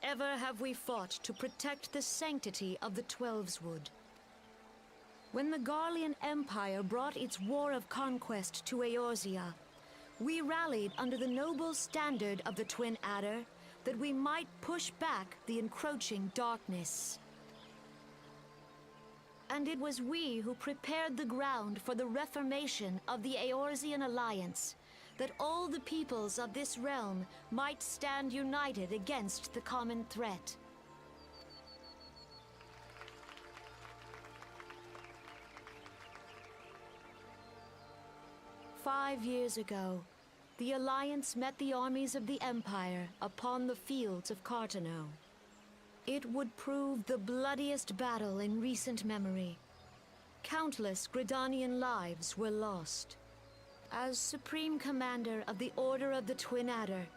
Ever have we fought to protect the sanctity of the Twelveswood. When the Garlean Empire brought its war of conquest to Eorzea, we rallied under the noble standard of the Twin Adder that we might push back the encroaching darkness. And it was we who prepared the ground for the reformation of the Eorzean Alliance, that all the peoples of this realm might stand united against the common threat. "5 years ago, the Alliance met the armies of the Empire upon the fields of Cartano. It would prove the bloodiest battle in recent memory. Countless Gridanian lives were lost. As Supreme Commander of the Order of the Twin Adder,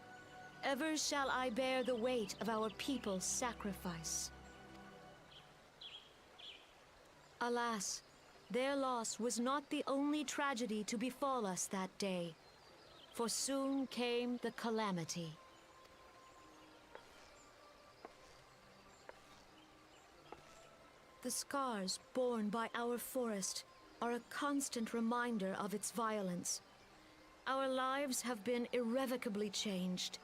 ever shall I bear the weight of our people's sacrifice. Alas, their loss was not the only tragedy to befall us that day, for soon came the calamity. The scars borne by our forest are a constant reminder of its violence. Our lives have been irrevocably changed,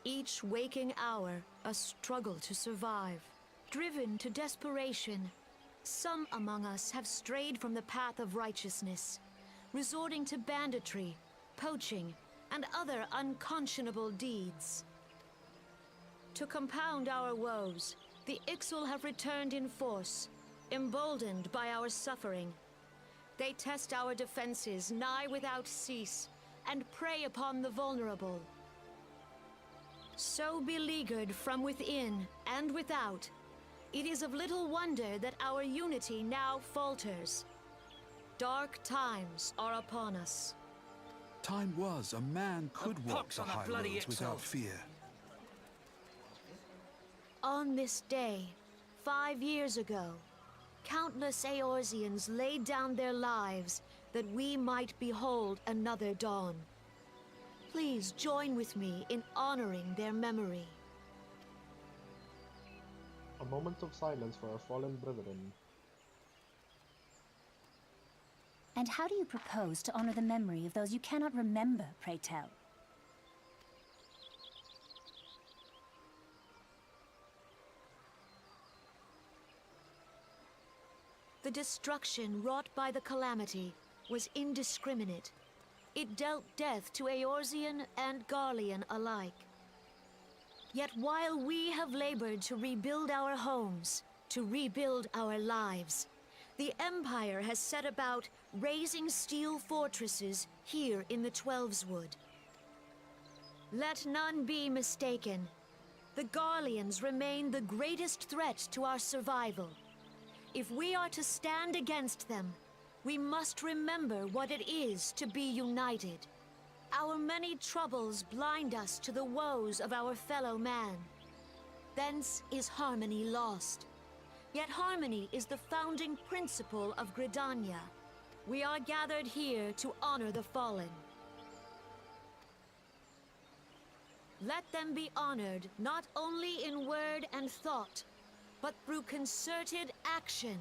each waking hour a struggle to survive. Driven to desperation, some among us have strayed from the path of righteousness, resorting to banditry, poaching, and other unconscionable deeds. To compound our woes, the Ixal have returned in force, emboldened by our suffering. They test our defenses nigh without cease, and prey upon the vulnerable. So beleaguered from within and without, it is of little wonder that our unity now falters. Dark times are upon us. Time was a man could walk the high roads without fear. On this day, 5 years ago, countless Eorzeans laid down their lives that we might behold another dawn. Please join with me in honoring their memory. A moment of silence for our fallen brethren. And how do you propose to honor the memory of those you cannot remember, pray tell? The destruction wrought by the calamity was indiscriminate. It dealt death to Eorzean and Garlean alike. Yet while we have labored to rebuild our homes, to rebuild our lives, The Empire has set about raising steel fortresses here in the Twelveswood. Let none be mistaken. The Garleans remain the greatest threat to our survival. If we are to stand against them, we must remember what it is to be united. Our many troubles blind us to the woes of our fellow man. Thence is harmony lost. Yet harmony is the founding principle of Gridania. We are gathered here to honor the fallen. Let them be honored not only in word and thought, but through concerted action.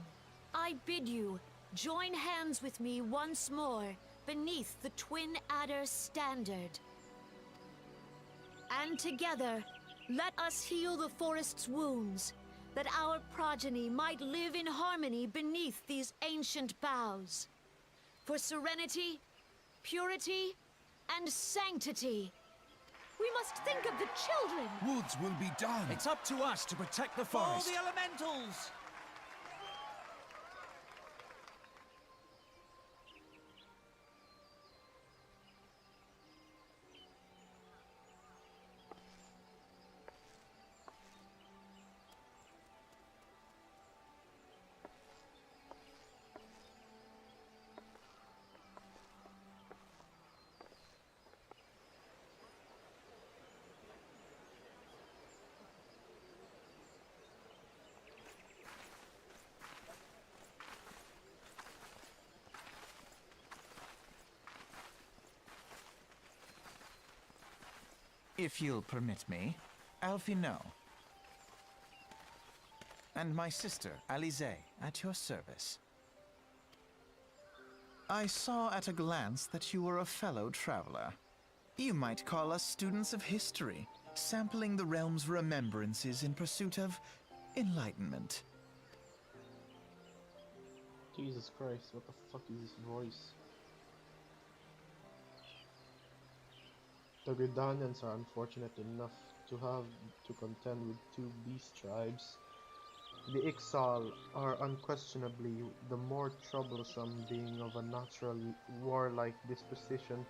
I bid you, join hands with me once more beneath the Twin Adder's standard. And together, let us heal the forest's wounds, that our progeny might live in harmony beneath these ancient boughs. For serenity, purity, and sanctity, we must think of the children! Woods will be done. It's up to us to protect the forest. For the elementals! If you'll permit me, Alfie no. And my sister, Alize, at your service. I saw at a glance that you were a fellow traveler. You might call us students of history, sampling the realm's remembrances in pursuit of enlightenment. Jesus Christ, what the fuck is this voice? The Gridanians are unfortunate enough to have to contend with two beast tribes. The Ixal are unquestionably the more troublesome, being of a natural warlike disposition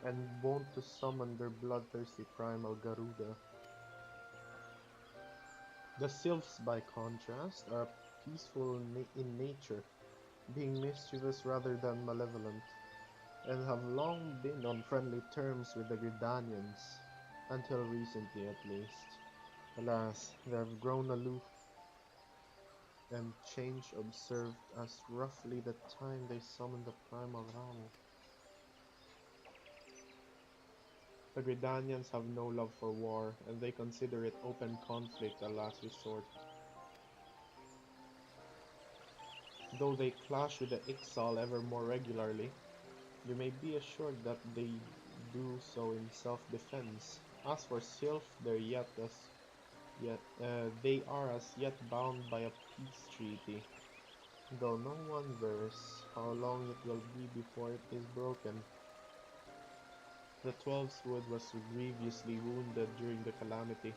and wont to summon their bloodthirsty primal Garuda. The Sylphs, by contrast, are peaceful in nature, being mischievous rather than malevolent, and have long been on friendly terms with the Gridanians, until recently at least. Alas, they have grown aloof, and change observed as roughly the time they summoned the primal Rao. The Gridanians have no love for war, and they consider it open conflict a last resort. Though they clash with the Ixal ever more regularly, you may be assured that they do so in self-defense. As for Sylph, they are as yet bound by a peace treaty, though no one knows how long it will be before it is broken. The Twelveswood was grievously wounded during the calamity,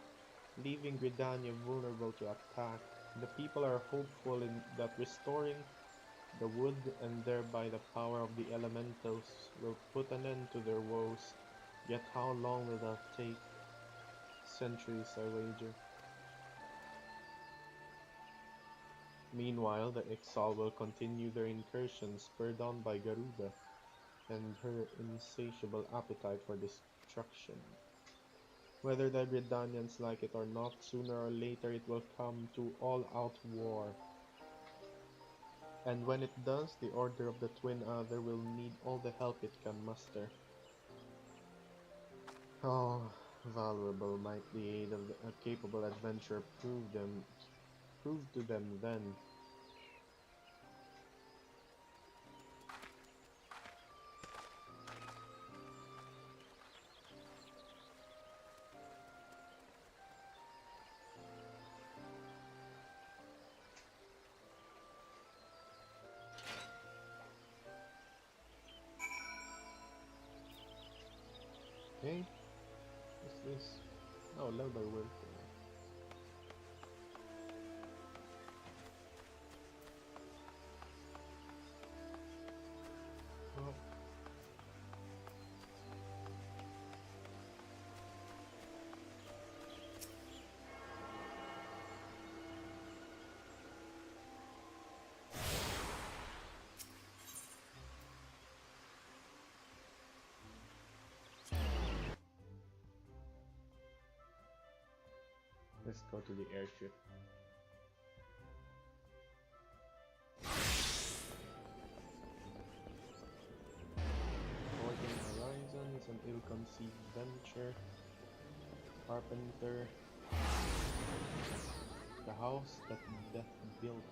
leaving Gridania vulnerable to attack. The people are hopeful that restoring the wood, and thereby the power of the elementals, will put an end to their woes. Yet how long will that take? Centuries, I wager. Meanwhile, the Ixal will continue their incursions, spurred on by Garuda and her insatiable appetite for destruction. Whether the Gridanians like it or not, sooner or later it will come to all-out war. And when it does, the Order of the Twin Adder will need all the help it can muster. How valuable might the aid of a capable adventurer prove to them then? Okay, what's this? Oh, level work. Let's go to the airship. Forging Horizon is an ill-conceived venture. Carpenter. The house that death built.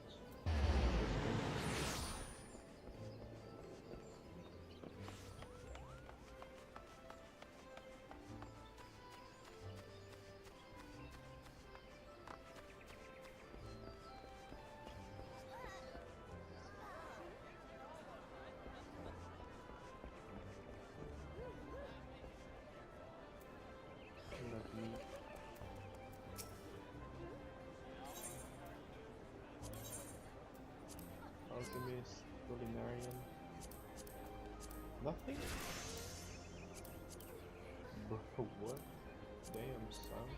Alchemist, Culinarian. Nothing? Bro, what? Damn, son.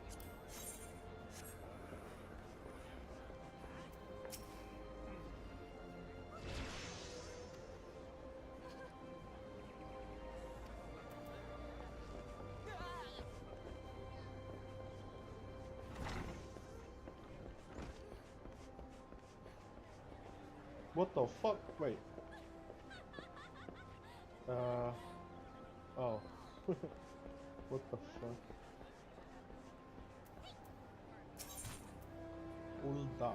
What the fuck? Wait. Oh. What the fuck? Ulda.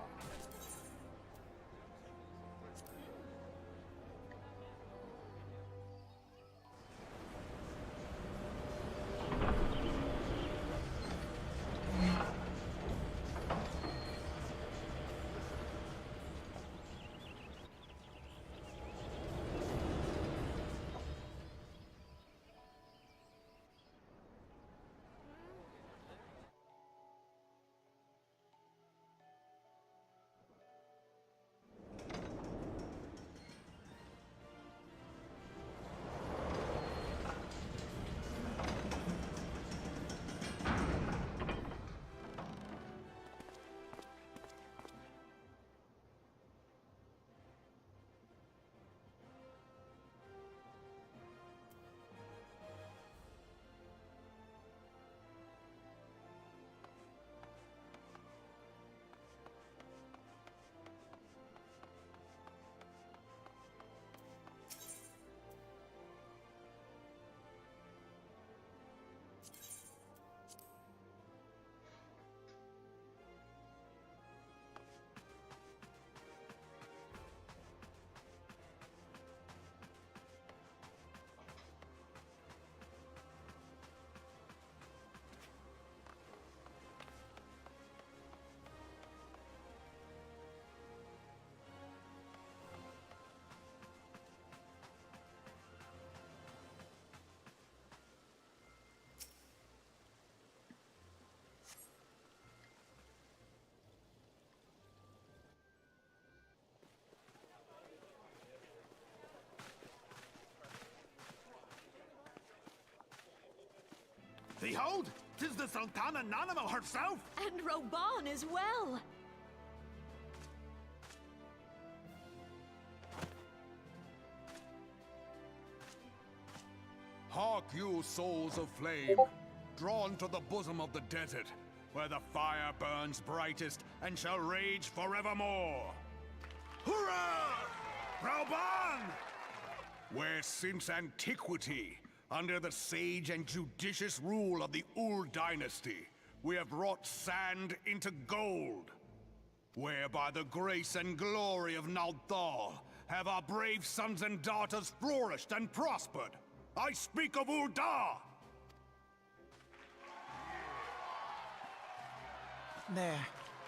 Behold, 'tis the Sultana Nanimo herself! And Roban as well! Hark you, souls of flame, drawn to the bosom of the desert, where the fire burns brightest and shall rage forevermore. Hurrah! Rauban! Where since antiquity, under the sage and judicious rule of the Ul dynasty, we have wrought sand into gold. Where by the grace and glory of Nalthal have our brave sons and daughters flourished and prospered. I speak of Ul'dah! There,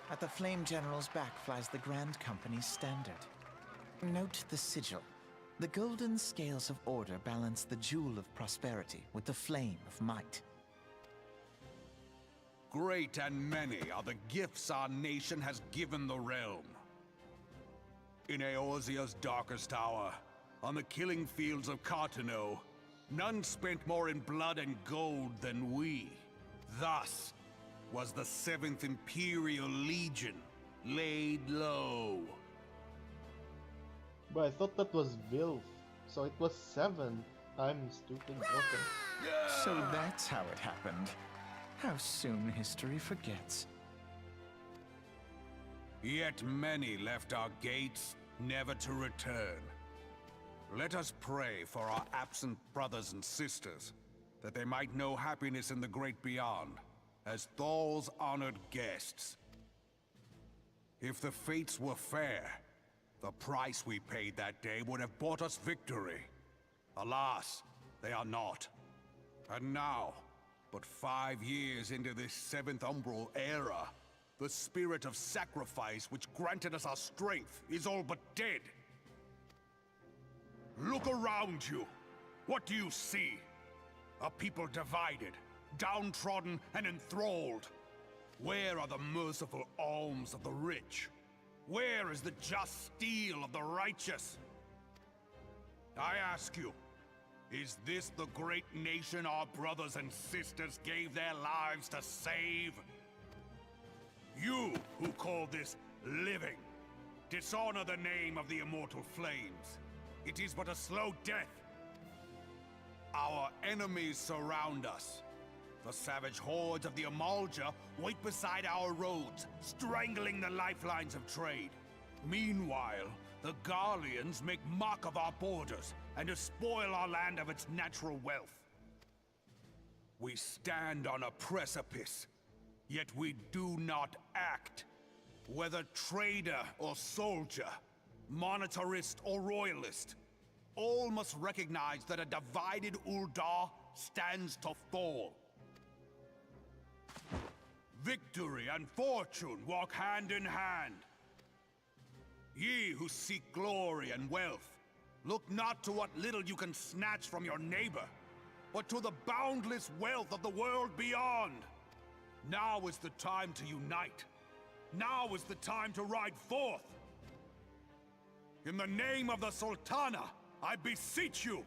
at the Flame General's back flies the Grand Company's standard. Note the sigil. The golden scales of order balance the jewel of prosperity with the flame of might. Great and many are the gifts our nation has given the realm. In Eorzea's darkest hour, on the killing fields of Cartano, none spent more in blood and gold than we. Thus was the 7th Imperial Legion laid low. But I thought that was Vilf, so it was 7. I'm stupid. Okay. So that's how it happened. How soon history forgets. Yet many left our gates, never to return. Let us pray for our absent brothers and sisters, that they might know happiness in the great beyond, as Thal's honored guests. If the fates were fair, the price we paid that day would have bought us victory. Alas, they are not. And now, but 5 years into this 7th Umbral era, the spirit of sacrifice which granted us our strength is all but dead. Look around you. What do you see? A people divided, downtrodden and enthralled. Where are the merciful alms of the rich? Where is the just steel of the righteous? I ask you, is this the great nation our brothers and sisters gave their lives to save? You who call this living, dishonor the name of the immortal flames. It is but a slow death. Our enemies surround us. The savage hordes of the Amalja wait beside our roads, strangling the lifelines of trade. Meanwhile, the Garleans make mock of our borders and despoil our land of its natural wealth. We stand on a precipice, yet we do not act. Whether trader or soldier, monetarist or royalist, all must recognize that a divided Ul'dah stands to fall. Victory and fortune walk hand in hand. Ye who seek glory and wealth, look not to what little you can snatch from your neighbor, but to the boundless wealth of the world beyond. Now is the time to unite. Now is the time to ride forth. In the name of the Sultana, I beseech you.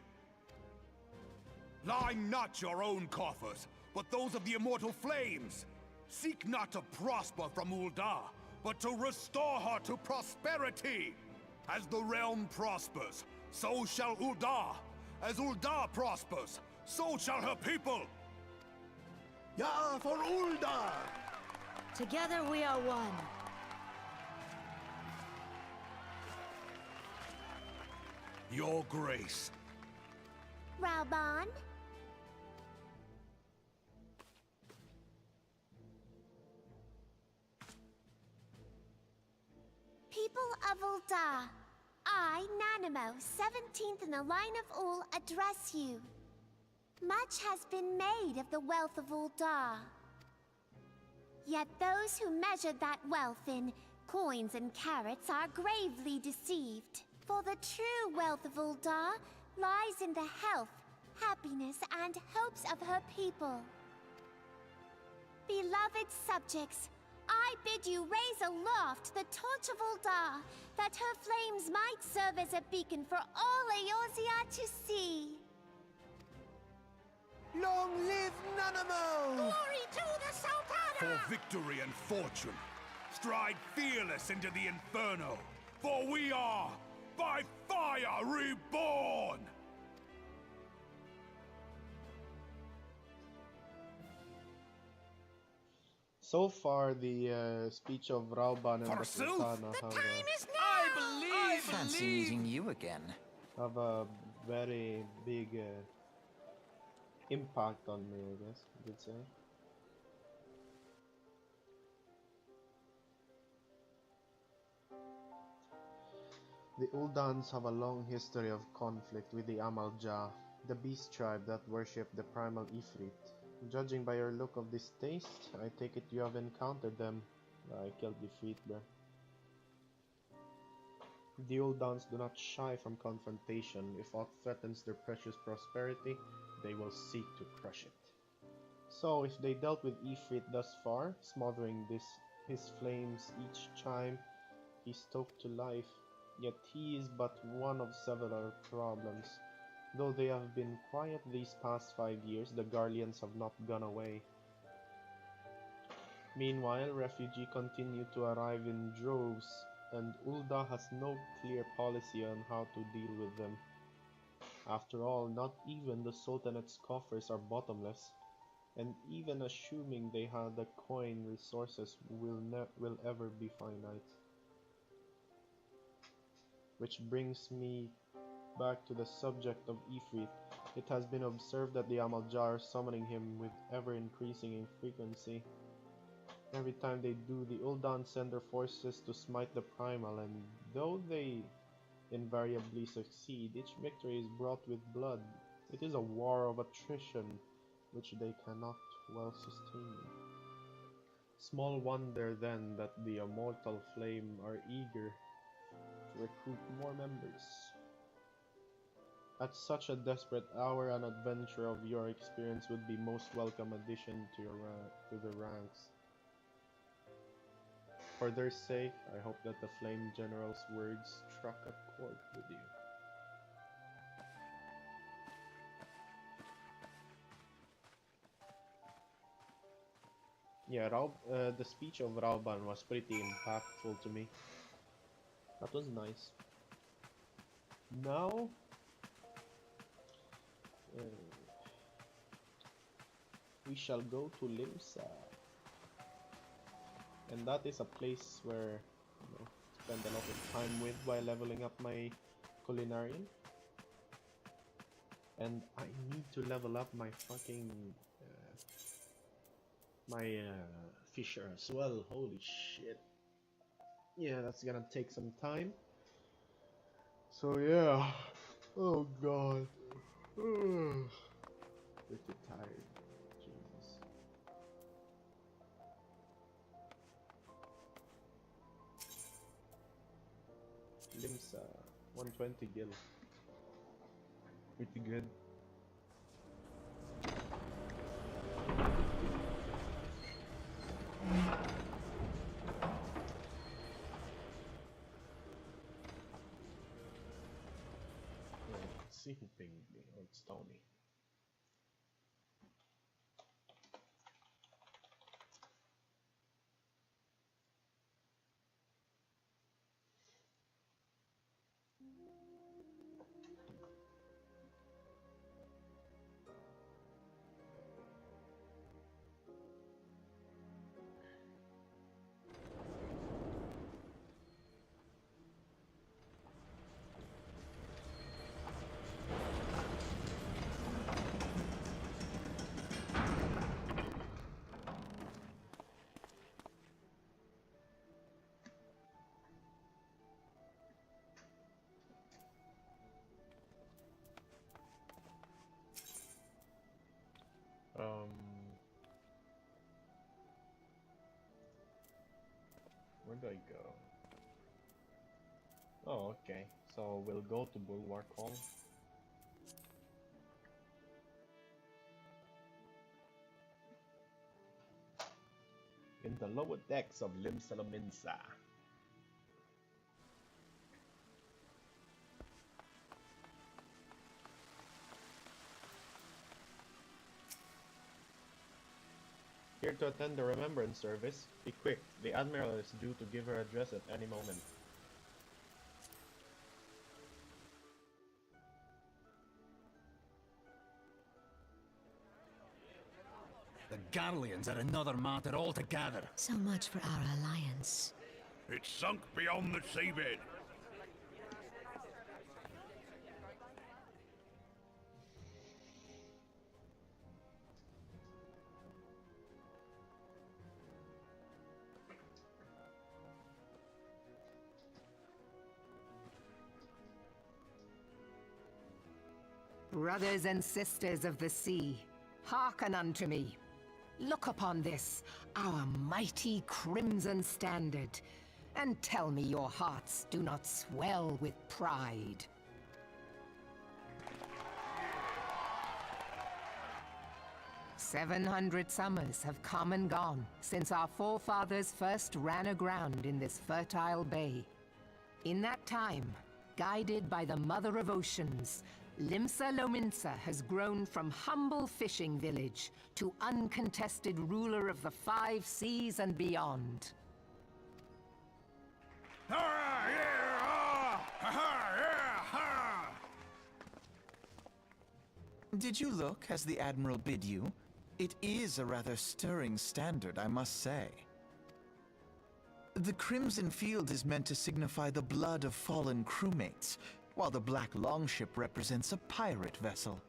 Line not your own coffers, but those of the immortal flames. Seek not to prosper from Ul'dah, but to restore her to prosperity. As the realm prospers, so shall Ul'dah. As Ul'dah prospers, so shall her people. Yeah, for Ul'dah! Together we are one. Your Grace. Raoban? People of Ul'dah, I, Nanamo, 17th in the line of Ul, address you. Much has been made of the wealth of Ul'dah. Yet those who measured that wealth in coins and carats are gravely deceived. For the true wealth of Ul'dah lies in the health, happiness, and hopes of her people. Beloved subjects, I bid you raise aloft the torch of Ul'dah, that her flames might serve as a beacon for all Eorzea to see. Long live Nanamo! Glory to the Sultana! For victory and fortune, stride fearless into the Inferno, for we are by fire reborn! So far, the speech of Raoban and the Forsooth, Sultana Fancy meeting you again. have a very big impact on me, I guess you could say. The Uldans have a long history of conflict with the Amalja, the beast tribe that worship the primal Ifrit. Judging by your look of distaste, I take it you have encountered them. I killed Ifrit, bruh. The Uldans do not shy from confrontation. If aught threatens their precious prosperity, they will seek to crush it. So, if they dealt with Ifrit thus far, smothering his flames each chime he stoked to life, yet he is but one of several problems. Though they have been quiet these past 5 years, the Garleans have not gone away. Meanwhile, refugees continue to arrive in droves, and Ul'dah has no clear policy on how to deal with them. After all, not even the Sultanate's coffers are bottomless, and even assuming they had the coin resources will ever be finite. Which brings me back to the subject of Ifrit. It has been observed that the Amaljar are summoning him with ever-increasing in frequency. Every time they do, the Uldan send their forces to smite the Primal, and though they invariably succeed, each victory is brought with blood. It is a war of attrition, which they cannot well sustain. Small wonder then that the Immortal Flame are eager to recruit more members. At such a desperate hour, an adventurer of your experience would be most welcome addition to the ranks. For their sake, I hope that the Flame General's words struck a chord with you. Yeah, the speech of Rauban was pretty impactful to me. That was nice. Now, we shall go to Limsa. And that is a place where, spend a lot of time with while leveling up my culinarian. And I need to level up my fucking fisher as well. Holy shit. Yeah, that's gonna take some time. So yeah. Oh god. Pretty tired. Jesus. Limsa, 120 gil. Pretty good. Let's see who pinged me. Oh, it's Tony. Where do I go? Oh, okay. So we'll go to Bulwark Hall. In the lower decks of Limsa Lominsa. Here to attend the remembrance service. Be quick, the Admiral is due to give her address at any moment. The Garleans are another matter altogether. So much for our alliance. It's sunk beyond the seabed. Brothers and sisters of the sea, hearken unto me. Look upon this, our mighty crimson standard, and tell me your hearts do not swell with pride. "700 summers have come and gone since our forefathers first ran aground in this fertile bay. In that time, guided by the Mother of Oceans, Limsa Lominsa has grown from humble fishing village to uncontested ruler of the 5 seas and beyond. Did you look as the Admiral bid you? It is a rather stirring standard, I must say. The crimson field is meant to signify the blood of fallen crewmates, while the black longship represents a pirate vessel.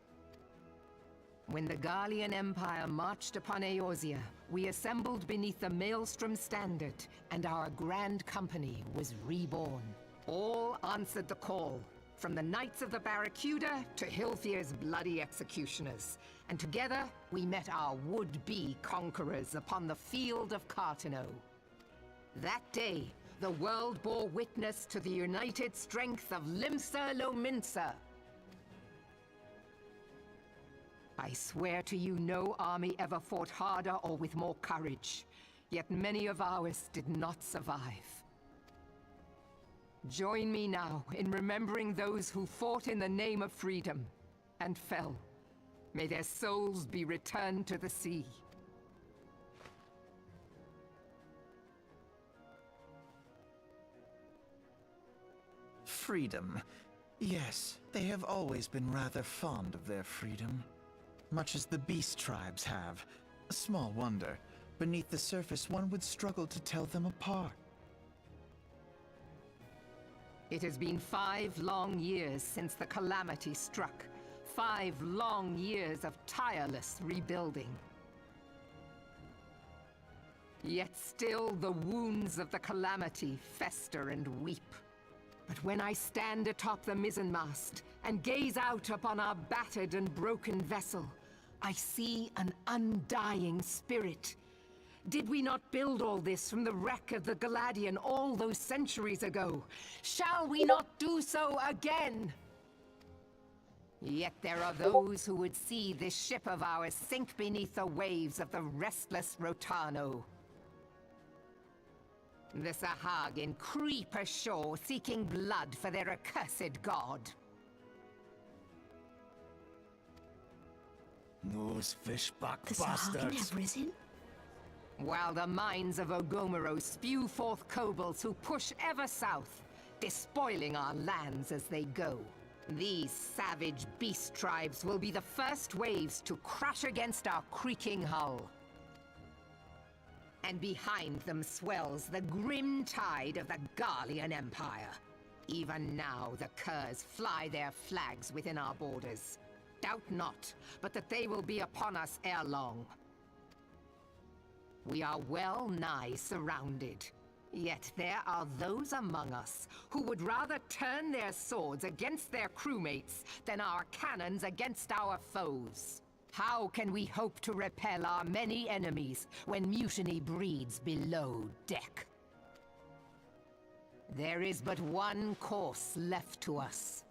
When the Garlean Empire marched upon Eorzea, we assembled beneath the Maelstrom standard, and our grand company was reborn. All answered the call, from the Knights of the Barracuda to Hilfir's bloody executioners. And together, we met our would-be conquerors upon the field of Cartano. That day, the world bore witness to the united strength of Limsa Lominsa. I swear to you, no army ever fought harder or with more courage. Yet many of ours did not survive. Join me now in remembering those who fought in the name of freedom and fell. May their souls be returned to the sea. Freedom. Yes, they have always been rather fond of their freedom. Much as the beast tribes have. Small wonder. Beneath the surface, one would struggle to tell them apart. It has been 5 long years since the calamity struck. 5 long years of tireless rebuilding. Yet still the wounds of the calamity fester and weep. But when I stand atop the mizzenmast and gaze out upon our battered and broken vessel, I see an undying spirit. Did we not build all this from the wreck of the Galadian all those centuries ago? Shall we not do so again? Yet there are those who would see this ship of ours sink beneath the waves of the restless Rotano. The Sahagin creep ashore seeking blood for their accursed god. Those fishback The Sahagin bastards. have risen? While the mines of Ogomero spew forth kobolds who push ever south, despoiling our lands as they go. These savage beast tribes will be the first waves to crash against our creaking hull. And behind them swells the grim tide of the Garlean Empire. Even now the curs fly their flags within our borders. Doubt not, but that they will be upon us ere long. We are well nigh surrounded. Yet there are those among us who would rather turn their swords against their crewmates than our cannons against our foes. How can we hope to repel our many enemies when mutiny breeds below deck? There is but one course left to us.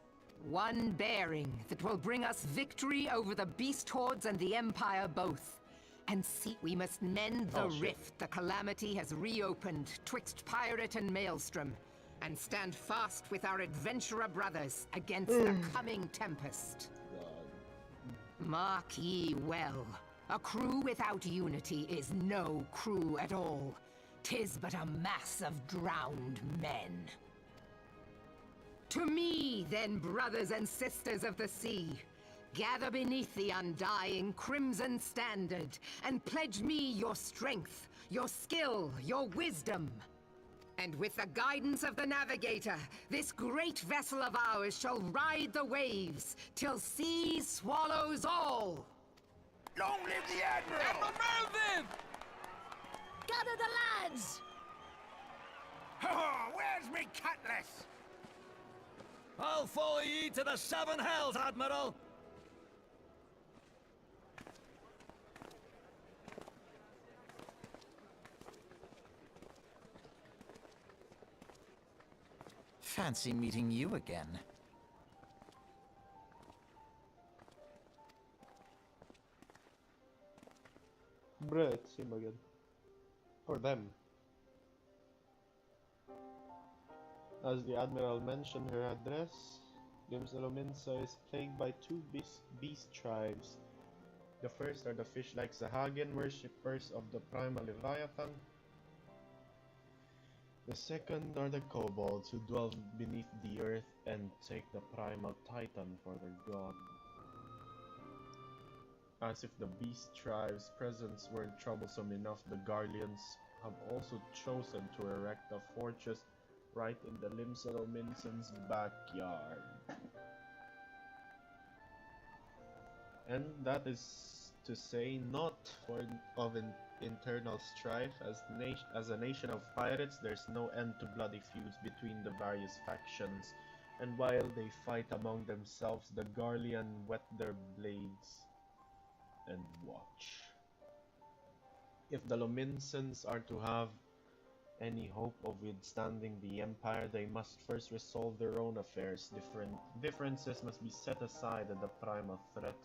One bearing that will bring us victory over the beast hordes and the Empire both. And see, we must mend the rift the calamity has reopened twixt pirate and maelstrom, and stand fast with our adventurer brothers against the coming tempest. Mark ye well, a crew without unity is no crew at all. 'Tis but a mass of drowned men. To me, then, brothers and sisters of the sea, gather beneath the undying crimson standard, and pledge me your strength, your skill, your wisdom. And with the guidance of the navigator, this great vessel of ours shall ride the waves, till sea swallows all! Long live the Admiral! Admiral Melvin! Gather the lads! Oh, where's me cutlass? I'll follow ye to the 7 hells, Admiral! Fancy meeting you again. Bruh, it's him again. Or them. As the Admiral mentioned her address, Limsa is plagued by 2 beast tribes. The first are the fish-like Sahagin, worshippers of the primal Leviathan. The second are the kobolds, who dwell beneath the earth and take the primal titan for their god. As if the beast tribe's presence weren't troublesome enough, the Garleans have also chosen to erect a fortress right in the Limsa-Rominson's backyard. And that is to say, not for internal strife. As a nation of pirates, there's no end to bloody feuds between the various factions, and while they fight among themselves, the Garlean whet their blades and watch. If the Lominsons are to have any hope of withstanding the Empire, they must first resolve their own affairs. Differences must be set aside and the primal threat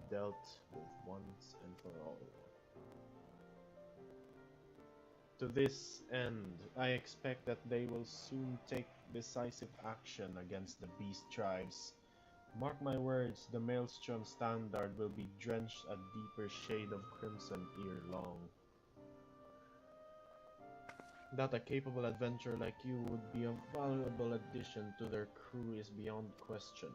dealt with once and for all. To this end, I expect that they will soon take decisive action against the beast tribes. Mark my words, the Maelstrom Standard will be drenched a deeper shade of crimson ere long. That a capable adventurer like you would be a valuable addition to their crew is beyond question.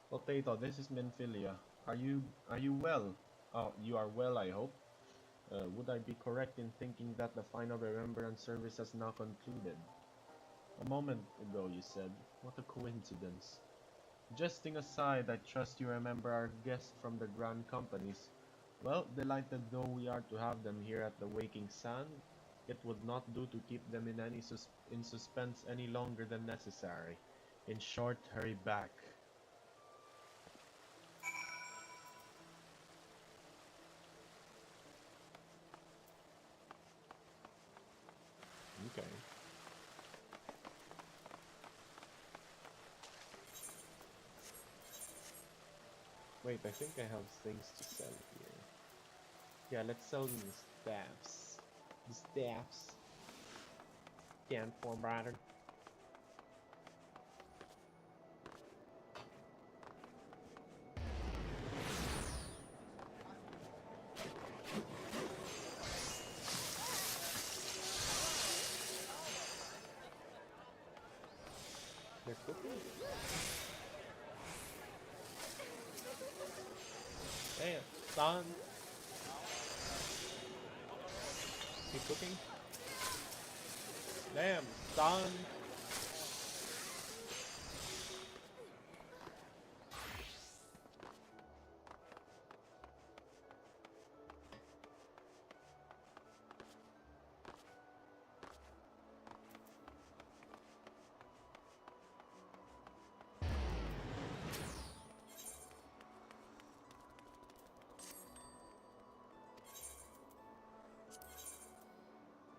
Potato, this is Menphilia. Are you well? Oh, you are well, I hope. Would I be correct in thinking that the final remembrance service has now concluded? A moment ago, you said. What a coincidence. Jesting aside, I trust you remember our guest from the Grand Companies. Well, delighted though we are to have them here at the Waking Sand, it would not do to keep them in suspense any longer than necessary. In short, hurry back. Okay. Wait, I think I have things to sell here. Yeah, let's sell them the staffs. The staffs. 10-4 brother. They're cooking? Damn, son. You cooking? Damn, son.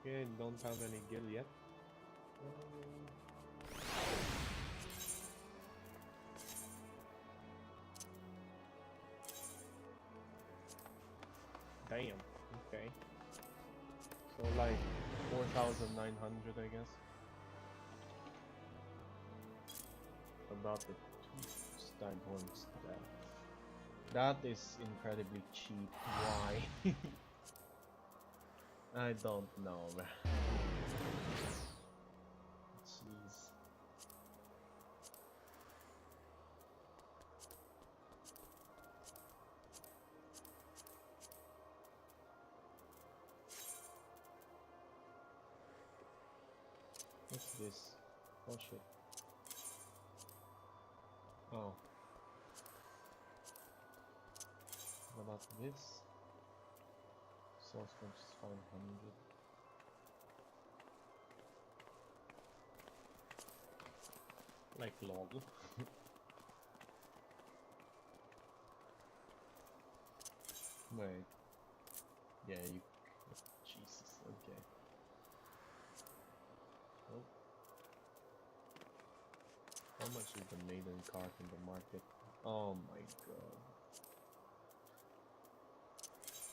Okay, don't have any gil yet. Damn, okay. So like 4,900 I guess. About the 2 staghorn staff. That is incredibly cheap. Why? I don't know. Jeez. What's this? Oh shit. Oh. What about this? Source punch is 500. Like lol. Wait. Yeah, you. Jesus. Okay. Oh. How much is the maiden cart in the market? Oh my god.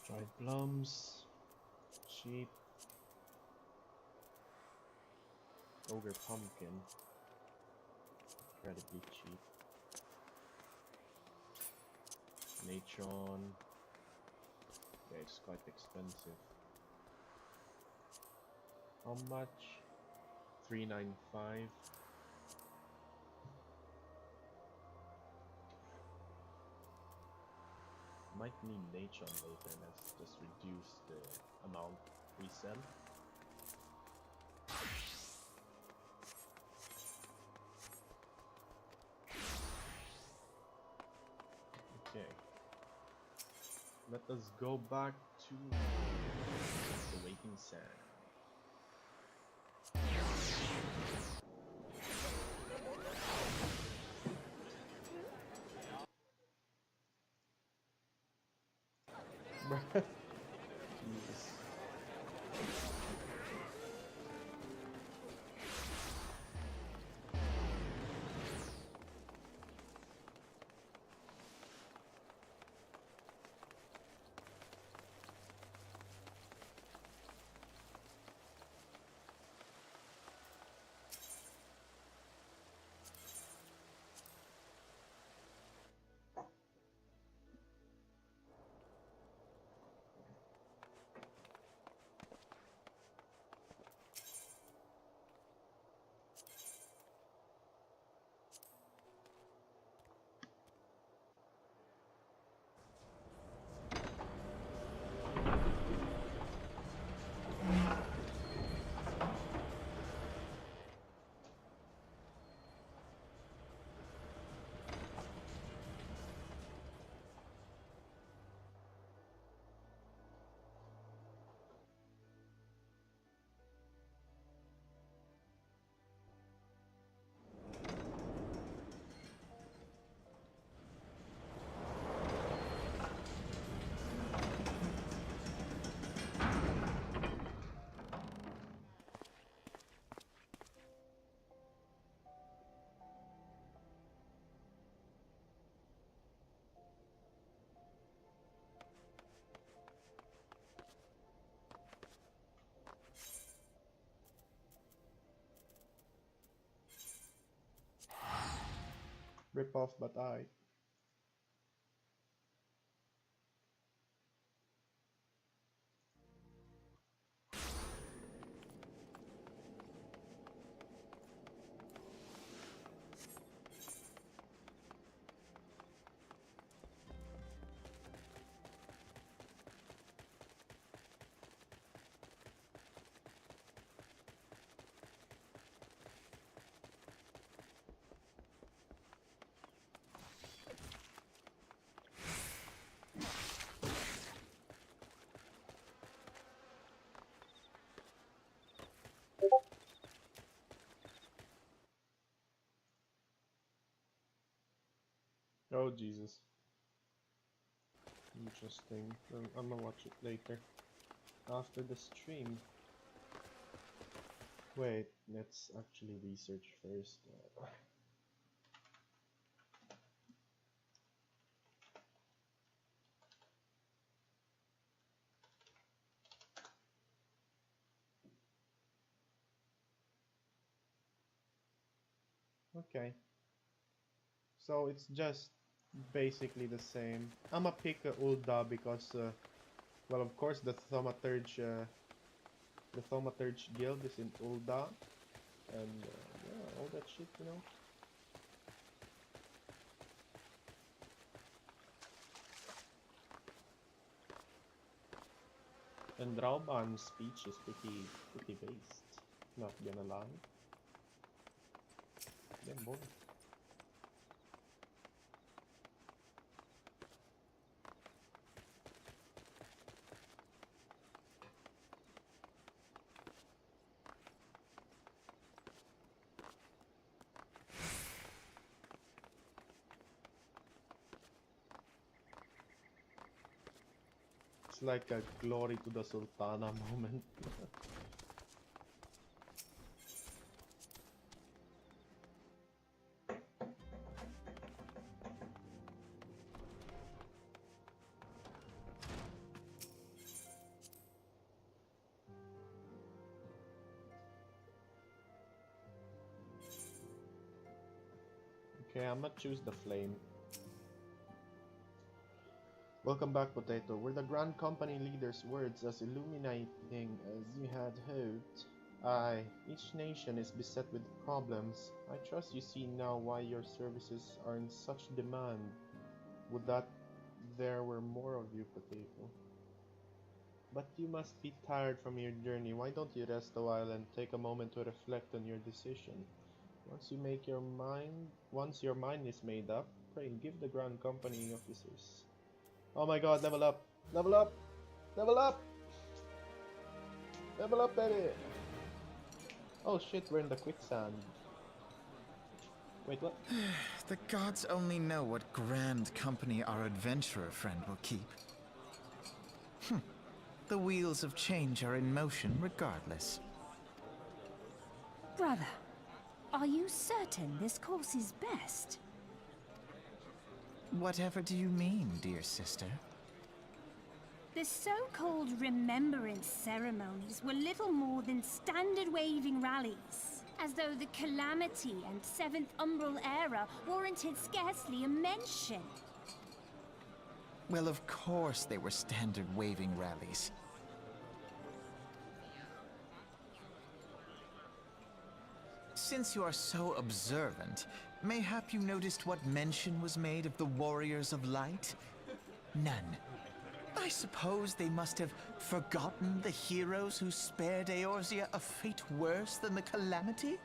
Dried plums. Cheap. Ogre pumpkin. Incredibly cheap. Natron. Yeah, it's quite expensive. How much? 395. Might need Natron later. Let's just reduce the amount we sell. Okay. Let us go back to the Waking Sand. Jesus. Rip off, but I. Oh Jesus. Interesting. I'm gonna watch it later. After the stream. Wait, let's actually research first. Okay. So it's just basically the same. I'ma pick Ulda because, well, of course the Thaumaturge guild is in Ulda, and yeah, all that shit, you know. And Rauban's speech is pretty based. Not gonna lie. Damn boy. It's like a glory to the Sultana moment. Okay, I'm gonna choose the flame. Welcome back, Potato. Were the Grand Company leader's words as illuminating as you had hoped? Aye, each nation is beset with problems. I trust you see now why your services are in such demand. Would that there were more of you, Potato. But you must be tired from your journey. Why don't you rest a while and take a moment to reflect on your decision? Once your mind is made up, pray give the Grand Company officers. Oh my god, level up! Level up! Level up! Level up, baby! Oh shit, we're in the quicksand. Wait, what? The gods only know what grand company our adventurer friend will keep. The wheels of change are in motion regardless. Brother, are you certain this course is best? Whatever do you mean, dear sister? The so-called remembrance ceremonies were little more than standard waving rallies, as though the Calamity and Seventh Umbral era warranted scarcely a mention. Well, of course they were standard waving rallies. Since you are so observant, mayhap you noticed what mention was made of the Warriors of Light? None. I suppose they must have forgotten the heroes who spared Eorzea a fate worse than the Calamity?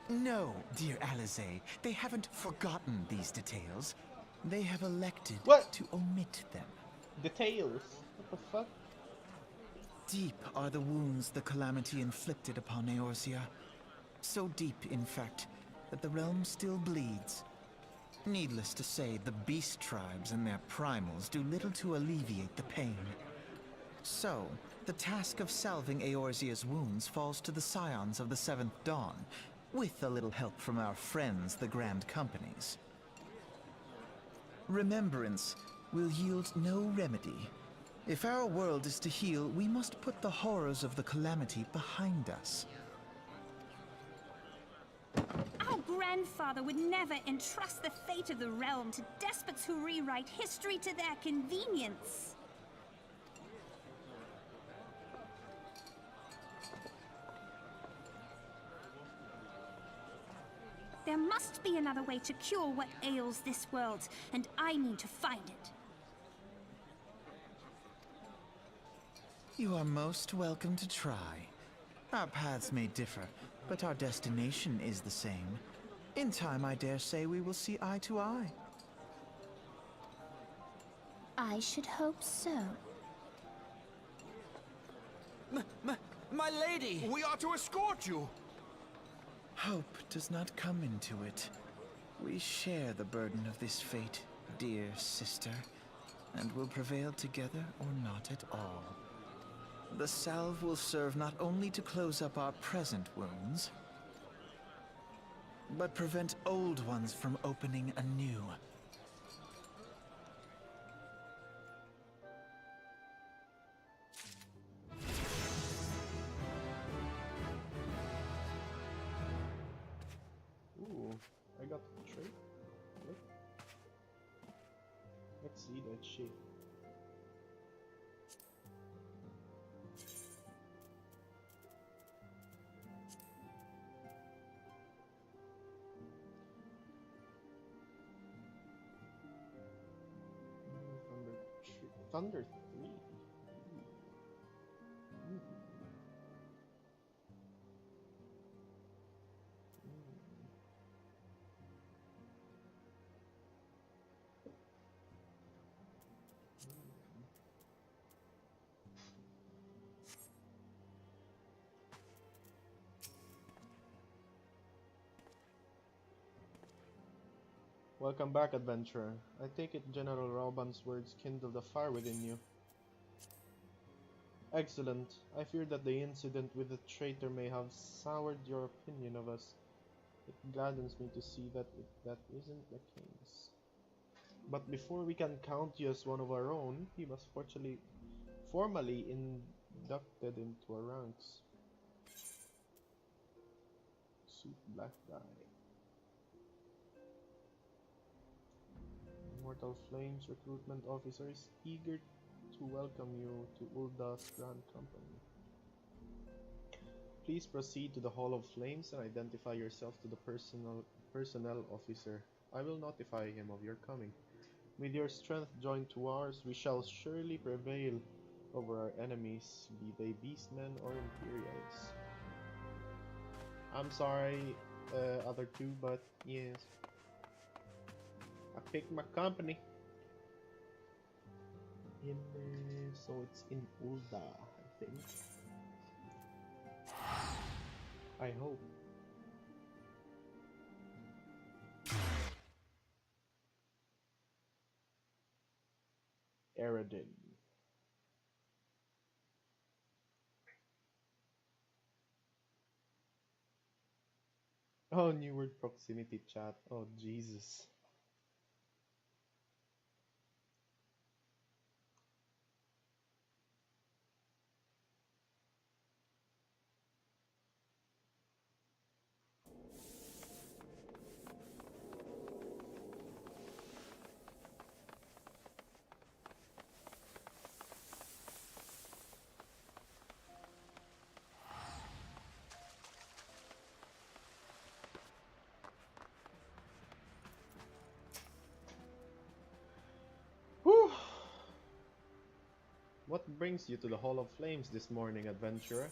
No, dear Alizé, they haven't forgotten these details. They have elected to omit them. Details? What the fuck? Deep are the wounds the Calamity inflicted upon Eorzea. So deep, in fact, that the realm still bleeds. Needless to say, the beast tribes and their primals do little to alleviate the pain. So, the task of salving Eorzea's wounds falls to the scions of the Seventh Dawn, with a little help from our friends, the Grand Companies. Remembrance will yield no remedy. If our world is to heal, we must put the horrors of the Calamity behind us. Our grandfather would never entrust the fate of the realm to despots who rewrite history to their convenience. There must be another way to cure what ails this world, and I mean to find it. You are most welcome to try. Our paths may differ, but our destination is the same. In time, I dare say we will see eye to eye. I should hope so. My lady! We are to escort you! Hope does not come into it. We share the burden of this fate, dear sister, and will prevail together or not at all. The salve will serve not only to close up our present wounds, but prevent old ones from opening anew. Ooh, I got the trait. What? Let's see that shit. Thunder 3. Ooh. Welcome back, adventurer. I take it General Rauban's words kindled a fire within you. Excellent. I fear that the incident with the traitor may have soured your opinion of us. It gladdens me to see that that isn't the case. But before we can count you as one of our own, you must formally inducted into our ranks. Suit black dye. Mortal Flames recruitment officer is eager to welcome you to Ulda's Grand Company. Please proceed to the Hall of Flames and identify yourself to the personnel officer. I will notify him of your coming. With your strength joined to ours, we shall surely prevail over our enemies, be they beastmen or Imperials. I'm sorry, other two, but yes. I picked my company. So it's in Ulda, I think. I hope. Eredin. Oh, new word proximity chat. Oh, Jesus. Whew. What brings you to the Hall of Flames this morning, adventurer?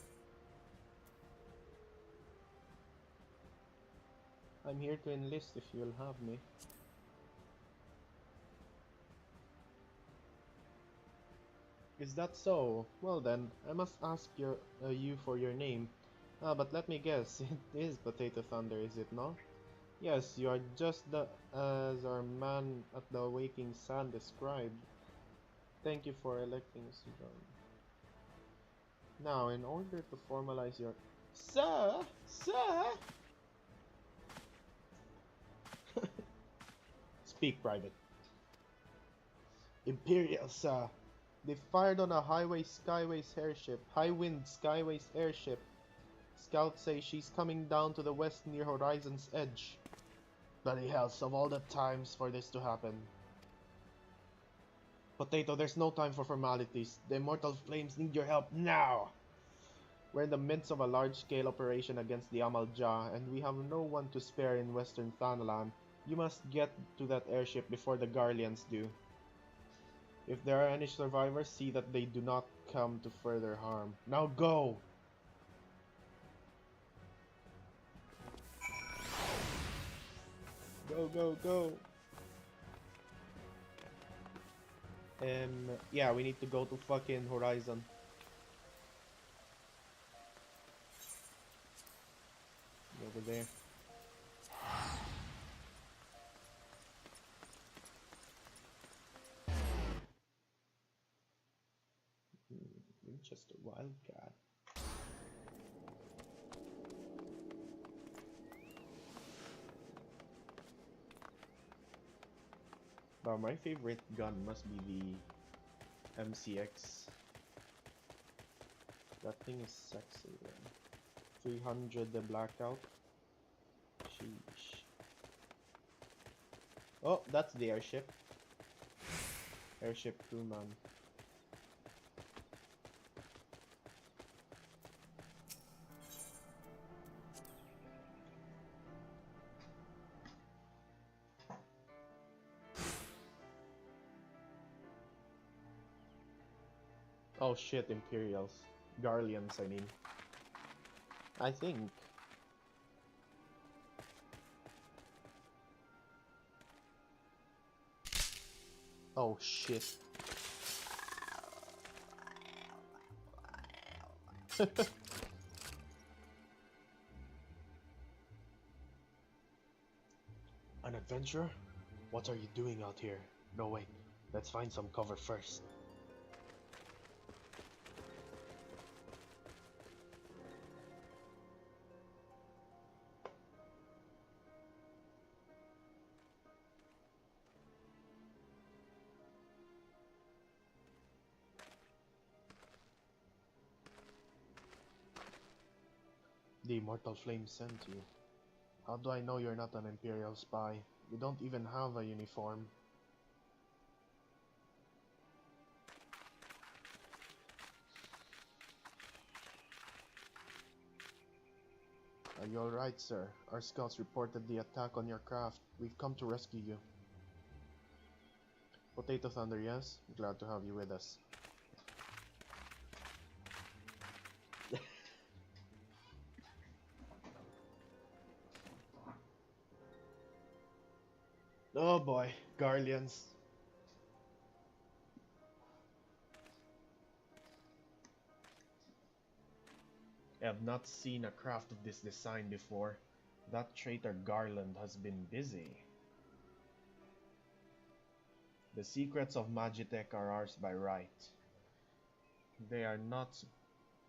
I'm here to enlist if you'll have me. Is that so? Well then, I must ask you for your name. But let me guess, it is Potato Thunder, is it not? Yes, you are just as our man at the Waking Sun described. Thank you for electing us to join. Now, in order to formalize your... Sir! Sir! Speak, Private. Imperial, sir. They fired on a Highwind Skyways airship. Scouts say she's coming down to the west near Horizon's edge. Bloody hell, of all the times for this to happen. Potato, there's no time for formalities. The Immortal Flames need your help now! We're in the midst of a large-scale operation against the Amalja, and we have no one to spare in Western Thanalan. You must get to that airship before the Garleans do. If there are any survivors, see that they do not come to further harm. Now go! Go, go, go! Yeah, we need to go to fucking Horizon. Over there. Winchester Wildcat. But my favorite gun must be the MCX. That thing is sexy, man. 300 the blackout. Sheesh. Oh, that's the airship. Airship crewman. Oh shit, Imperials. Garleans, I mean. I think. Oh shit. An adventurer? What are you doing out here? No, wait. Let's find some cover first. The Immortal Flame sent you. How do I know you're not an Imperial spy? You don't even have a uniform. Are you alright, sir? Our scouts reported the attack on your craft. We've come to rescue you. Potato Thunder, yes? Glad to have you with us. Oh boy, Garleans. I have not seen a craft of this design before. That traitor Garland has been busy. The secrets of Magitech are ours by right. They are not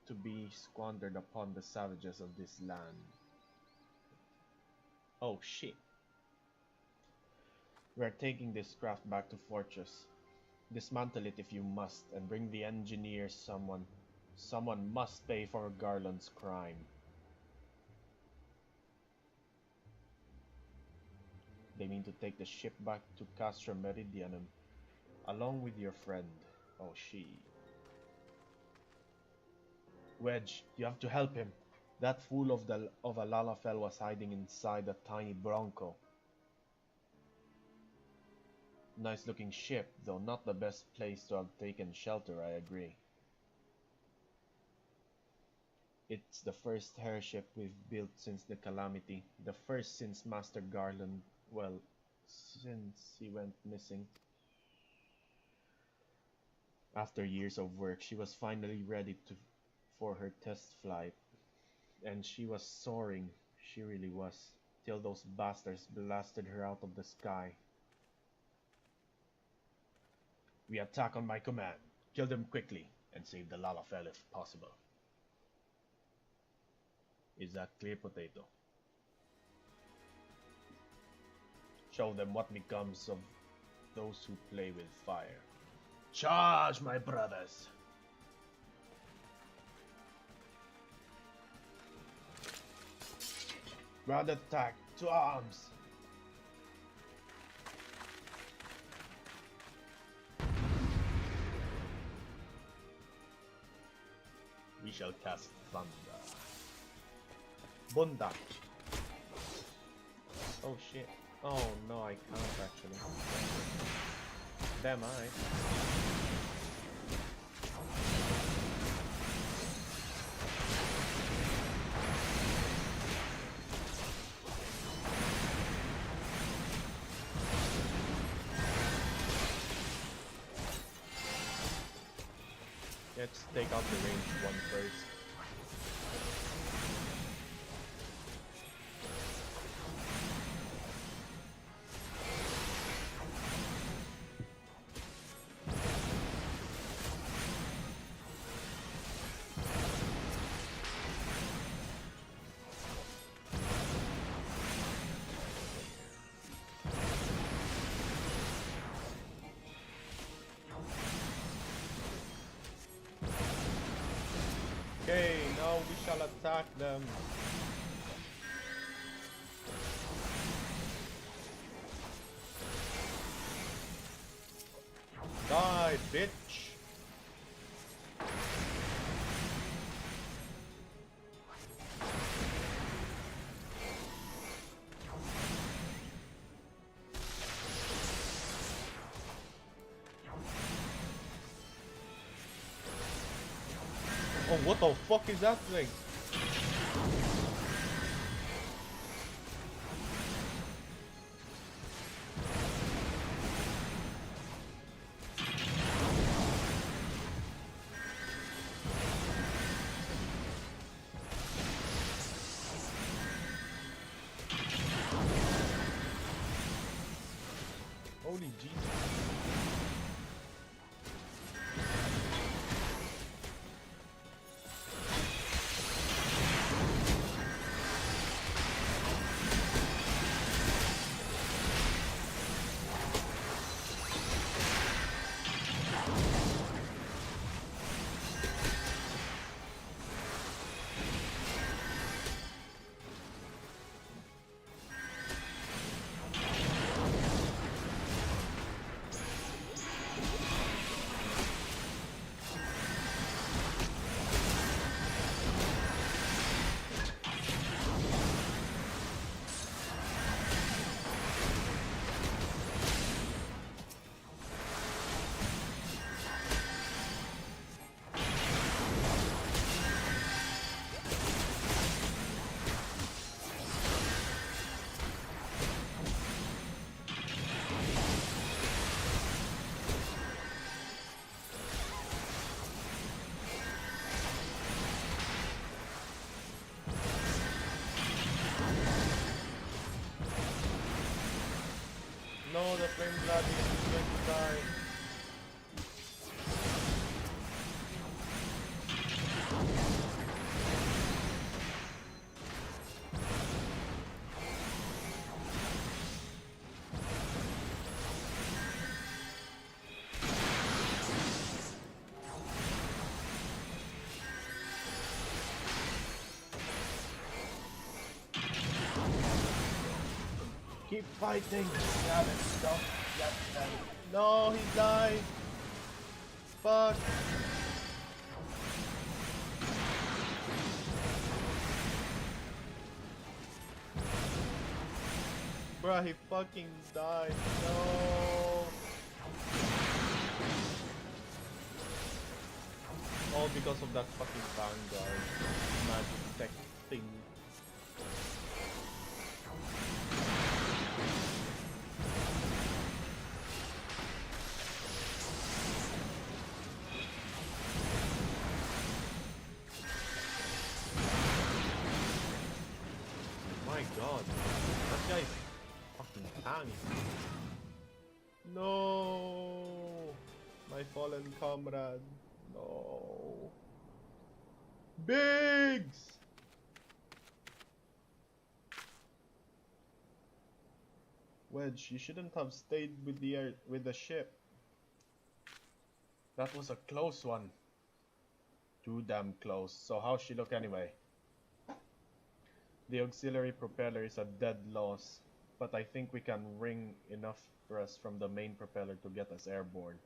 to be squandered upon the savages of this land. Oh shit. We are taking this craft back to Fortress. Dismantle it if you must, and bring the engineers someone. Someone must pay for Garland's crime. They mean to take the ship back to Castra Meridianum, along with your friend. Oh, she. Wedge, you have to help him. That fool of a Lalafell was hiding inside a tiny Bronco. Nice looking ship, though not the best place to have taken shelter, I agree. It's the first airship we've built since the Calamity. The first since Master Garland, well, since he went missing. After years of work, she was finally ready for her test flight. And she was soaring, she really was, till those bastards blasted her out of the sky. We attack on my command. Kill them quickly, and save the Lalafell if possible. Is that clear, Potato? Show them what becomes of those who play with fire. Charge, my brothers! Ground attack, to arms! We shall cast thunder. Bunda. Oh shit. Oh no, I can't actually. Damn, I. Let's take out the ranged one first. Okay, now we shall attack them. Die, bitch! Oh, what the fuck is that thing? Holy Jesus. god, he's going to die. Keep fighting! Damn it, stop! Damn it. No, he died! Fuck! Bruh, he fucking died! No! All because of that fucking Vanguard magic tech thing. My god, that guy is fucking tanky. No, my fallen comrade. No, Biggs. Wedge, you shouldn't have stayed with the ship. That was a close one. Too damn close. So how's she look anyway? The auxiliary propeller is a dead loss, but I think we can wring enough thrust from the main propeller to get us airborne.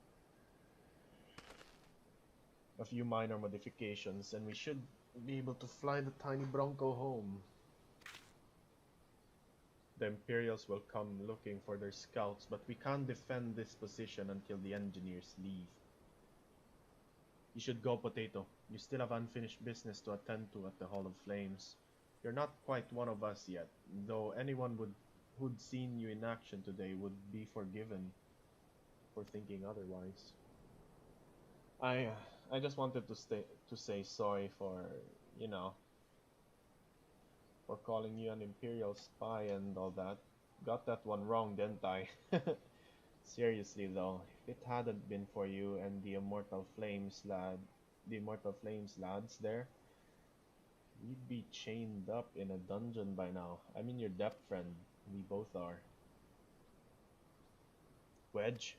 A few minor modifications and we should be able to fly the tiny Bronco home. The Imperials will come looking for their scouts, but we can't defend this position until the engineers leave. You should go, Potato. You still have unfinished business to attend to at the Hall of Flames. You're not quite one of us yet, though anyone who'd seen you in action today would be forgiven for thinking otherwise. I just wanted to say sorry for, you know, for calling you an Imperial spy and all that. Got that one wrong, didn't I? Seriously though, if it hadn't been for you and the Immortal Flames lads there, you'd be chained up in a dungeon by now. I mean your depth friend, we both are. Wedge?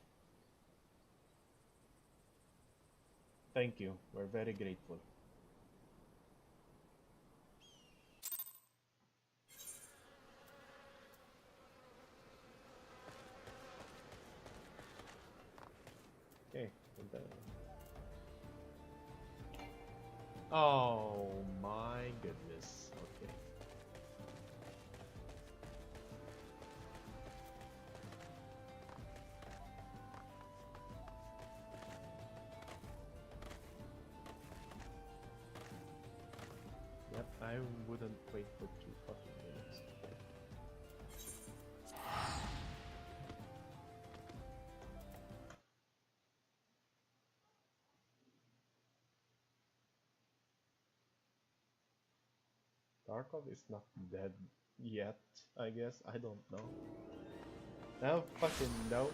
Thank you, we're very grateful. Okay, oh my goodness, okay. Yep, I wouldn't wait for 2 fucking minutes. Tarkov is not dead yet, I guess. I don't know. I don't fucking know.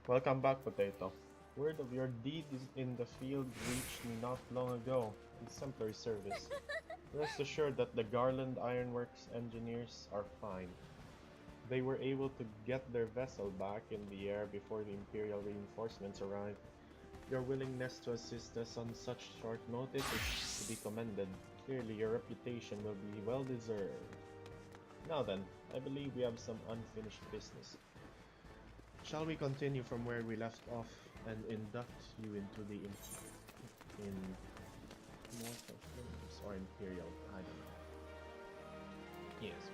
Welcome back, Potato. Word of your deed in the field reached me not long ago. Exemplary service. Rest assured that the Garland Ironworks engineers are fine. They were able to get their vessel back in the air before the Imperial reinforcements arrived. Your willingness to assist us on such short notice is to be commended. Clearly, your reputation will be well deserved. Now then, I believe we have some unfinished business. Shall we continue from where we left off and induct you into the Immortal Flames or Imperial? I don't know. Yes.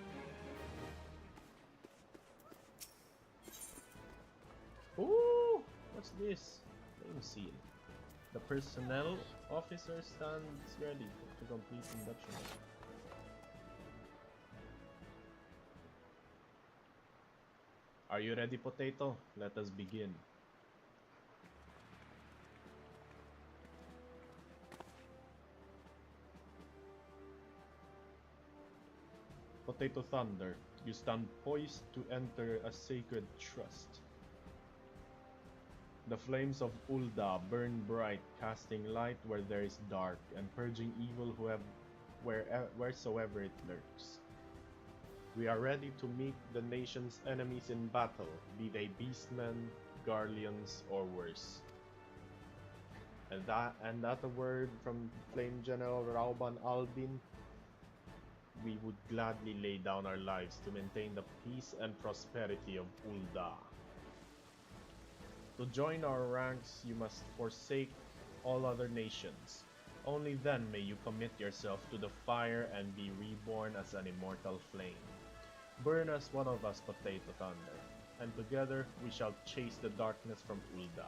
Ooh! What's this? Flame seal. The personnel officer stands ready to complete induction. Are you ready, Potato? Let us begin. Potato Thunder, you stand poised to enter a sacred trust. The flames of Ulda burn bright, casting light where there is dark, and purging evil wheresoever it lurks. We are ready to meet the nation's enemies in battle, be they beastmen, Garleans, or worse. And at a word from Flame General Rauban Albin, we would gladly lay down our lives to maintain the peace and prosperity of Ulda. To join our ranks, you must forsake all other nations. Only then may you commit yourself to the fire and be reborn as an immortal flame. Burn as one of us, Potato Thunder, and together we shall chase the darkness from Ulda.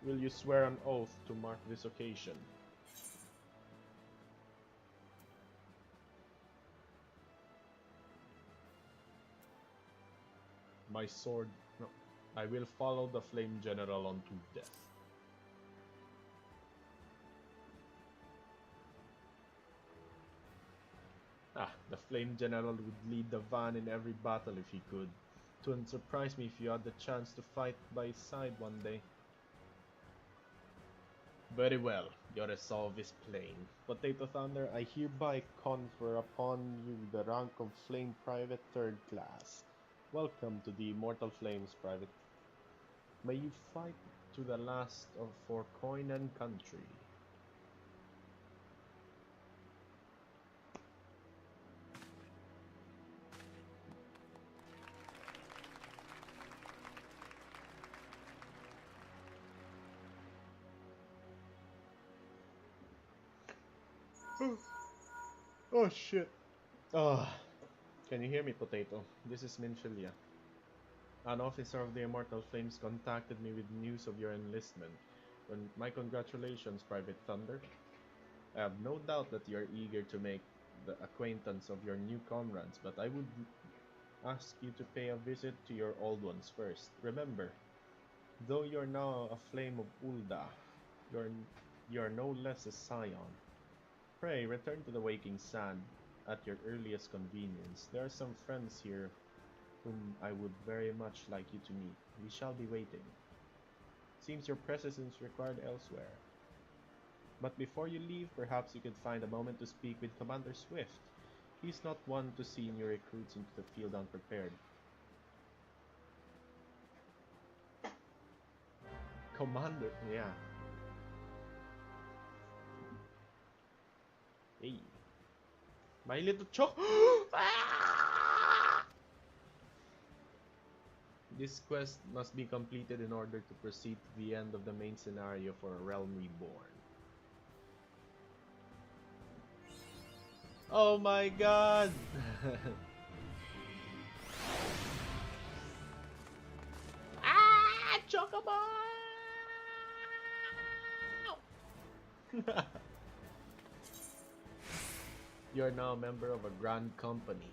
Will you swear an oath to mark this occasion? My sword... No. I will follow the Flame General unto death. The Flame General would lead the van in every battle if he could. It wouldn't surprise me if you had the chance to fight by his side one day. Very well, your resolve is plain. Potato Thunder, I hereby confer upon you the rank of Flame Private 3rd Class. Welcome to the Immortal Flames, Private. May you fight to the last for coin and country. Oh shit. Can you hear me, Potato? This is Minfilia. An officer of the Immortal Flames contacted me with news of your enlistment. My congratulations, Private Thunder. I have no doubt that you are eager to make the acquaintance of your new comrades, but I would ask you to pay a visit to your old ones first. Remember, though you are now a flame of Ulda, you are no less a scion. Pray, return to the Waking Sand at your earliest convenience. There are some friends here whom I would very much like you to meet. We shall be waiting. Seems your presence is required elsewhere. But before you leave, perhaps you could find a moment to speak with Commander Swift. He's not one to see new recruits into the field unprepared. Commander, yeah. Hey. My little choc. This quest must be completed in order to proceed to the end of the main scenario for A Realm Reborn. Oh my god! Chocobo! You are now a member of a grand company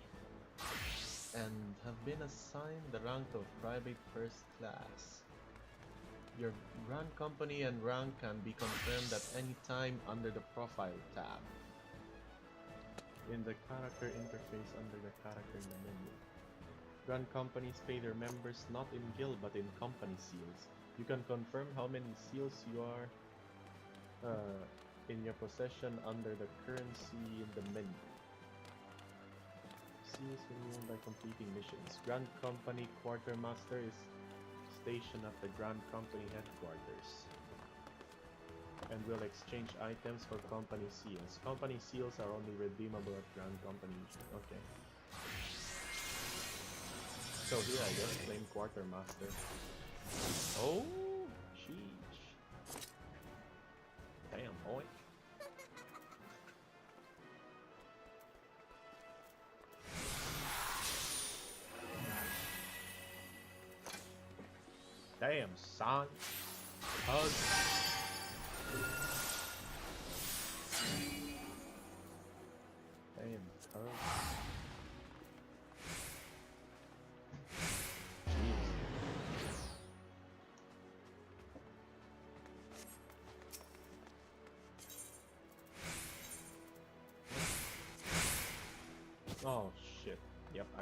and have been assigned the rank of Private First Class. Your grand company and rank can be confirmed at any time under the Profile tab in the character interface under the character in the menu. Grand companies pay their members not in guild but in company seals. You can confirm how many seals you are in your possession under the currency in the menu. Seals renewed by completing missions. Grand Company Quartermaster is stationed at the Grand Company headquarters and will exchange items for company seals. Company seals are only redeemable at Grand Company. Okay. So here I guess Flame Quartermaster. Oh, sheesh. Damn, boy. Damn, son. Hug. Damn, hug.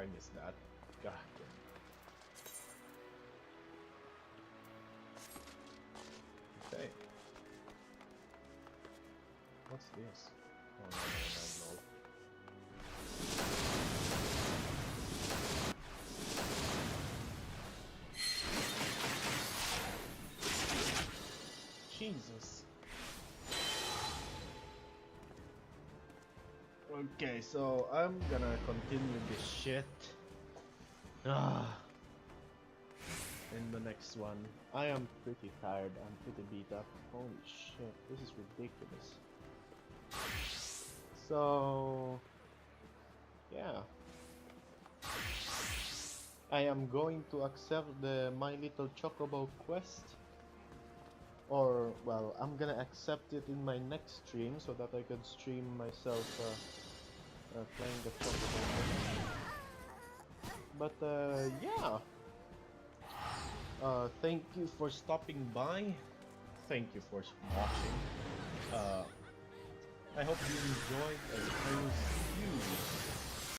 I missed that. God. Okay. What's this? Oh, no. Jesus. Okay, so I'm gonna continue this shit. In the next one. I am pretty tired. I'm pretty beat up. Holy shit, this is ridiculous. So, yeah. I am going to accept the My Little Chocobo quest. Or, well, I'm gonna accept it in my next stream so that I can stream myself playing the Chocobo. But, yeah. Thank you for stopping by. Thank you for watching. I hope you enjoyed, and I will see you